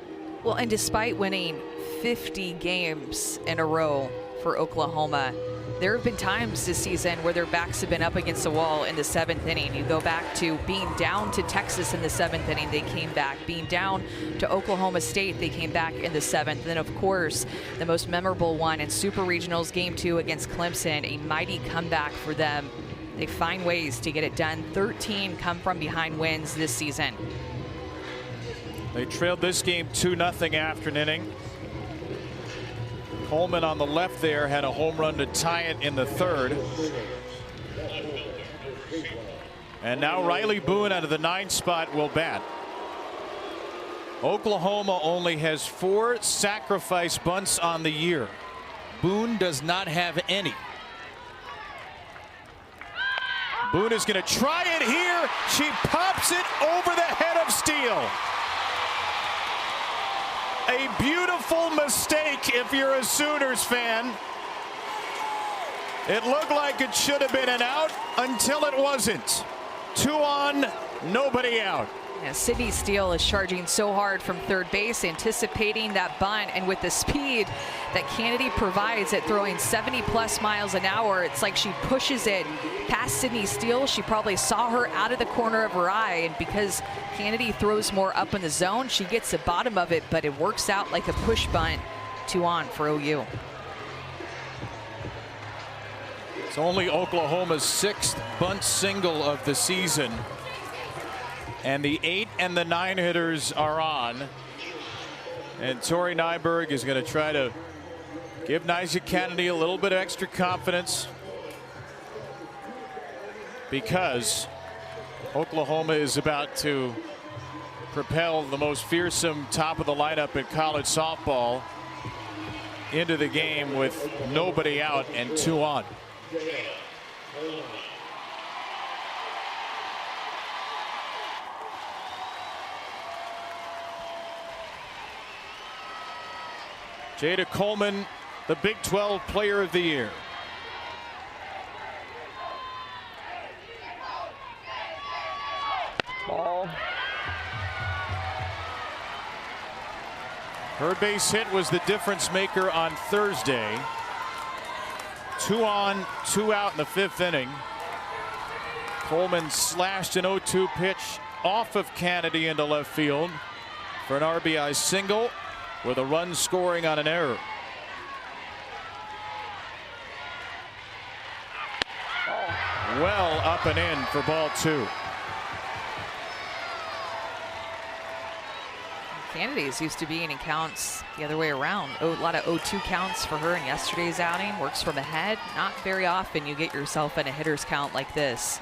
Well, and despite winning 50 games in a row for Oklahoma, there have been times this season where their backs have been up against the wall in the 7th inning. You go back to being down to Texas in the 7th inning, they came back. Being down to Oklahoma State, they came back in the 7th. And then, of course, the most memorable one in Super Regionals Game 2 against Clemson, a mighty comeback for them. They find ways to get it done. 13 come-from-behind wins this season. They trailed this game 2-0 after an inning. Coleman on the left there had a home run to tie it in the 3rd. And now Riley Boone out of the 9th spot will bat. Oklahoma only has 4 sacrifice bunts on the year. Boone does not have any. Boone is going to try it here. She pops it over the head of Steele. A beautiful mistake if you're a Sooners fan. It looked like it should have been an out until it wasn't. 2 on, nobody out. Yeah, Sydney Steele is charging so hard from third base, anticipating that bunt, and with the speed that Kennedy provides at throwing 70+ miles an hour, it's like she pushes it past Sydney Steele. She probably saw her out of the corner of her eye, and because Kennedy throws more up in the zone, she gets the bottom of it, but it works out like a push bunt. 2 on for OU. It's only Oklahoma's 6th bunt single of the season. And the 8 and the 9 hitters are on. And Tori Nyberg is going to try to give Nyjah Kennedy a little bit of extra confidence, because Oklahoma is about to propel the most fearsome top of the lineup in college softball into the game with nobody out and 2 on. Jada Coleman, the Big 12 Player of the Year. Ball. Her base hit was the difference maker on Thursday. 2 on, 2 out in the 5th inning. Coleman slashed an 0-2 pitch off of Kennedy into left field for an RBI single, with a run scoring on an error. Well up and in for ball 2. Kennedy's used to being in counts the other way around. A lot of 0-2 counts for her in yesterday's outing. Works from ahead. Not very often you get yourself in a hitter's count like this.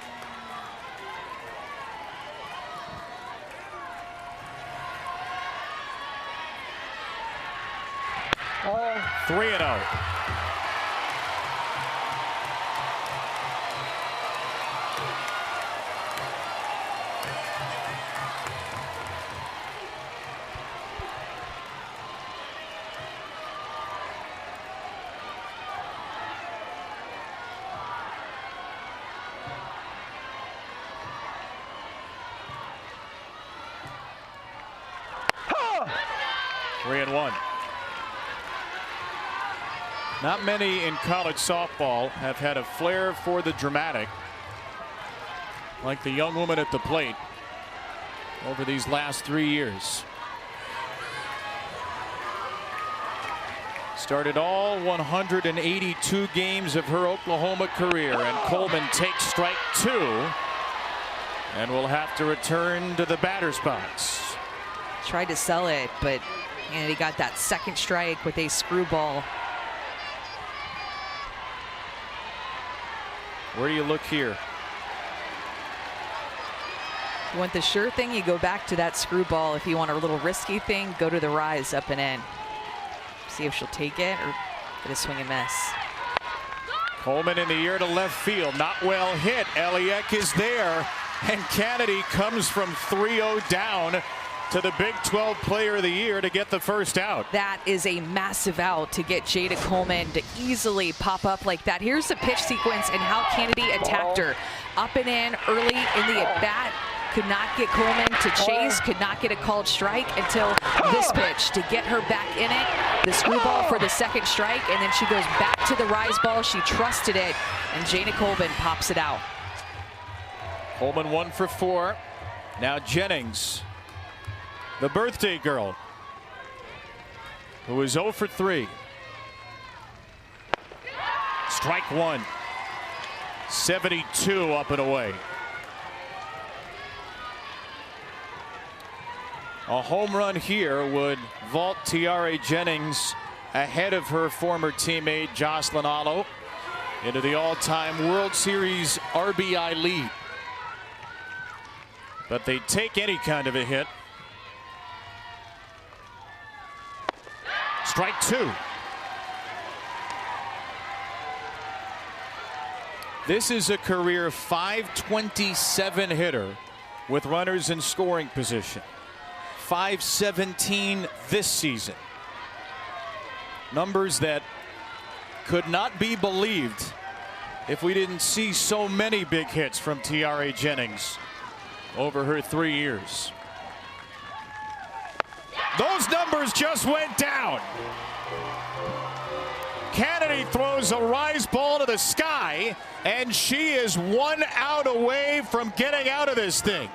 Oh. 3-0. Three and 1. Not many in college softball have had a flair for the dramatic like the young woman at the plate over these last 3 years. Started all 182 games of her Oklahoma career, and Coleman takes strike 2 and will have to return to the batter's box. Tried to sell it, but Kennedy got that second strike with a screwball. Where do you look here? You want the sure thing, you go back to that screwball. If you want a little risky thing, go to the rise up and in. See if she'll take it or get a swing and miss. Coleman in the air to left field. Not well hit. Eliek is there. And Kennedy comes from 3-0 down to the Big 12 Player of the Year to get the first out. That is a massive out to get Jada Coleman to easily pop up like that. Here's the pitch sequence and how Kennedy attacked her. Up and in early in the at-bat. Could not get Coleman to chase, could not get a called strike until this pitch to get her back in it. The screwball for the second strike, and then she goes back to the rise ball. She trusted it, and Jada Coleman pops it out. Coleman 1 for 4. Now Jennings, the birthday girl, who is 0 for 3. Strike 1. 72 up and away. A home run here would vault Tiare Jennings ahead of her former teammate Jocelyn Alo into the all-time World Series RBI lead. But they take any kind of a hit. Strike 2. This is a career .527 hitter with runners in scoring position. .517 this season. Numbers that could not be believed if we didn't see so many big hits from Tiare Jennings over her 3 years. Those numbers just went down. Kennedy throws a rise ball to the sky, and she is 1 out away from getting out of this thing.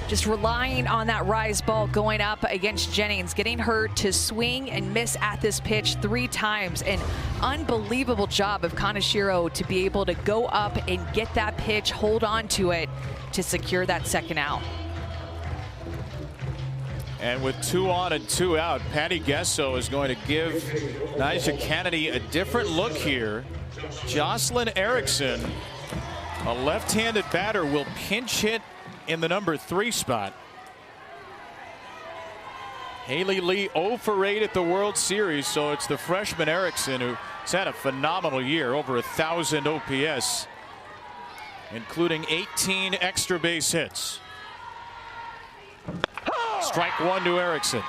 Just relying on that rise ball going up against Jennings, getting her to swing and miss at this pitch 3 times. An unbelievable job of Kaneshiro to be able to go up and get that pitch, hold on to it to secure that second out. And with 2 on and 2 out, Patty Gesso is going to give Nyjah Kennedy a different look here. Jocelyn Erickson, a left-handed batter, will pinch hit in the number 3 spot. Haley Lee 0 for 8 at the World Series, so it's the freshman Erickson who's had a phenomenal year, over 1,000 OPS, including 18 extra base hits. Strike 1 to Erickson.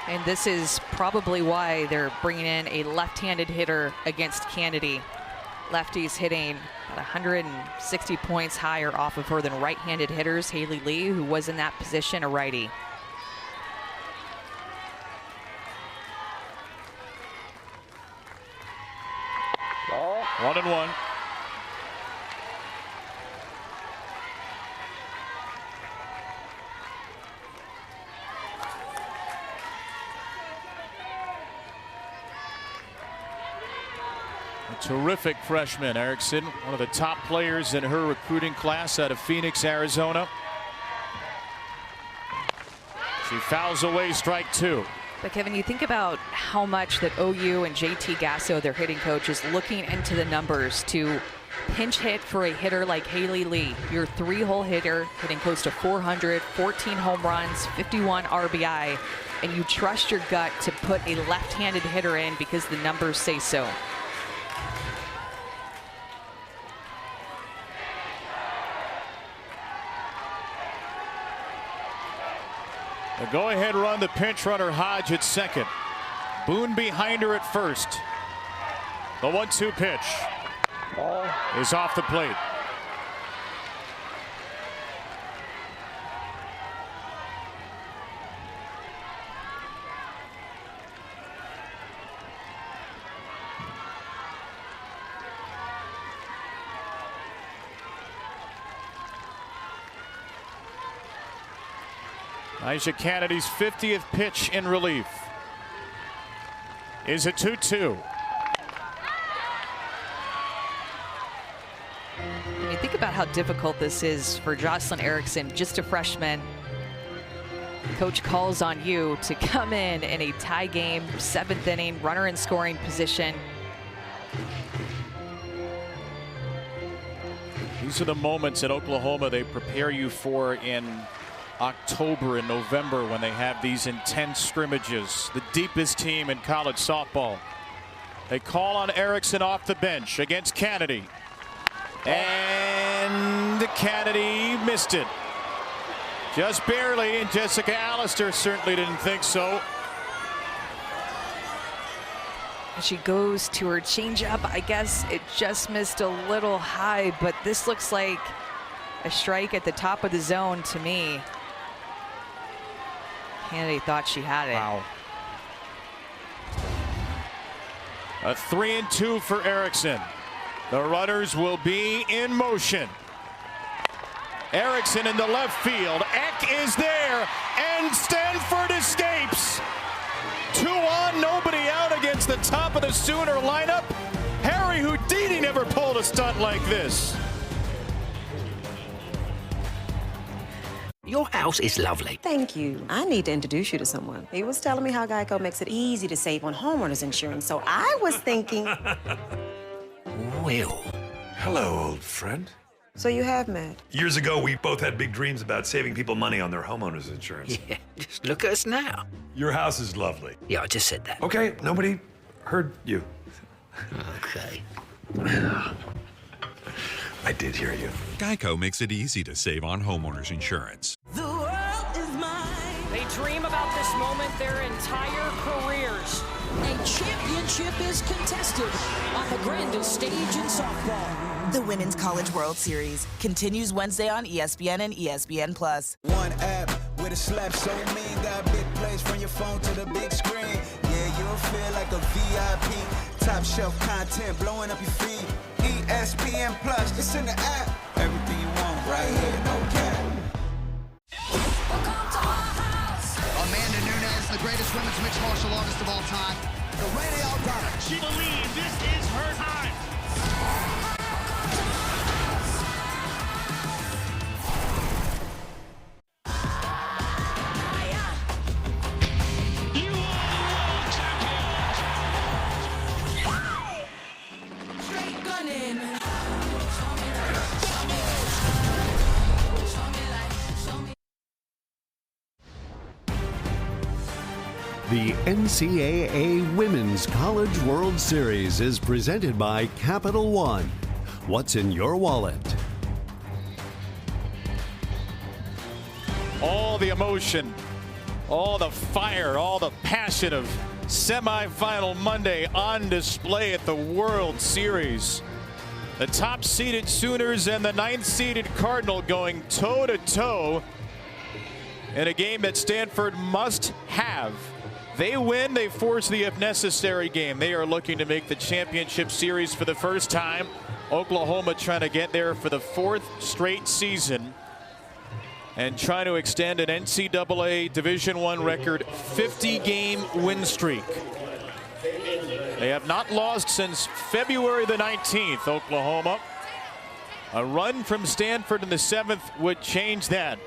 And this is probably why they're bringing in a left-handed hitter against Kennedy. Lefties hitting at 160 points higher off of her than right-handed hitters. Haley Lee, who was in that position, a righty. Ball. 1-1. Terrific freshman, Erickson, one of the top players in her recruiting class out of Phoenix, Arizona. She fouls away strike 2. But Kevin, you think about how much that OU and JT Gasso, their hitting coach, is looking into the numbers to pinch hit for a hitter like Haley Lee, your 3-hole hitter, hitting close to 400, 14 home runs, 51 RBI, and you trust your gut to put a left-handed hitter in because the numbers say so. The go-ahead run, the pinch runner Hodge at second. Boone behind her at first. The 1-2 pitch is off the plate. Nyjah Kennedy's 50th pitch in relief is a 2-2. When you think about how difficult this is for Jocelyn Erickson, just a freshman, coach calls on you to come in a tie game, 7th inning, runner in scoring position. These are the moments at Oklahoma they prepare you for in October and November when they have these intense scrimmages. The deepest team in college softball. They call on Erickson off the bench against Kennedy. And Kennedy missed it. Just barely, and Jessica Allister certainly didn't think so. She goes to her changeup. I guess it just missed a little high, but this looks like a strike at the top of the zone to me. Kennedy thought she had it. Wow. A 3-2 for Erickson. The runners will be in motion. Erickson into left field. Eck is there, and Stanford escapes. 2 on, nobody out against the top of the Sooner lineup. Harry Houdini never pulled a stunt like this. Your house is lovely. Thank you. I need to introduce you to someone. He was telling me how Geico makes it easy to save on homeowners insurance, so I was thinking... Will. Hello, old friend. So you have met? Years ago, we both had big dreams about saving people money on their homeowners insurance. Yeah, just look at us now. Your house is lovely. Yeah, I just said that. Okay, nobody heard you. Okay. I did hear you. Geico makes it easy to save on homeowners insurance. The world is mine. They dream about this moment their entire careers. A championship is contested on the grandest stage in softball. The Women's College World Series continues Wednesday on ESPN and ESPN+. One app with a slap so mean, got big plays from your phone to the big screen. Yeah, you'll feel like a VIP. Top shelf content blowing up your feed. ESPN+, it's in the app. Everything you want right here, no cap. greatest women's mixed martial artist of all time. The radio got She believes this is her time. The NCAA Women's College World Series is presented by Capital One. What's in your wallet? All the emotion, all the fire, all the passion of semifinal Monday on display at the World Series. The top-seeded Sooners and the 9th-seeded Cardinal going toe-to-toe in a game that Stanford must have. They win, they force the if necessary game. They are looking to make the championship series for the first time. Oklahoma trying to get there for the 4th straight season and trying to extend an NCAA Division I record 50-game win streak. They have not lost since February the 19th, Oklahoma. A run from Stanford in the 7th would change that.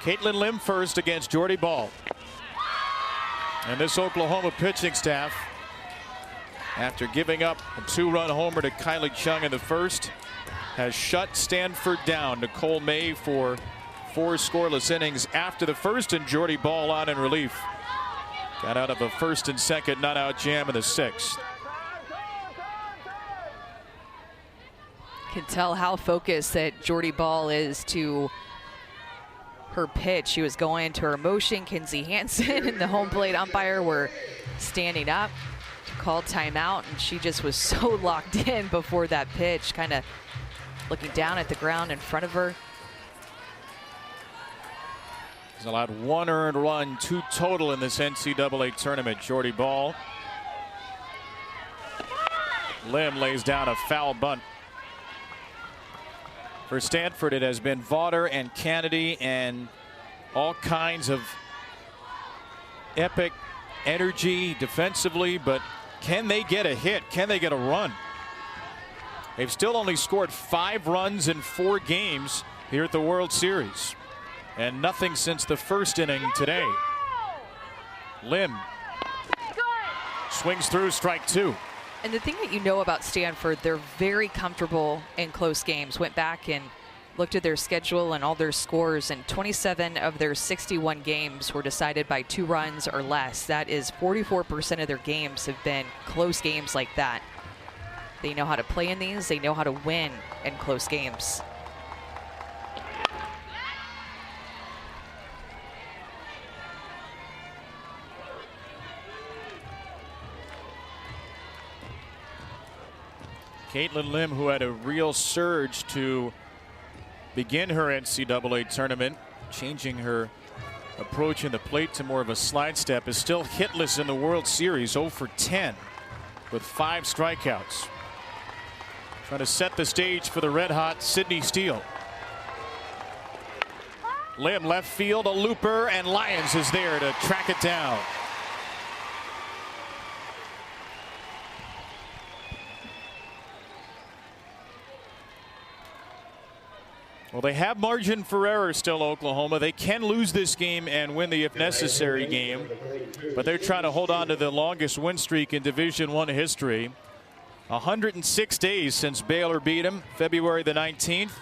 Caitlin Lim first against Jordy Ball. And this Oklahoma pitching staff, after giving up a 2-run homer to Kylie Chung in the first, has shut Stanford down. Nicole May for 4 scoreless innings after the first, and Jordy Ball on in relief. Got out of a 1st and 2nd not-out jam in the 6th. Can tell how focused that Jordy Ball is to her pitch. She was going into her motion. Kinsey Hansen and the home plate umpire were standing up, called timeout, and she just was so locked in before that pitch, kind of looking down at the ground in front of her. He's allowed 1 earned run, 2 total in this NCAA tournament. Jordy Ball. Lim lays down a foul bunt. For Stanford, it has been Vaughter and Kennedy and all kinds of epic energy defensively, but can they get a hit? Can they get a run? They've still only scored 5 runs in 4 games here at the World Series, and nothing since the 1st inning today. Lim swings through, strike 2. And the thing that you know about Stanford, they're very comfortable in close games. Went back and looked at their schedule and all their scores, and 27 of their 61 games were decided by 2 runs or less. That is 44% of their games have been close games like that. They know how to play in these. They know how to win in close games. Caitlin Lim, who had a real surge to begin her NCAA tournament, changing her approach in the plate to more of a slide step, is still hitless in the World Series, 0 for 10 with 5 strikeouts. Trying to set the stage for the red-hot Sydney Steele. Lim left field, a looper, and Lyons is there to track it down. Well, they have margin for error still, Oklahoma. They can lose this game and win the if necessary game, but they're trying to hold on to the longest win streak in Division I history. 106 days since Baylor beat them, February the 19th.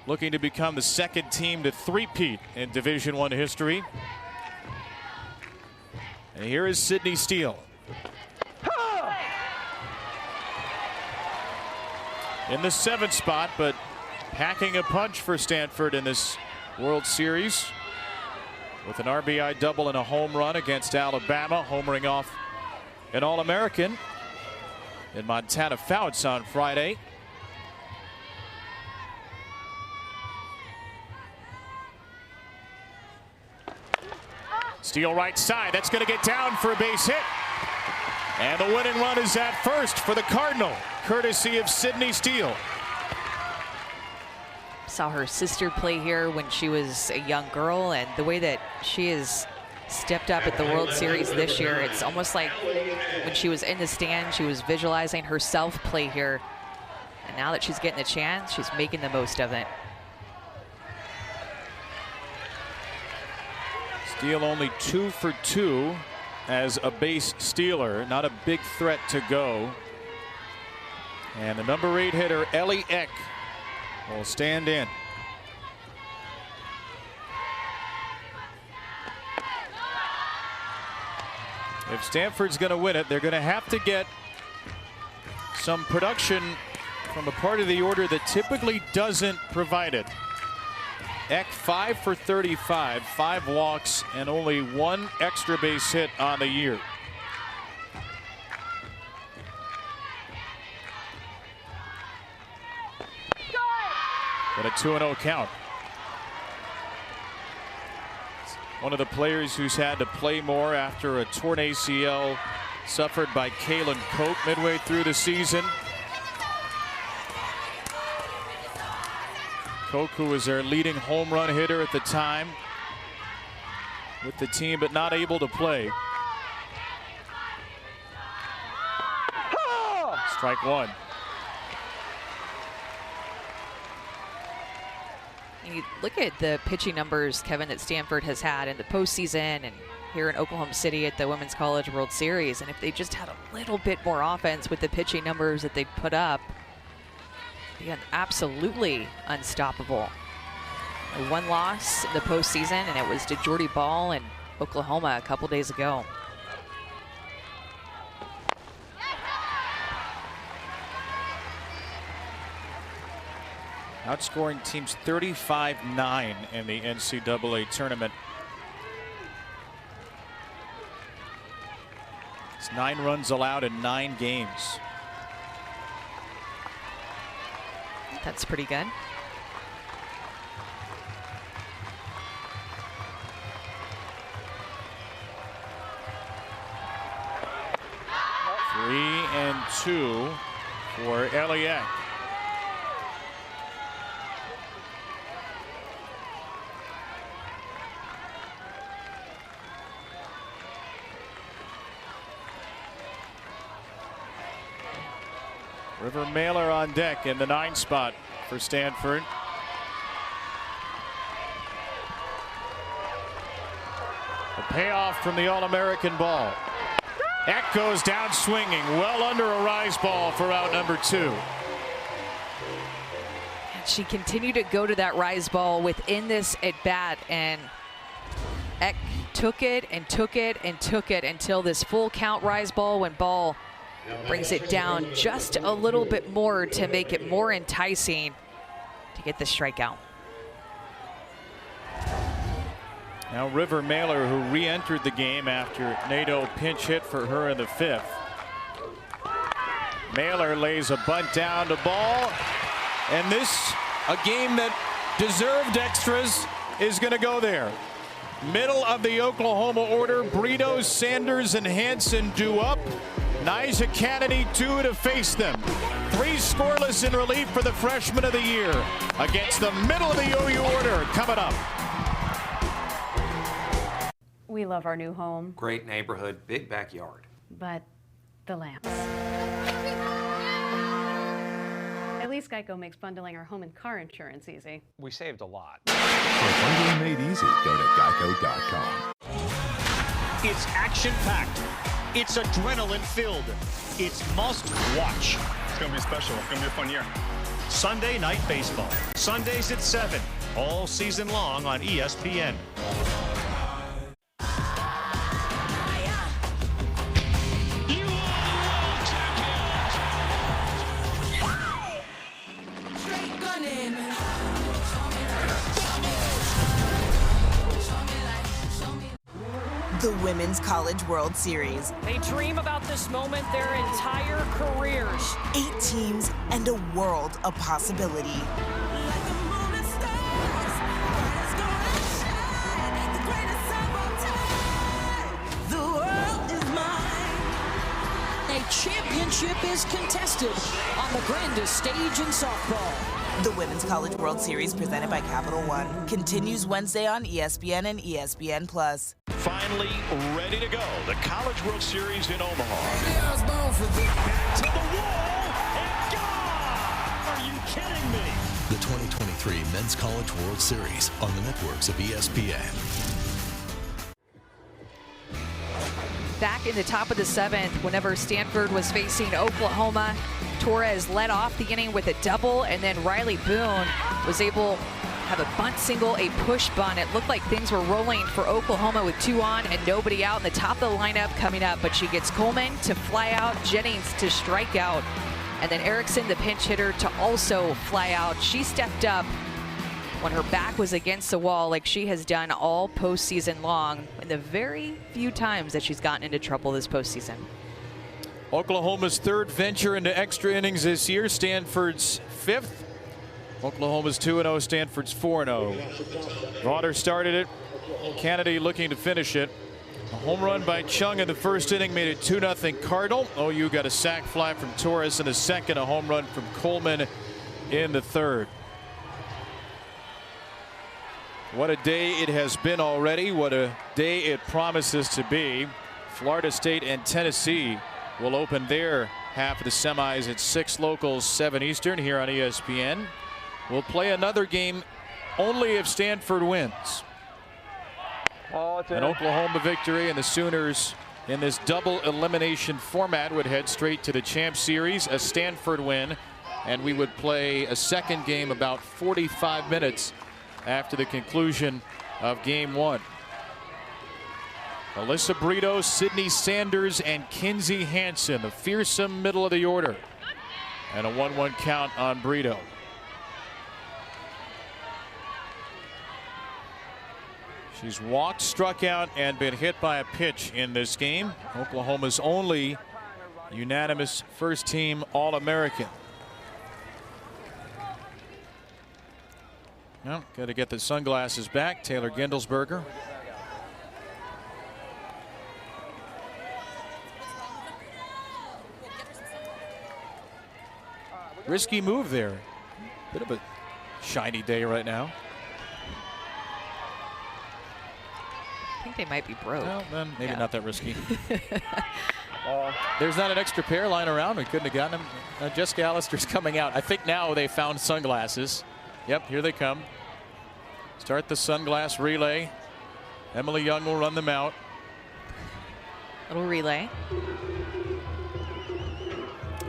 Looking to become the 2nd team to three-peat in Division I history. And here is Sydney Steele. In the 7th spot, but packing a punch for Stanford in this World Series with an RBI double and a home run against Alabama, homering off an All-American in Montana Fouts on Friday. Steele right side. That's going to get down for a base hit. And the winning run is at first for the Cardinal, courtesy of Sydney Steele. Saw her sister play here when she was a young girl, and the way that she is stepped up at the World Series this year. It's almost like when she was in the stand, she was visualizing herself play here. And now that she's getting the chance, she's making the most of it. Steele only 2 for 2 as a base stealer. Not a big threat to go. And the number 8 hitter, Ellie Eck, will stand in. If Stanford's going to win it, they're going to have to get some production from a part of the order that typically doesn't provide it. Eck 5 for 35, 5 walks, and only 1 extra base hit on the year. Got a 2-0 count. One of the players who's had to play more after a torn ACL suffered by Kaylin Koch midway through the season. Koch, who was their leading home run hitter at the time with the team, but not able to play. Strike 1. You look at the pitching numbers, Kevin, that Stanford has had in the postseason and here in Oklahoma City at the Women's College World Series. And if they just had a little bit more offense with the pitching numbers that they put up, they're absolutely unstoppable. 1 loss in the postseason, and it was to Jordy Ball in Oklahoma a couple days ago. Outscoring teams 35-9 in the NCAA tournament. It's 9 runs allowed in 9 games. That's pretty good. Three and 2 for Elliott. River Mailer on deck in the 9 spot for Stanford. The payoff from the All-American ball. Eck goes down swinging, well under a rise ball for out number 2. And she continued to go to that rise ball within this at bat, and Eck took it and took it and took it until this full count rise ball when Ball brings it down just a little bit more to make it more enticing to get the strikeout. Now River Mailer, who re-entered the game after Nadeau pinch hit for her in the 5th. Mailer lays a bunt down to Ball, and this, a game that deserved extras, is going to go there. Middle of the Oklahoma order, Brito, Sanders, and Hansen due up. Nyjah Kennedy 2 to face them. 3 scoreless in relief for the freshman of the year against the middle of the OU order coming up. We love our new home. Great neighborhood, big backyard. But the lamps. At least Geico makes bundling our home and car insurance easy. We saved a lot. For bundling made easy, go to geico.com. It's action-packed. It's adrenaline-filled. It's must-watch. It's going to be special. It's going to be a fun year. Sunday Night Baseball. Sundays at 7. All season long on ESPN. The Women's College World Series. They dream about this moment their entire careers. 8 teams and a world of possibility. The world is mine. A championship is contested on the grandest stage in softball. The Women's College World Series, presented by Capital One, continues Wednesday on ESPN and ESPN+. finally ready to go. The College World Series in Omaha. Back to the wall and gone! Are you kidding me? The 2023 Men's College World Series on the networks of ESPN. Back in the top of the 7th, whenever Stanford was facing Oklahoma, Torres led off the inning with a double, and then Riley Boone was able to have a bunt single, a push bunt. It looked like things were rolling for Oklahoma with 2 on and nobody out in the top of the lineup coming up, but she gets Coleman to fly out, Jennings to strike out, and then Erickson, the pinch hitter, to also fly out. She stepped up when her back was against the wall, like she has done all postseason long, in the very few times that she's gotten into trouble this postseason. Oklahoma's 3rd venture into extra innings this year, Stanford's 5th. Oklahoma's 2-0, Stanford's 4-0. Vaughter started it, Kennedy looking to finish it. A home run by Chung in the first inning made it 2-0 Cardinal. OU got a sac fly from Torres in the second, a home run from Coleman in the third. What a day it has been already. What a day it promises to be. Florida State and Tennessee will open their half of the semis at 6 locals, 7 Eastern here on ESPN. We'll play another game only if Stanford wins. An Oklahoma victory, and the Sooners in this double elimination format would head straight to the Champ Series. A Stanford win, and we would play a second game about 45 minutes after the conclusion of game 1. Alyssa Brito, Sydney Sanders, and Kinsey Hansen, the fearsome middle of the order. And a 1-1 count on Brito. She's walked, struck out, and been hit by a pitch in this game. Oklahoma's only unanimous first-team All-American. Well, got to get the sunglasses back. Taylor Gendelsberger. Risky move there. Bit of a shiny day right now. I think they might be broke. Well, then maybe not that risky. There's not an extra pair lying around. We couldn't have gotten them. Jessica Allister's coming out. I think now they found sunglasses. Yep, here they come. Start the sunglass relay. Emily Young will run them out. Little relay.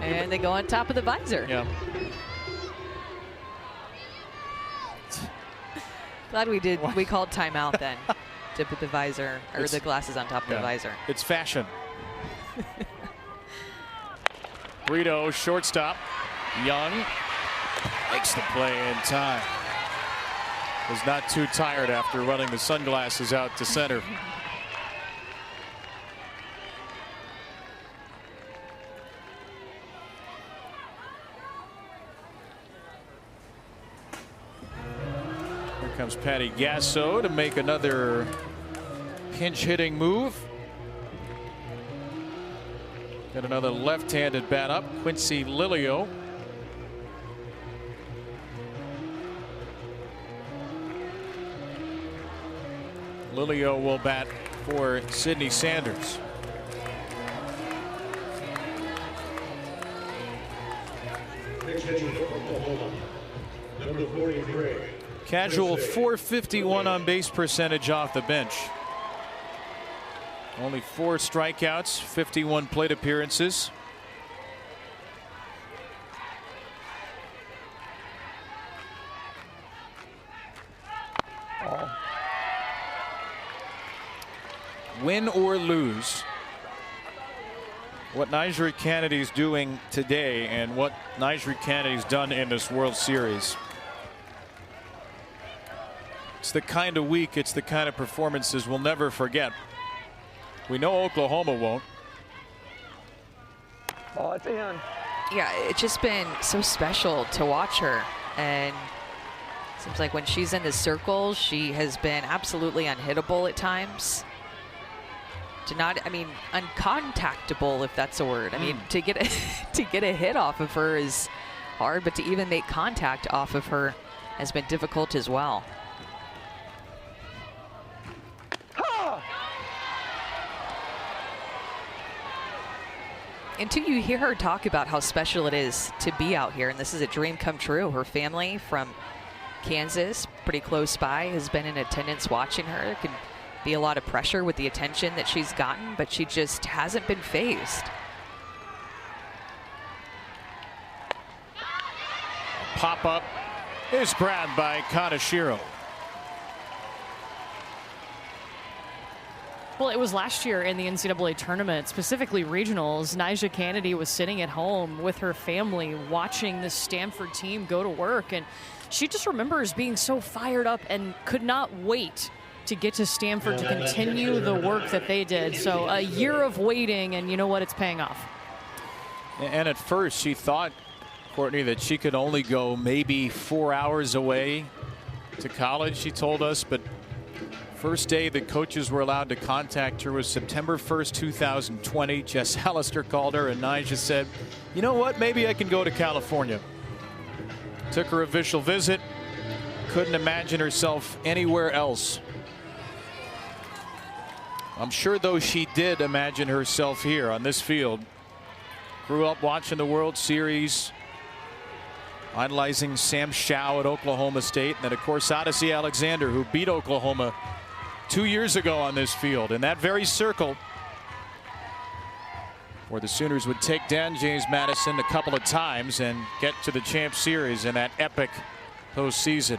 And they go on top of the visor. Yeah. Glad we called timeout then to put the visor or the glasses on top of the visor. It's fashion. Brito, shortstop. Young makes the play in time. Was not too tired after running the sunglasses out to center. Here comes Patty Gasso to make another pinch hitting move. Got another left-handed bat up, Quincy Lilio. Lilio will bat for Sydney Sanders. Number 43. Casual .451 on base percentage off the bench. Only 4 strikeouts, 51 plate appearances. Win or lose, what Nyjeri Kennedy's doing today and what Nyjeri Kennedy's done in this World Series. It's the kind of week, it's the kind of performances we'll never forget. We know Oklahoma won't. Oh, it's in. Yeah, it's just been so special to watch her. And it seems like when she's in the circle, she has been absolutely unhittable at times. Uncontactable, if that's a word. I mean, to get a hit off of her is hard, but to even make contact off of her has been difficult as well. And too, you hear her talk about how special it is to be out here, and this is a dream come true. Her family from Kansas, pretty close by, has been in attendance watching her. There can be a lot of pressure with the attention that she's gotten, but she just hasn't been fazed. Pop-up is grabbed by Kaneshiro. Well, it was last year in the NCAA tournament, specifically regionals. Nyjah Kennedy was sitting at home with her family watching the Stanford team go to work, and she just remembers being so fired up and could not wait to get to Stanford to continue the work that they did. So a year of waiting, and you know what? It's paying off. And at first she thought, Courtney, that she could only go maybe 4 hours away to college, she told us, but first day the coaches were allowed to contact her was September 1st, 2020. Jess Allister called her, and Nyjah said, you know what, maybe I can go to California. Took her official visit. Couldn't imagine herself anywhere else. I'm sure, though, she did imagine herself here on this field. Grew up watching the World Series, idolizing Sam Shaw at Oklahoma State, and then, of course, Odyssey Alexander, who beat Oklahoma 2 years ago on this field in that very circle where the Sooners would take down James Madison a couple of times and get to the Champ Series in that epic postseason.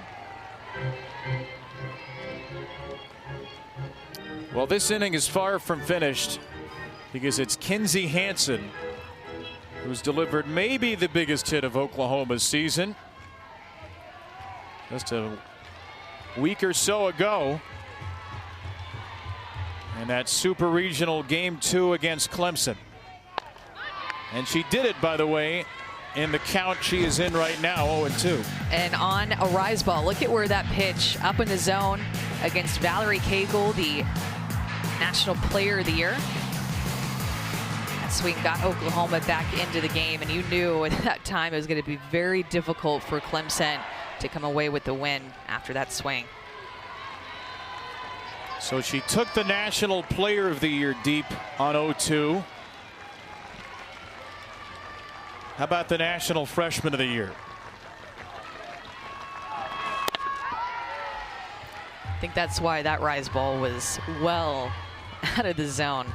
Well, this inning is far from finished because it's Kinsey Hansen who's delivered maybe the biggest hit of Oklahoma's season. Just a week or so ago in that Super Regional Game 2 against Clemson. And she did it, by the way, in the count she is in right now, 0-2. And on a rise ball, look at where that pitch up in the zone against Valerie Cagle, the National Player of the Year. That swing got Oklahoma back into the game, and you knew at that time it was going to be very difficult for Clemson to come away with the win after that swing. So she took the National Player of the Year deep on 0-2. How about the National Freshman of the Year? I think that's why that rise ball was well out of the zone.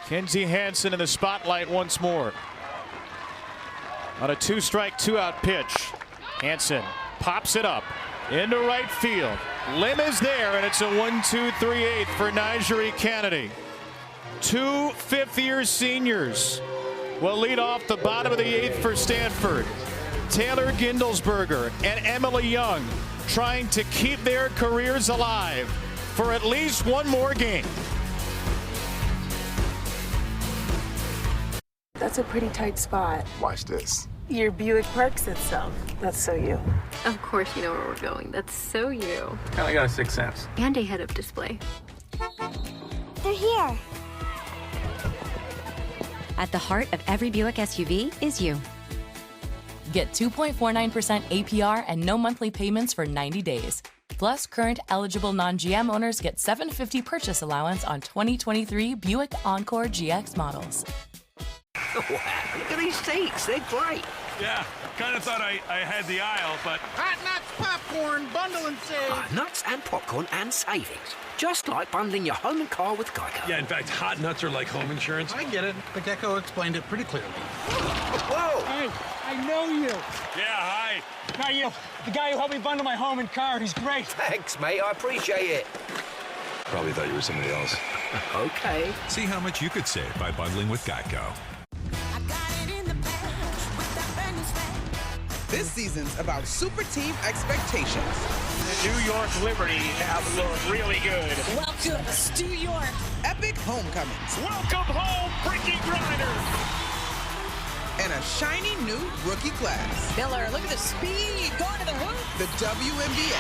Kinsey Hansen in the spotlight once more. On a 2-strike, 2-out pitch. Hansen pops it up into right field. Lim is there, and it's a 1-2-3-8 for Nyjah Kennedy. Two fifth-year seniors will lead off the bottom of the 8th for Stanford. Taylor Gindelsberger and Emily Young trying to keep their careers alive for at least one more game. That's a pretty tight spot. Watch this. Your Buick parks itself. That's so you. Of course you know where we're going. That's so you. Kinda got a sixth sense. And a head-up display. They're here. At the heart of every Buick SUV is you. Get 2.49% APR and no monthly payments for 90 days. Plus, current eligible non-GM owners get $750 purchase allowance on 2023 Buick Encore GX models. Wow, look at these seats. They're great. Yeah, kind of thought I had the aisle, but... Hot nuts, popcorn, bundle and save. Nuts and popcorn and savings. Just like bundling your home and car with Geico. Yeah, in fact, hot nuts are like home insurance. I get it. The Gecko explained it pretty clearly. Whoa! Hey, I know you. Yeah, hi. Not you. The guy who helped me bundle my home and car. He's great. Thanks, mate. I appreciate it. Probably thought you were somebody else. Okay. See how much you could save by bundling with Geico. This season's about super team expectations. The New York Liberty have looked really good. Welcome, Stu York. Epic homecomings. Welcome home, Bricky Griner. And a shiny new rookie class. Miller, look at the speed going to the hoop. The WNBA.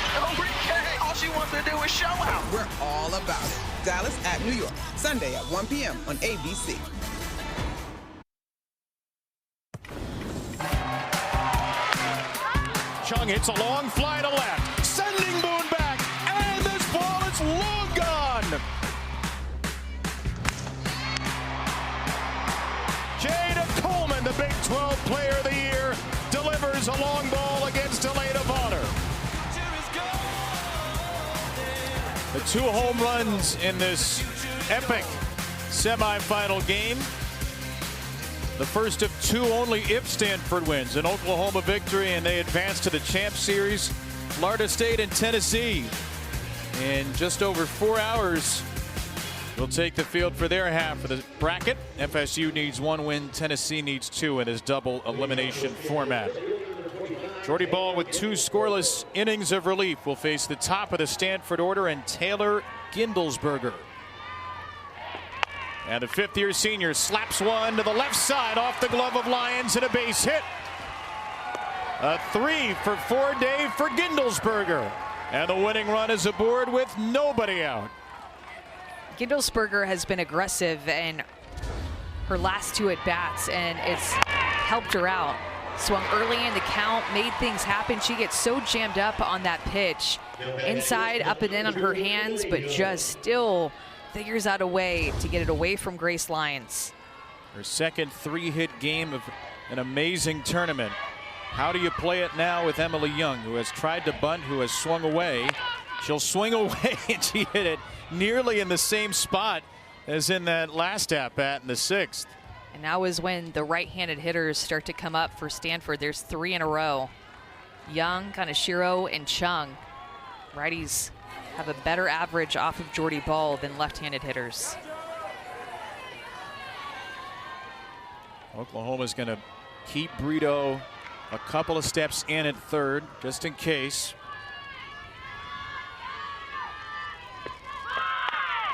All she wants to do is show out. We're all about it. Dallas at New York, Sunday at 1 p.m. on ABC. Chung hits a long fly to left, sending Boone back, and this ball is long gone. Jada Coleman, the Big 12 Player of the Year, delivers a long ball against Elena Vonner. The 2 home runs in this epic semifinal game. The first of 2 only if Stanford wins. An Oklahoma victory, and they advance to the Champ Series. Florida State and Tennessee in just over 4 hours will take the field for their half of the bracket. FSU needs 1 win. Tennessee needs 2 in his double elimination format. Jordy Ball with 2 scoreless innings of relief will face the top of the Stanford order and Taylor Gindelsberger. And the 5th-year senior slaps one to the left side off the glove of Lyons and a base hit. A 3 for 4 day for Gindelsberger. And the winning run is aboard with nobody out. Gindelsberger has been aggressive in her last 2 at-bats, and it's helped her out. Swung early in the count, made things happen. She gets so jammed up on that pitch. Inside, up and in on her hands, but just still figures out a way to get it away from Grace Lyons. Her second 3-hit game of an amazing tournament. How do you play it now with Emily Young, who has tried to bunt, who has swung away? She'll swing away, and she hit it nearly in the same spot as in that last at-bat in the 6th. And now is when the right-handed hitters start to come up for Stanford. There's 3 in a row. Young, Kaneshiro, and Chung. Righties have a better average off of Jordy Ball than left-handed hitters. Oklahoma's going to keep Brito a couple of steps in at third, just in case.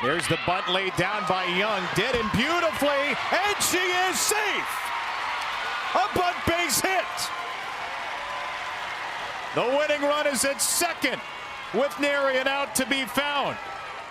There's the bunt laid down by Young, dead and beautifully, and she is safe. A bunt base hit. The winning run is at second, with nary an out to be found.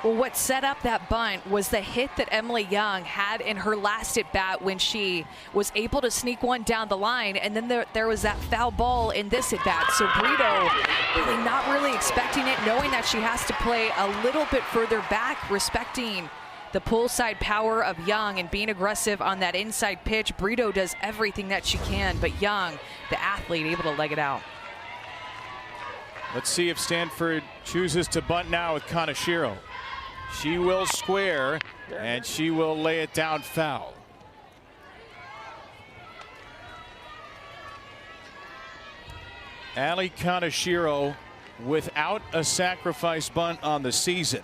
Well, what set up that bunt was the hit that Emily Young had in her last at-bat when she was able to sneak one down the line, and then there was that foul ball in this at-bat. So Brito really not really expecting it, knowing that she has to play a little bit further back, respecting the pull side power of Young and being aggressive on that inside pitch. Brito does everything that she can, but Young, the athlete, able to leg it out. Let's see if Stanford chooses to bunt now with Kaneshiro. She will square, and she will lay it down foul. Ali Kaneshiro without a sacrifice bunt on the season.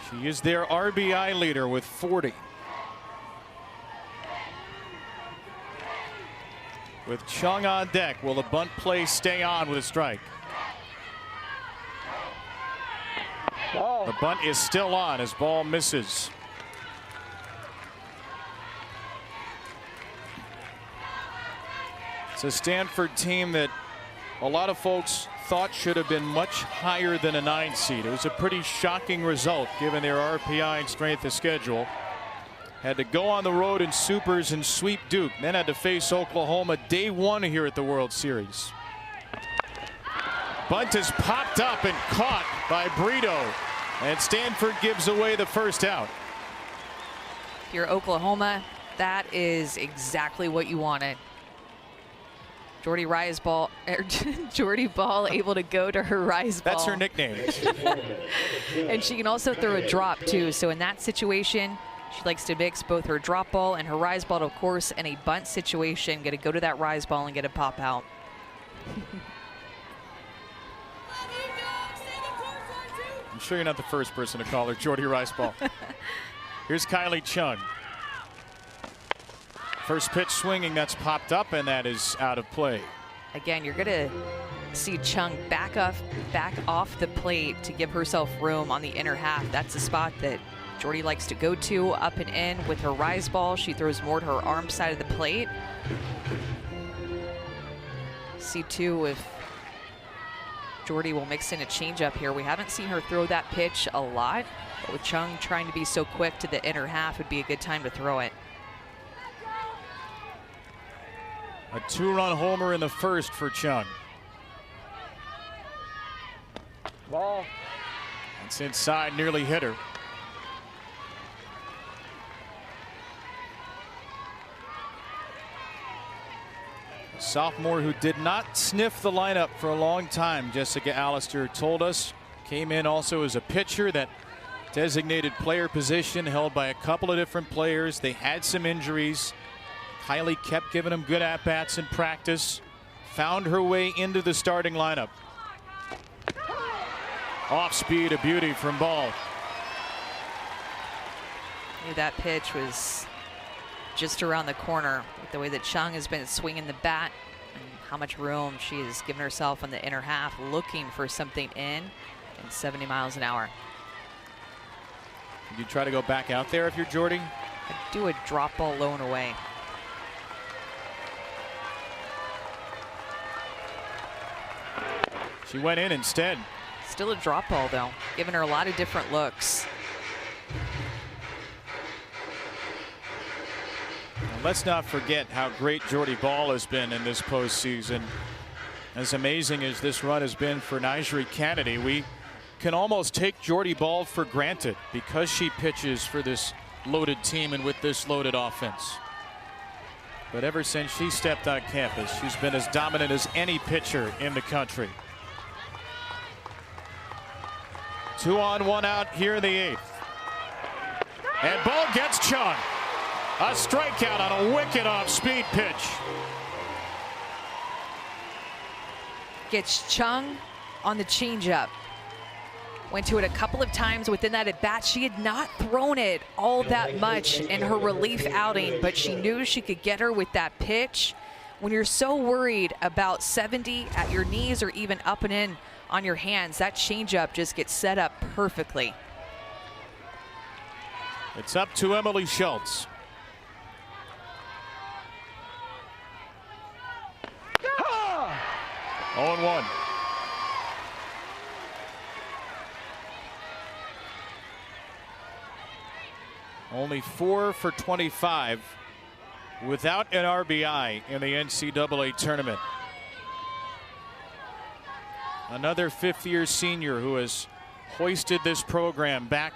She is their RBI leader with 40. With Chung on deck, will the bunt play stay on with a strike? The bunt is still on as Ball misses. It's a Stanford team that a lot of folks thought should have been much higher than a 9 seed. It was a pretty shocking result given their RPI and strength of schedule. Had to go on the road in supers and sweep Duke, then had to face Oklahoma day 1 here at the World Series. Bunt is popped up and caught by Brito, and Stanford gives away the first out. If you're Oklahoma, that is exactly what you wanted. Jordy Ball able to go to her rise ball. That's her nickname. And she can also throw a drop too. So in that situation, she likes to mix both her drop ball and her rise ball. Of course, in a bunt situation, going to go to that rise ball and get a pop out. I'm sure you're not the first person to call her Jordy Ball. Here's Kylie Chung. First pitch swinging, that's popped up, and that is out of play. Again, you're going to see Chung back off the plate to give herself room on the inner half. That's the spot that Jordy likes to go to, up and in with her rise ball. She throws more to her arm side of the plate. See too if Jordy will mix in a changeup here. We haven't seen her throw that pitch a lot, but with Chung trying to be so quick to the inner half, would be a good time to throw it. A 2-run homer in the first for Chung. Ball. It's inside, nearly hit her. A sophomore who did not sniff the lineup for a long time, Jessica Allister told us. Came in also as a pitcher, that designated player position held by a couple of different players. They had some injuries. Kylie kept giving them good at-bats in practice. Found her way into the starting lineup. Off speed, a beauty from Ball. That pitch was just around the corner. With the way that Chung has been swinging the bat and how much room she has given herself in the inner half, looking for something in 70 miles an hour. Would you try to go back out there if you're Jordy? I'd do a drop ball low and away. She went in instead. Still a drop ball, though, giving her a lot of different looks. And let's not forget how great Jordy Ball has been in this postseason. As amazing as this run has been for Nyjeri Kennedy, we can almost take Jordy Ball for granted because she pitches for this loaded team and with this loaded offense. But ever since she stepped on campus, she's been as dominant as any pitcher in the country. 2 on, 1 out here in the 8th. And Ball gets Chung. A strikeout on a wicked off-speed pitch. Gets Chung on the changeup. Went to it a couple of times within that at bat. She had not thrown it all that much in her relief outing, but she knew she could get her with that pitch. When you're so worried about 70 at your knees or even up and in on your hands, that changeup just gets set up perfectly. It's up to Emily Schultz. Ah! 0-1. Only 4 for 25 without an RBI in the NCAA tournament. Another fifth-year senior who has hoisted this program back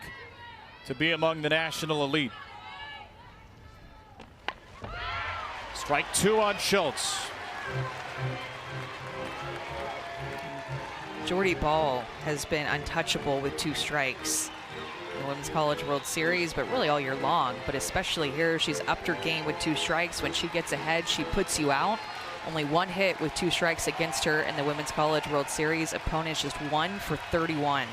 to be among the national elite. Strike 2 on Schultz. Jordy Ball has been untouchable with 2 strikes in the Women's College World Series, but really all year long. But especially here, she's upped her game with 2 strikes. When she gets ahead, she puts you out. Only 1 hit with 2 strikes against her in the Women's College World Series. Opponents just 1 for 31.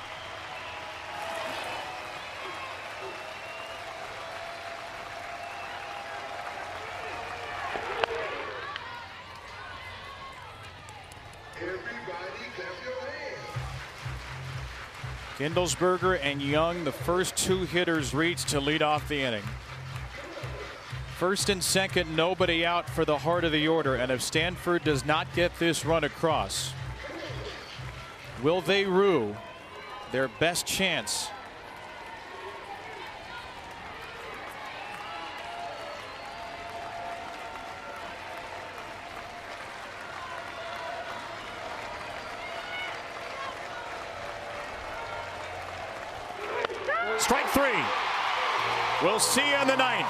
Kindlesberger and Young, the first 2 hitters reached to lead off the inning. First and second, nobody out for the heart of the order, and if Stanford does not get this run across, will they rue their best chance? Strike 3. We'll see you in the 9th.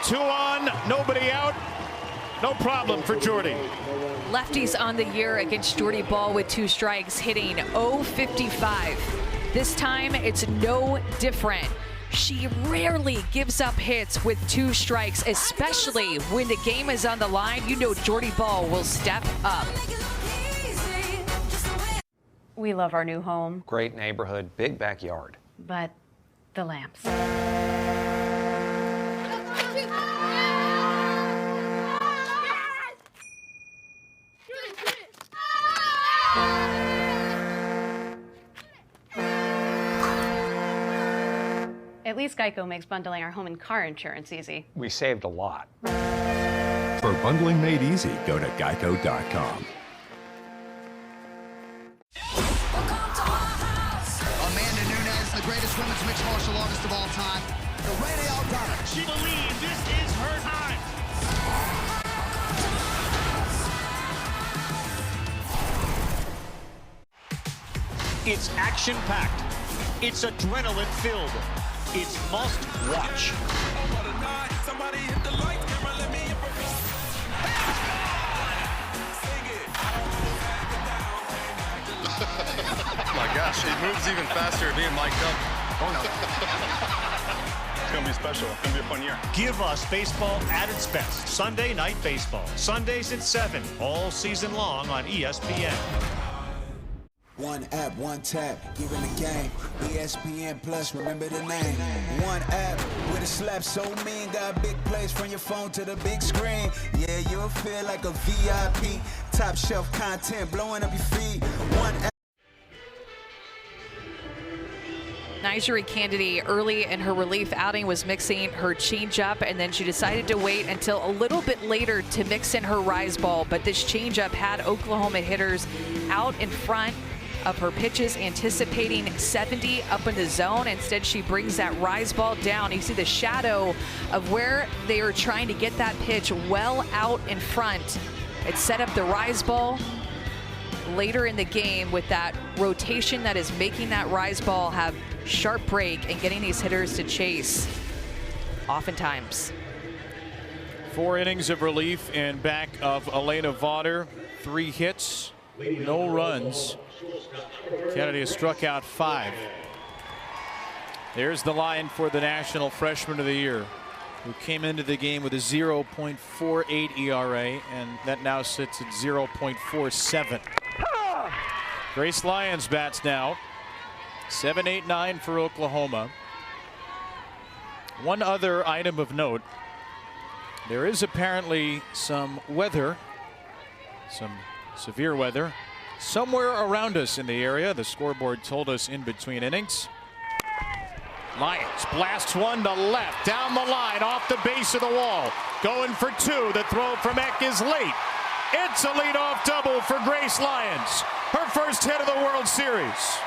2 on, nobody out. No problem for Jordy. Lefties on the year against Jordy Ball with 2 strikes, hitting .055. This time it's no different. She rarely gives up hits with 2 strikes, especially when the game is on the line. You know Jordy Ball will step up. We love our new home, Great neighborhood, big backyard. but the lamps. At least Geico makes bundling our home and car insurance easy. We saved a lot. For bundling made easy, go to geico.com. It's action-packed. It's adrenaline-filled. It's must-watch. Oh my gosh, he moves even faster being mic'd up. Oh no. It's gonna be special. It's gonna be a fun year. Give us baseball at its best. Sunday Night Baseball. Sundays at 7, all season long on ESPN. One app, one tap, giving the game. ESPN Plus, remember the name. One app with a slap so mean, got a big place from your phone to the big screen. Yeah, you'll feel like a VIP. Top shelf content blowing up your feed. One app. NCAA Kennedy early in her relief outing was mixing her changeup, and then she decided to wait until a little bit later to mix in her rise ball. But this changeup had Oklahoma hitters out in front of her pitches, anticipating 70 up in the zone. Instead, she brings that rise ball down. You see the shadow of where they are trying to get that pitch well out in front. It set up the rise ball later in the game with that rotation that is making that rise ball have sharp break and getting these hitters to chase oftentimes. 4 innings of relief in back of Elena Vaughter. 3 hits, no runs. Kennedy has struck out 5. There's the line for the National Freshman of the Year, who came into the game with a 0.48 ERA, and that now sits at 0.47. Grace Lyons bats now. 7-8-9 for Oklahoma. One other item of note. There is apparently some weather, some severe weather, somewhere around us in the area. The scoreboard told us in between innings. Lyons blasts one to left, down the line, off the base of the wall. Going for 2. The throw from Eck is late. It's a leadoff double for Grace Lyons. Her first hit of the World Series.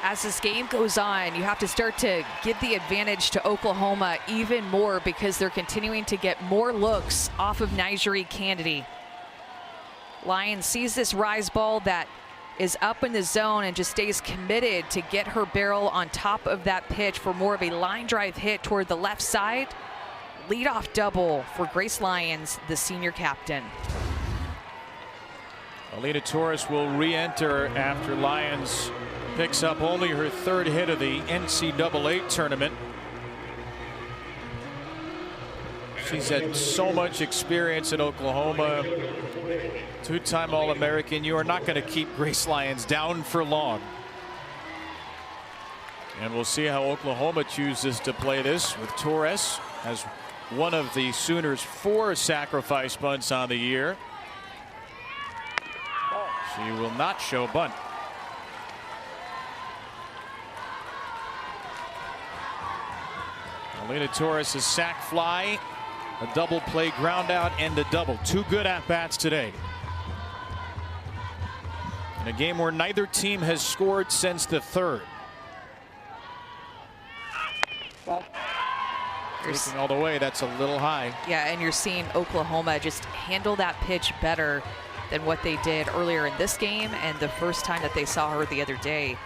As this game goes on, you have to start to give the advantage to Oklahoma even more because they're continuing to get more looks off of NCAA Kennedy. Lyons sees this rise ball that is up in the zone and just stays committed to get her barrel on top of that pitch for more of a line drive hit toward the left side. Leadoff double for Grace Lyons, the senior captain. Alina Torres will re-enter after Lyons picks up only her 3rd hit of the NCAA tournament. She's had so much experience in Oklahoma. 2-time All-American. You are not going to keep Grace Lyons down for long. And we'll see how Oklahoma chooses to play this with Torres as one of the Sooners' 4 sacrifice bunts on the year. She will not show bunt. Alina Torres' a sac fly, a double play ground out, and a double. 2 good at-bats today. In a game where neither team has scored since the 3rd. Taking all the way, that's a little high. Yeah, and you're seeing Oklahoma just handle that pitch better than what they did earlier in this game and the first time that they saw her the other day.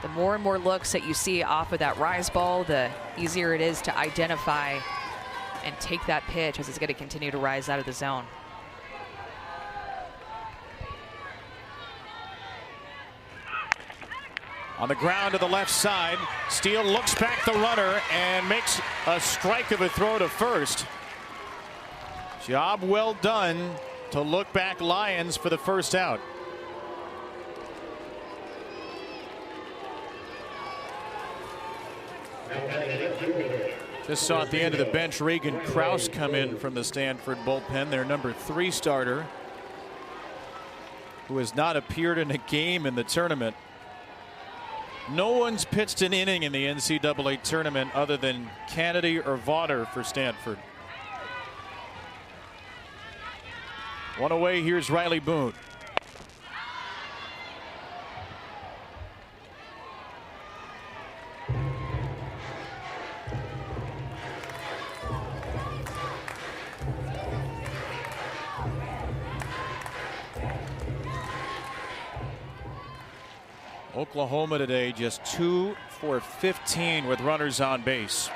The more and more looks that you see off of that rise ball, the easier it is to identify and take that pitch as it's going to continue to rise out of the zone. On the ground to the left side, Steele looks back the runner and makes a strike of a throw to first. Job well done to look back Lyons for the first out. Just saw at the end of the bench Reagan Krause come in from the Stanford bullpen, their number 3 starter, who has not appeared in a game in the tournament. No one's pitched an inning in the NCAA tournament other than Kennedy or Vaughter for Stanford. One away, here's Riley Boone. Oklahoma today just 2 for 15 with runners on base.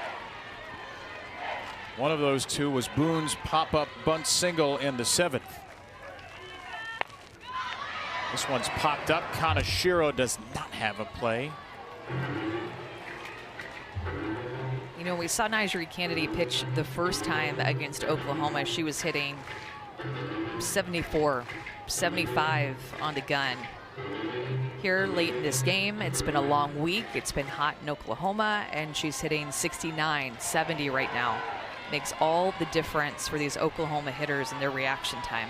One of those two was Boone's pop-up bunt single in the 7th. This one's popped up. Kaneshiro does not have a play. You know, we saw Nyjari Kennedy pitch the first time against Oklahoma. She was hitting 74, 75 on the gun. Here late in this game, it's been a long week. It's been hot in Oklahoma, and she's hitting 69, 70 right now. Makes all the difference for these Oklahoma hitters and their reaction time.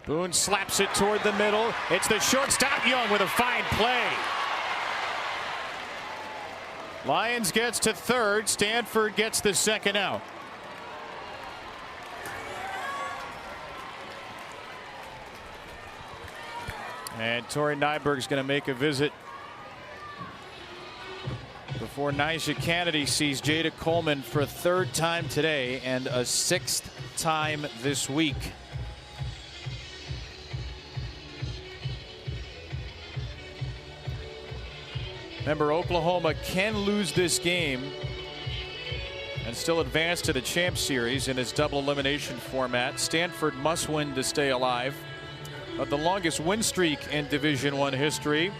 Boone slaps it toward the middle. It's the shortstop Young with a fine play. Lyons gets to third. Stanford gets the second out. And Tori Nyberg's going to make a visit before Nyjah Kennedy sees Jada Coleman for a 3rd time today and a 6th time this week. Remember, Oklahoma can lose this game and still advance to the Champ Series in its double elimination format. Stanford must win to stay alive. But the longest win streak in Division I history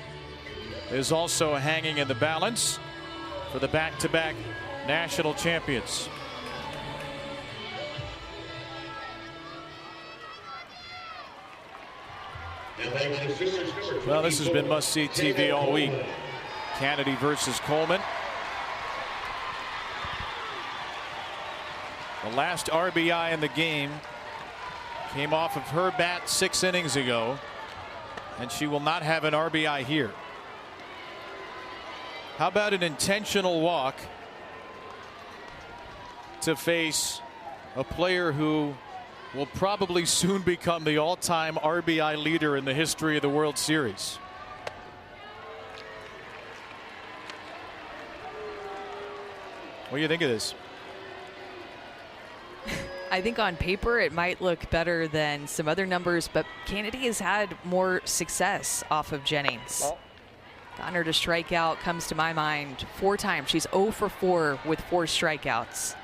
is also hanging in the balance for the back-to-back national champions. Well, this has been must-see TV all week. Kennedy versus Coleman. The last RBI in the game came off of her bat 6 innings ago, and she will not have an RBI here. How about an intentional walk to face a player who will probably soon become the all-time RBI leader in the history of the World Series? What do you think of this? I think on paper it might look better than some other numbers, but Kennedy has had more success off of Jennings. Gotten her to strike out comes to my mind 4 times. She's 0 for 4 with 4 strikeouts.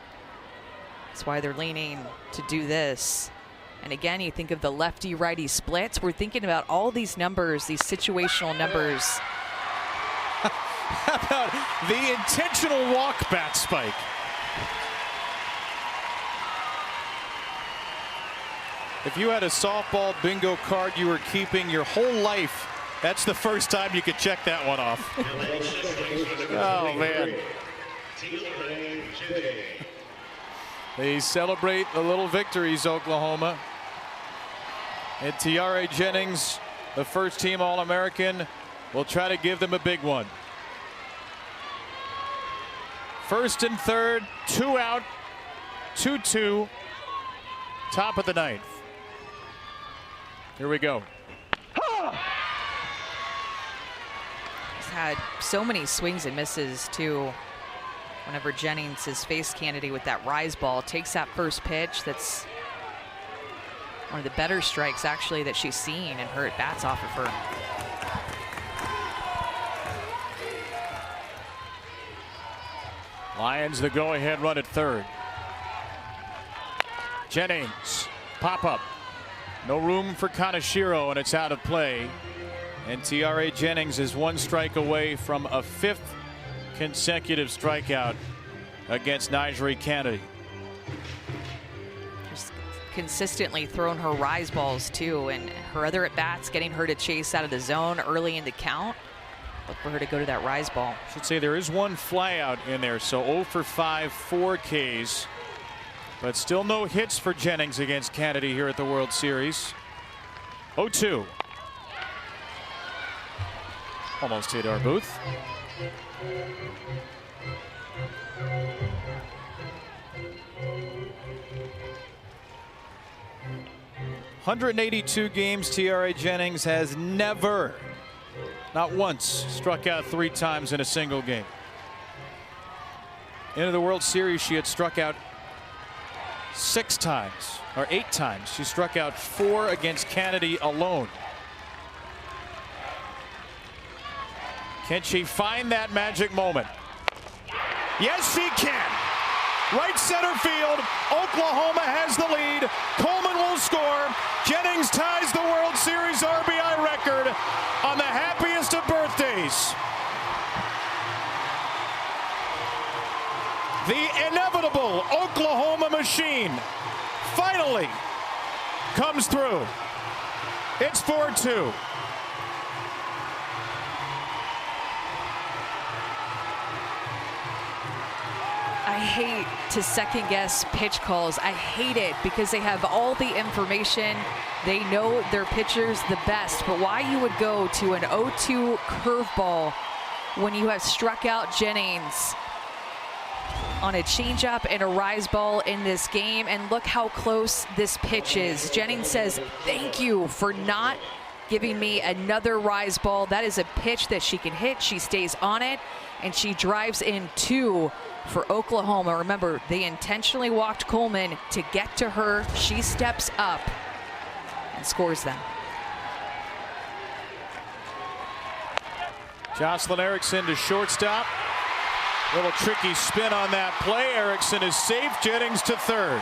That's why they're leaning to do this. And again, you think of the lefty-righty splits. We're thinking about all these numbers, these situational numbers. How about the intentional walk bat spike? If you had a softball bingo card you were keeping your whole life, that's the first time you could check that one off. Oh, man. They celebrate the little victories, Oklahoma. And Tiare Jennings, the first-team All-American, will try to give them a big one. 1st and 3rd, 2 out, 2-2, top of the 9th. Here we go. He's had so many swings and misses, too. Whenever Jennings has faced Kennedy with that rise ball, takes that first pitch. That's one of the better strikes, actually, that she's seen, and her at-bats off of her. Lions the go-ahead run at 3rd. Jennings, pop-up. No room for Kaneshiro, and it's out of play. And Tiare Jennings is 1 strike away from a 5th consecutive strikeout against Nyjah Kennedy. Just consistently thrown her rise balls, too, and her other at-bats getting her to chase out of the zone early in the count. Look for her to go to that rise ball. I should say there is 1 flyout in there, so 0 for 5, 4 Ks. But still no hits for Jennings against Kennedy here at the World Series. 0-2. Almost hit our booth. ...182 games, Tiare Jennings has never, not once, struck out 3 times in a single game. Into the World Series, she had struck out 6 times, or 8 times. She struck out 4 against Kennedy alone. Can she find that magic moment? Yes, she can. Right center field. Oklahoma has the lead. Coleman will score. Jennings ties the World Series RBI record on the happiest of birthdays. The inevitable Oklahoma machine finally comes through. It's 4-2. I hate to second guess pitch calls. I hate it because they have all the information. They know their pitchers the best, but why you would go to an 0-2 curveball when you have struck out Jennings on a changeup and a rise ball in this game, and look how close this pitch is. Jennings says, thank you for not giving me another rise ball. That is a pitch that she can hit. She stays on it, and she drives in 2 for Oklahoma. Remember, they intentionally walked Coleman to get to her. She steps up and scores them. Jocelyn Erickson to shortstop. Little tricky spin on that play. Erickson is safe. Jennings to third.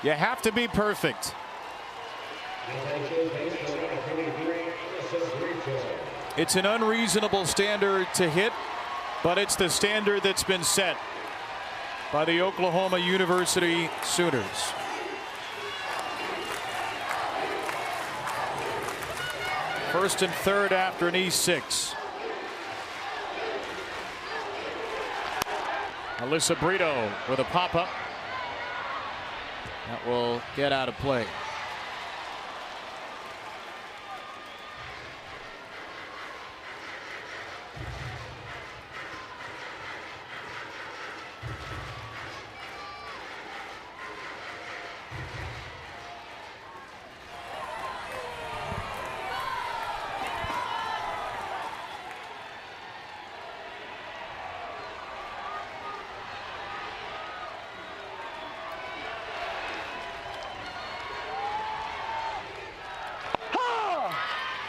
You have to be perfect. It's an unreasonable standard to hit, but it's the standard that's been set by the Oklahoma University Sooners. First and third after an E6. Alyssa Brito with a pop-up. That will get out of play.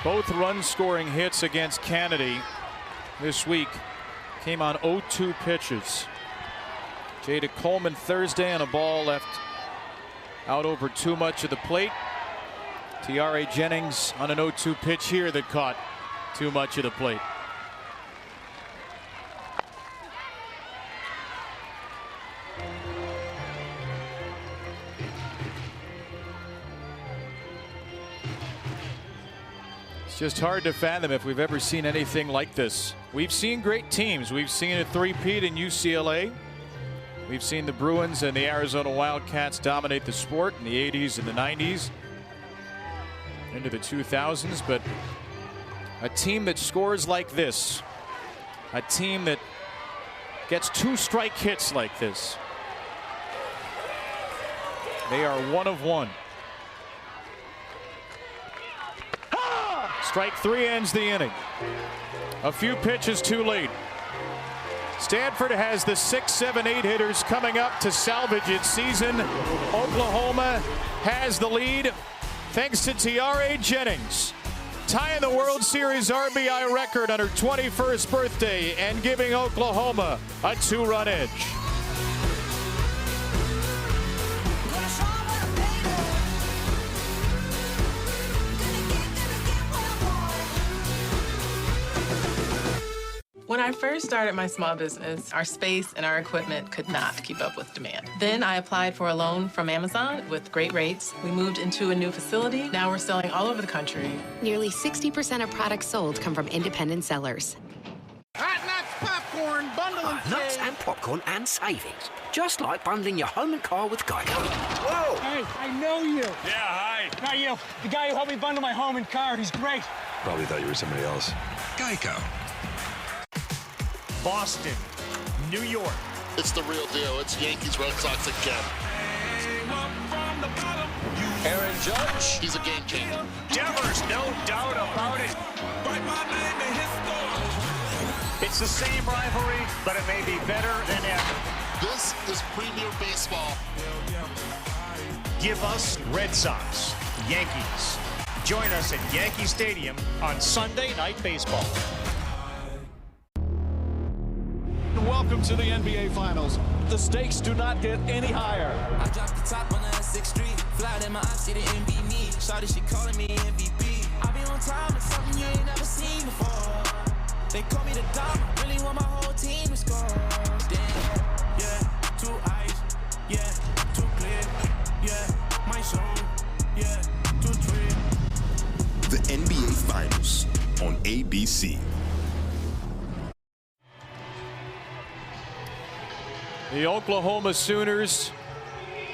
Both run-scoring hits against Kennedy this week came on 0-2 pitches. Jada Coleman Thursday on a ball left out over too much of the plate. Tiare Jennings on an 0-2 pitch here that caught too much of the plate. Just hard to fathom if we've ever seen anything like this. We've seen great teams. We've seen a three-peat in UCLA. We've seen the Bruins and the Arizona Wildcats dominate the sport in the 80s and the 90s, into the 2000s. But a team that scores like this, a team that gets 2 strike hits like this, they are 1 of 1. Strike 3 ends the inning. A few pitches too late. Stanford has the 6, 7, 8 hitters coming up to salvage its season. Oklahoma has the lead thanks to Tiare Jennings, tying the World Series RBI record on her 21st birthday and giving Oklahoma a 2-run edge. When I first started my small business, our space and our equipment could not keep up with demand. Then I applied for a loan from Amazon with great rates. We moved into a new facility. Now we're selling all over the country. Nearly 60% of products sold come from independent sellers. Hot nuts, popcorn, bundling nuts and popcorn and savings. Just like bundling your home and car with Geico. Whoa! Hey, I know you. Yeah, hi. Not you. The guy who helped me bundle my home and car. He's great. Probably thought you were somebody else. Geico. Boston, New York. It's the real deal. It's Yankees, Red Sox again. From the bottom, you Aaron Judge. He's a game changer. Devers, no doubt about it. Write my name in history. It's the same rivalry, but it may be better than ever. This is Premier Baseball. Give us Red Sox, Yankees. Join us at Yankee Stadium on Sunday Night Baseball. Welcome to the NBA Finals. The stakes do not get any higher. I dropped the top on the 6th Street. Fly in my eyes, see the envy me. Shawty, she calling me MVP. I be on time, it's something you ain't never seen before. They call me the dog, really want my whole team to score. Damn, yeah, too ice, yeah, too clear, yeah, my soul, yeah, too true. The NBA Finals on ABC. The Oklahoma Sooners,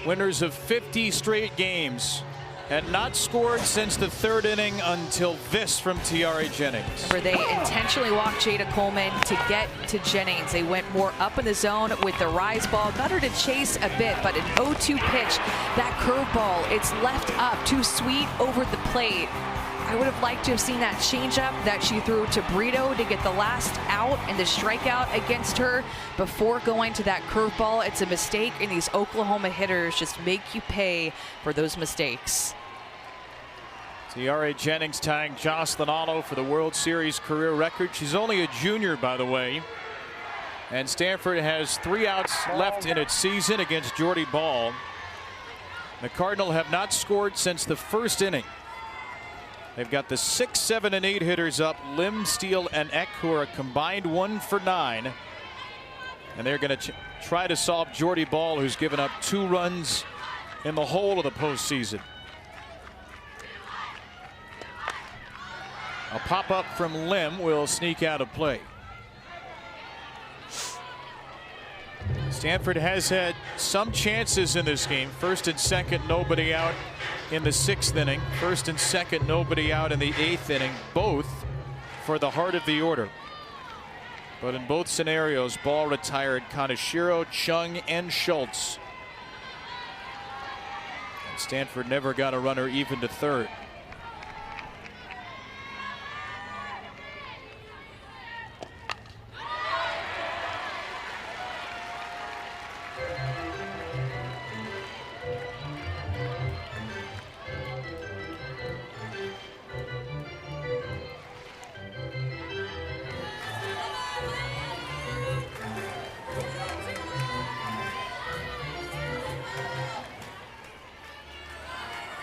winners of 50 straight games, had not scored since the 3rd inning until this from Tiare Jennings. Where they intentionally walked Jada Coleman to get to Jennings. They went more up in the zone with the rise ball, got her to chase a bit, but an 0-2 pitch, that curveball, it's left up, too sweet over the plate. I would have liked to have seen that changeup that she threw to Brito to get the last out and the strikeout against her before going to that curveball. It's a mistake, and these Oklahoma hitters just make you pay for those mistakes. Tiare Jennings tying Jocelyn Alo for the World Series career record. She's only a junior, by the way. And Stanford has 3 outs left in its season against Jordy Ball. The Cardinal have not scored since the 1st inning. They've got the 6, 7, and 8 hitters up, Lim, Steele, and Eck, who are a combined 1 for 9. And they're going to try to solve Jordy Ball, who's given up 2 runs in the whole of the postseason. A pop-up from Lim will sneak out of play. Stanford has had some chances in this game. 1st and 2nd, nobody out in the 6th inning. 1st and 2nd, nobody out in the 8th inning, both for the heart of the order. But in both scenarios, Ball retired Kaneshiro, Chung, and Schultz. And Stanford never got a runner even to 3rd.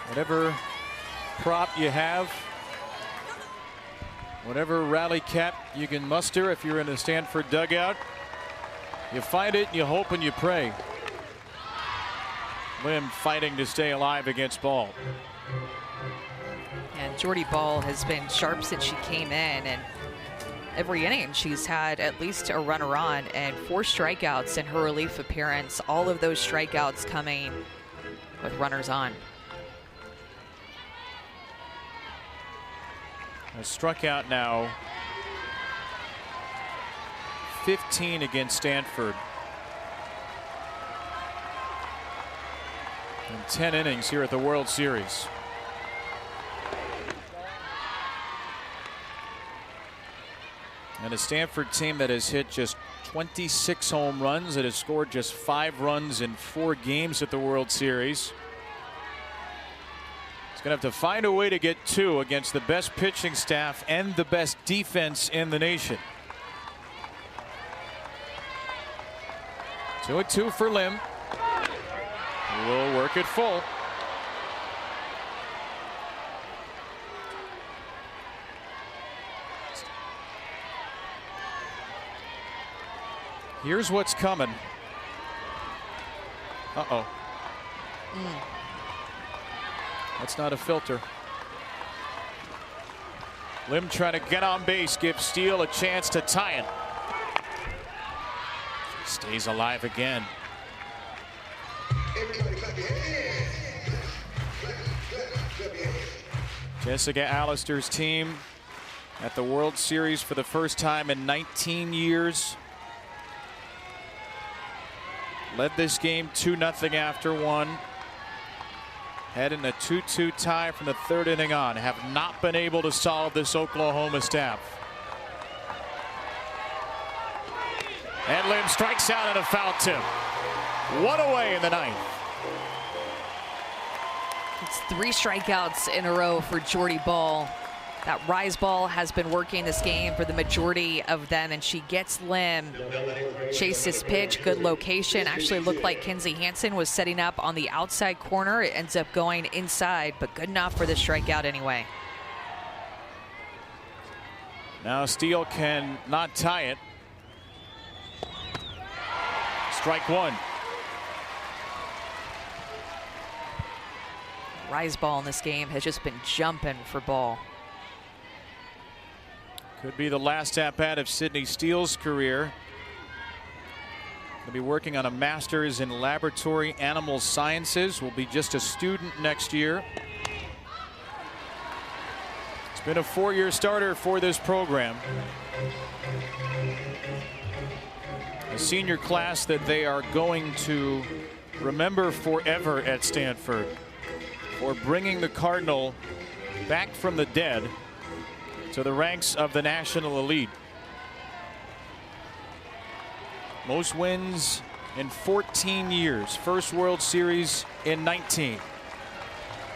Whatever prop you have, whatever rally cap you can muster if you're in a Stanford dugout, you find it and you hope and you pray. Lim fighting to stay alive against Ball. And Jordy Ball has been sharp since she came in, and every inning she's had at least a runner on and 4 strikeouts in her relief appearance. All of those strikeouts coming with runners on. Has struck out now 15 against Stanford in 10 innings here at the World Series. And a Stanford team that has hit just 26 home runs, that has scored just 5 runs in 4 games at the World Series. Going to have to find a way to get 2 against the best pitching staff and the best defense in the nation. 2-2 for Lim. Will work it full. Here's what's coming. Uh-oh. That's not a filter. Lim trying to get on base, give Steele a chance to tie it. Stays alive again. Jessica Allister's team at the World Series for the first time in 19 years. Led this game 2-0 after 1. Head in a 2-2 tie from the third inning on. Have not been able to solve this Oklahoma staff. And Lim strikes out at a foul tip. One away in the ninth. It's 3 strikeouts in a row for Jordy Ball. That rise ball has been working this game for the majority of them, and she gets Lim. Chase this pitch, good location. Actually looked like Kenzie Hansen was setting up on the outside corner. It ends up going inside, but good enough for the strikeout anyway. Now Steele can not tie it. Strike one. Rise ball in this game has just been jumping for Ball. Could be the last at-bat of Sydney Steele's career. He'll be working on a master's in laboratory animal sciences. Will be just a student next year. It's been a 4-year starter for this program. A senior class that they are going to remember forever at Stanford for bringing the Cardinal back from the dead to the ranks of the national elite. Most wins in 14 years. First World Series in 19.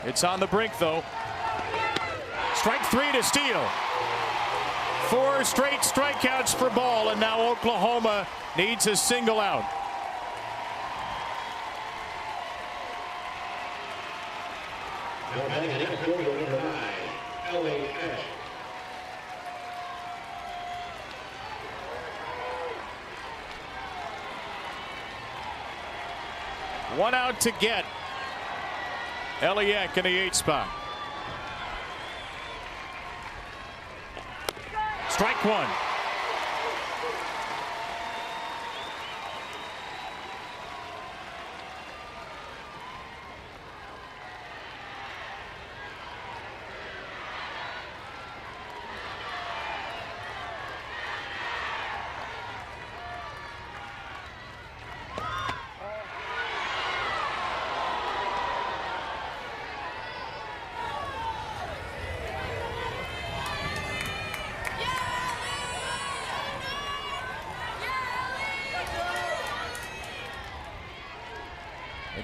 It's on the brink, though. Strike 3 to Steele. 4 straight strikeouts for Ball, and now Oklahoma needs a single out. One out to get Eliak in the 8th spot. Strike 1.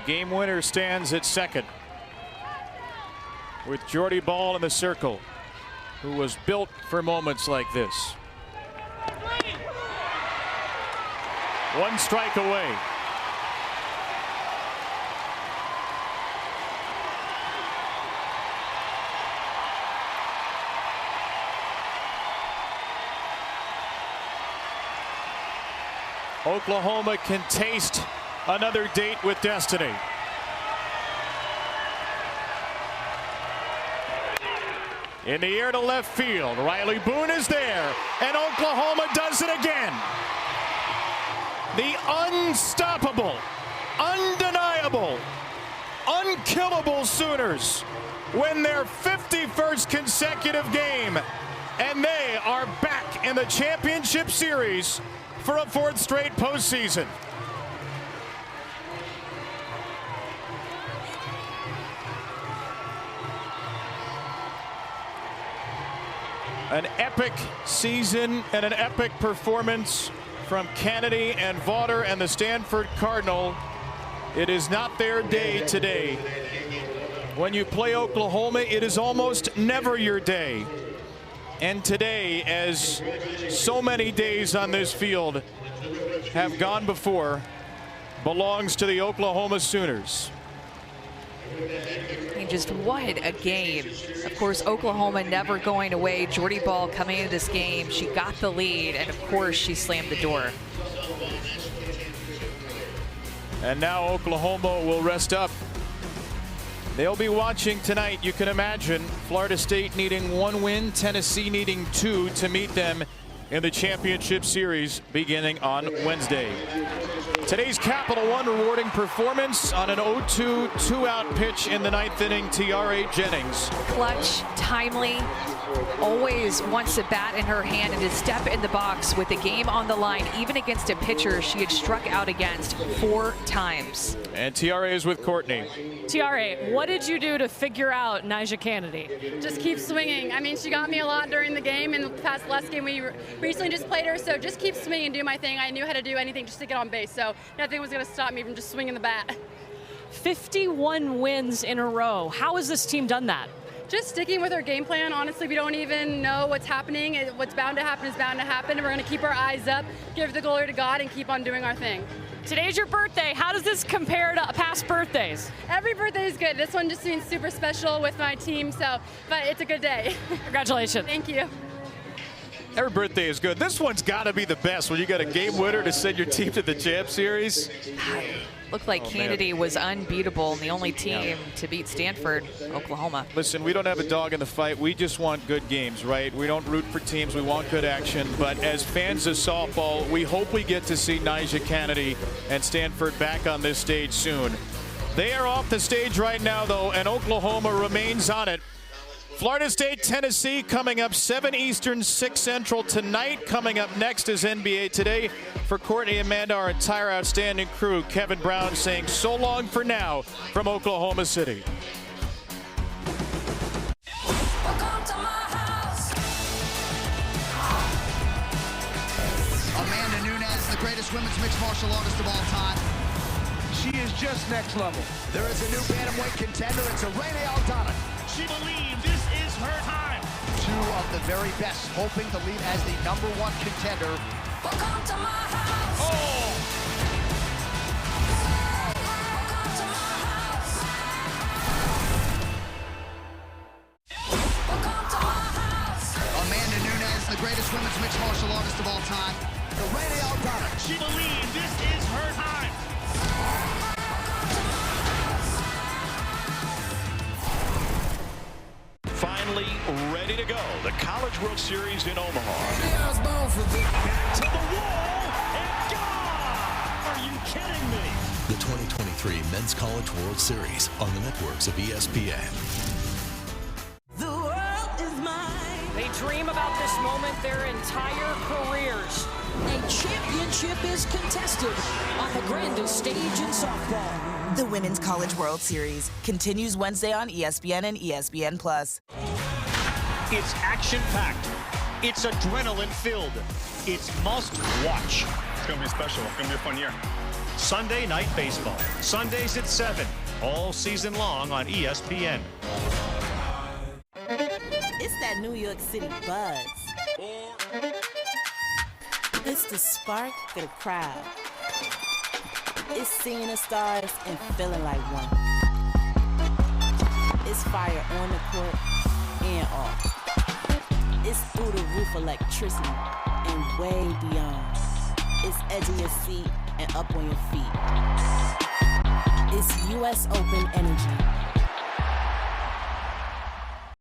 Game winner stands at second with Jordy Ball in the circle, who was built for moments like this. 1 strike away. Oklahoma can taste another date with destiny. In the air to left field, Riley Boone is there, and Oklahoma does it again. The unstoppable, undeniable, unkillable Sooners win their 51st consecutive game, and they are back in the championship series for a 4th straight postseason. An epic season and an epic performance from Kennedy and Vaughter and the Stanford Cardinal. It is not their day today. When you play Oklahoma, it is almost never your day. And today, as so many days on this field have gone before, belongs to the Oklahoma Sooners. And just what a game. Of course, Oklahoma never going away. Jordy Ball coming into this game. She got the lead, and of course, she slammed the door. And now Oklahoma will rest up. They'll be watching tonight, you can imagine. Florida State needing 1 win, Tennessee needing 2 to meet them in the championship series beginning on Wednesday. Today's Capital One rewarding performance on an 0-2 2-out pitch in the 9th inning, T.R.A. Jennings. Clutch, timely, always wants a bat in her hand and to step in the box with the game on the line, even against a pitcher she had struck out against 4 times. And TRA is with Courtney. TRA, what did you do to figure out Nyjah Kennedy? Just keep swinging. I mean, she got me a lot during the game. In the last game, we recently just played her, so just keep swinging and do my thing. I knew how to do anything just to get on base, so nothing was going to stop me from just swinging the bat. 51 wins in a row. How has this team done that? Just sticking with our game plan. Honestly, we don't even know what's happening. What's bound to happen is bound to happen, and we're going to keep our eyes up, give the glory to God, and keep on doing our thing. Today's your birthday. How does this compare to past birthdays? Every birthday is good. This one just seems super special with my team, but it's a good day. Congratulations. Thank you. Every birthday is good. This one's got to be the best when you got a game winner to send your team to the Champ Series. Looked like Kennedy was unbeatable and the only team to beat Stanford, Oklahoma. Listen, we don't have a dog in the fight. We just want good games, right? We don't root for teams. We want good action. But as fans of softball, we hope we get to see Nyjah Kennedy and Stanford back on this stage soon. They are off the stage right now, though, and Oklahoma remains on it. Florida State, Tennessee coming up 7 Eastern, 6 Central tonight. Coming up next is NBA Today. For Courtney, Amanda, our entire outstanding crew, Kevin Brown saying so long for now from Oklahoma City. Amanda Nunes, the greatest women's mixed martial artist of all time. She is just next level. There is a new bantamweight contender. It's Irene Aldana. She believes this is her time. 2 of the very best, hoping to lead as the #1 contender. Welcome to my house. Oh. Amanda Nunes, the greatest women's mixed martial artist of all time. Irene Aldana. She believes this is her time. Finally ready to go. The College World Series in Omaha. Back to the wall and gone! Are you kidding me? The 2023 Men's College World Series on the networks of ESPN. The world is mine. They dream about this moment their entire careers. A championship is contested on the grandest stage in softball. The Women's College World Series continues Wednesday on ESPN and ESPN+. It's action-packed. It's adrenaline-filled. It's must-watch. It's going to be special. It's going to be a fun year. Sunday Night Baseball. Sundays at 7. All season long on ESPN. It's that New York City buzz. It's the spark for the crowd. It's seeing the stars and feeling like one. It's fire on the court and off. It's through the roof electricity and way beyond. It's edge of your seat and up on your feet. It's U.S. Open energy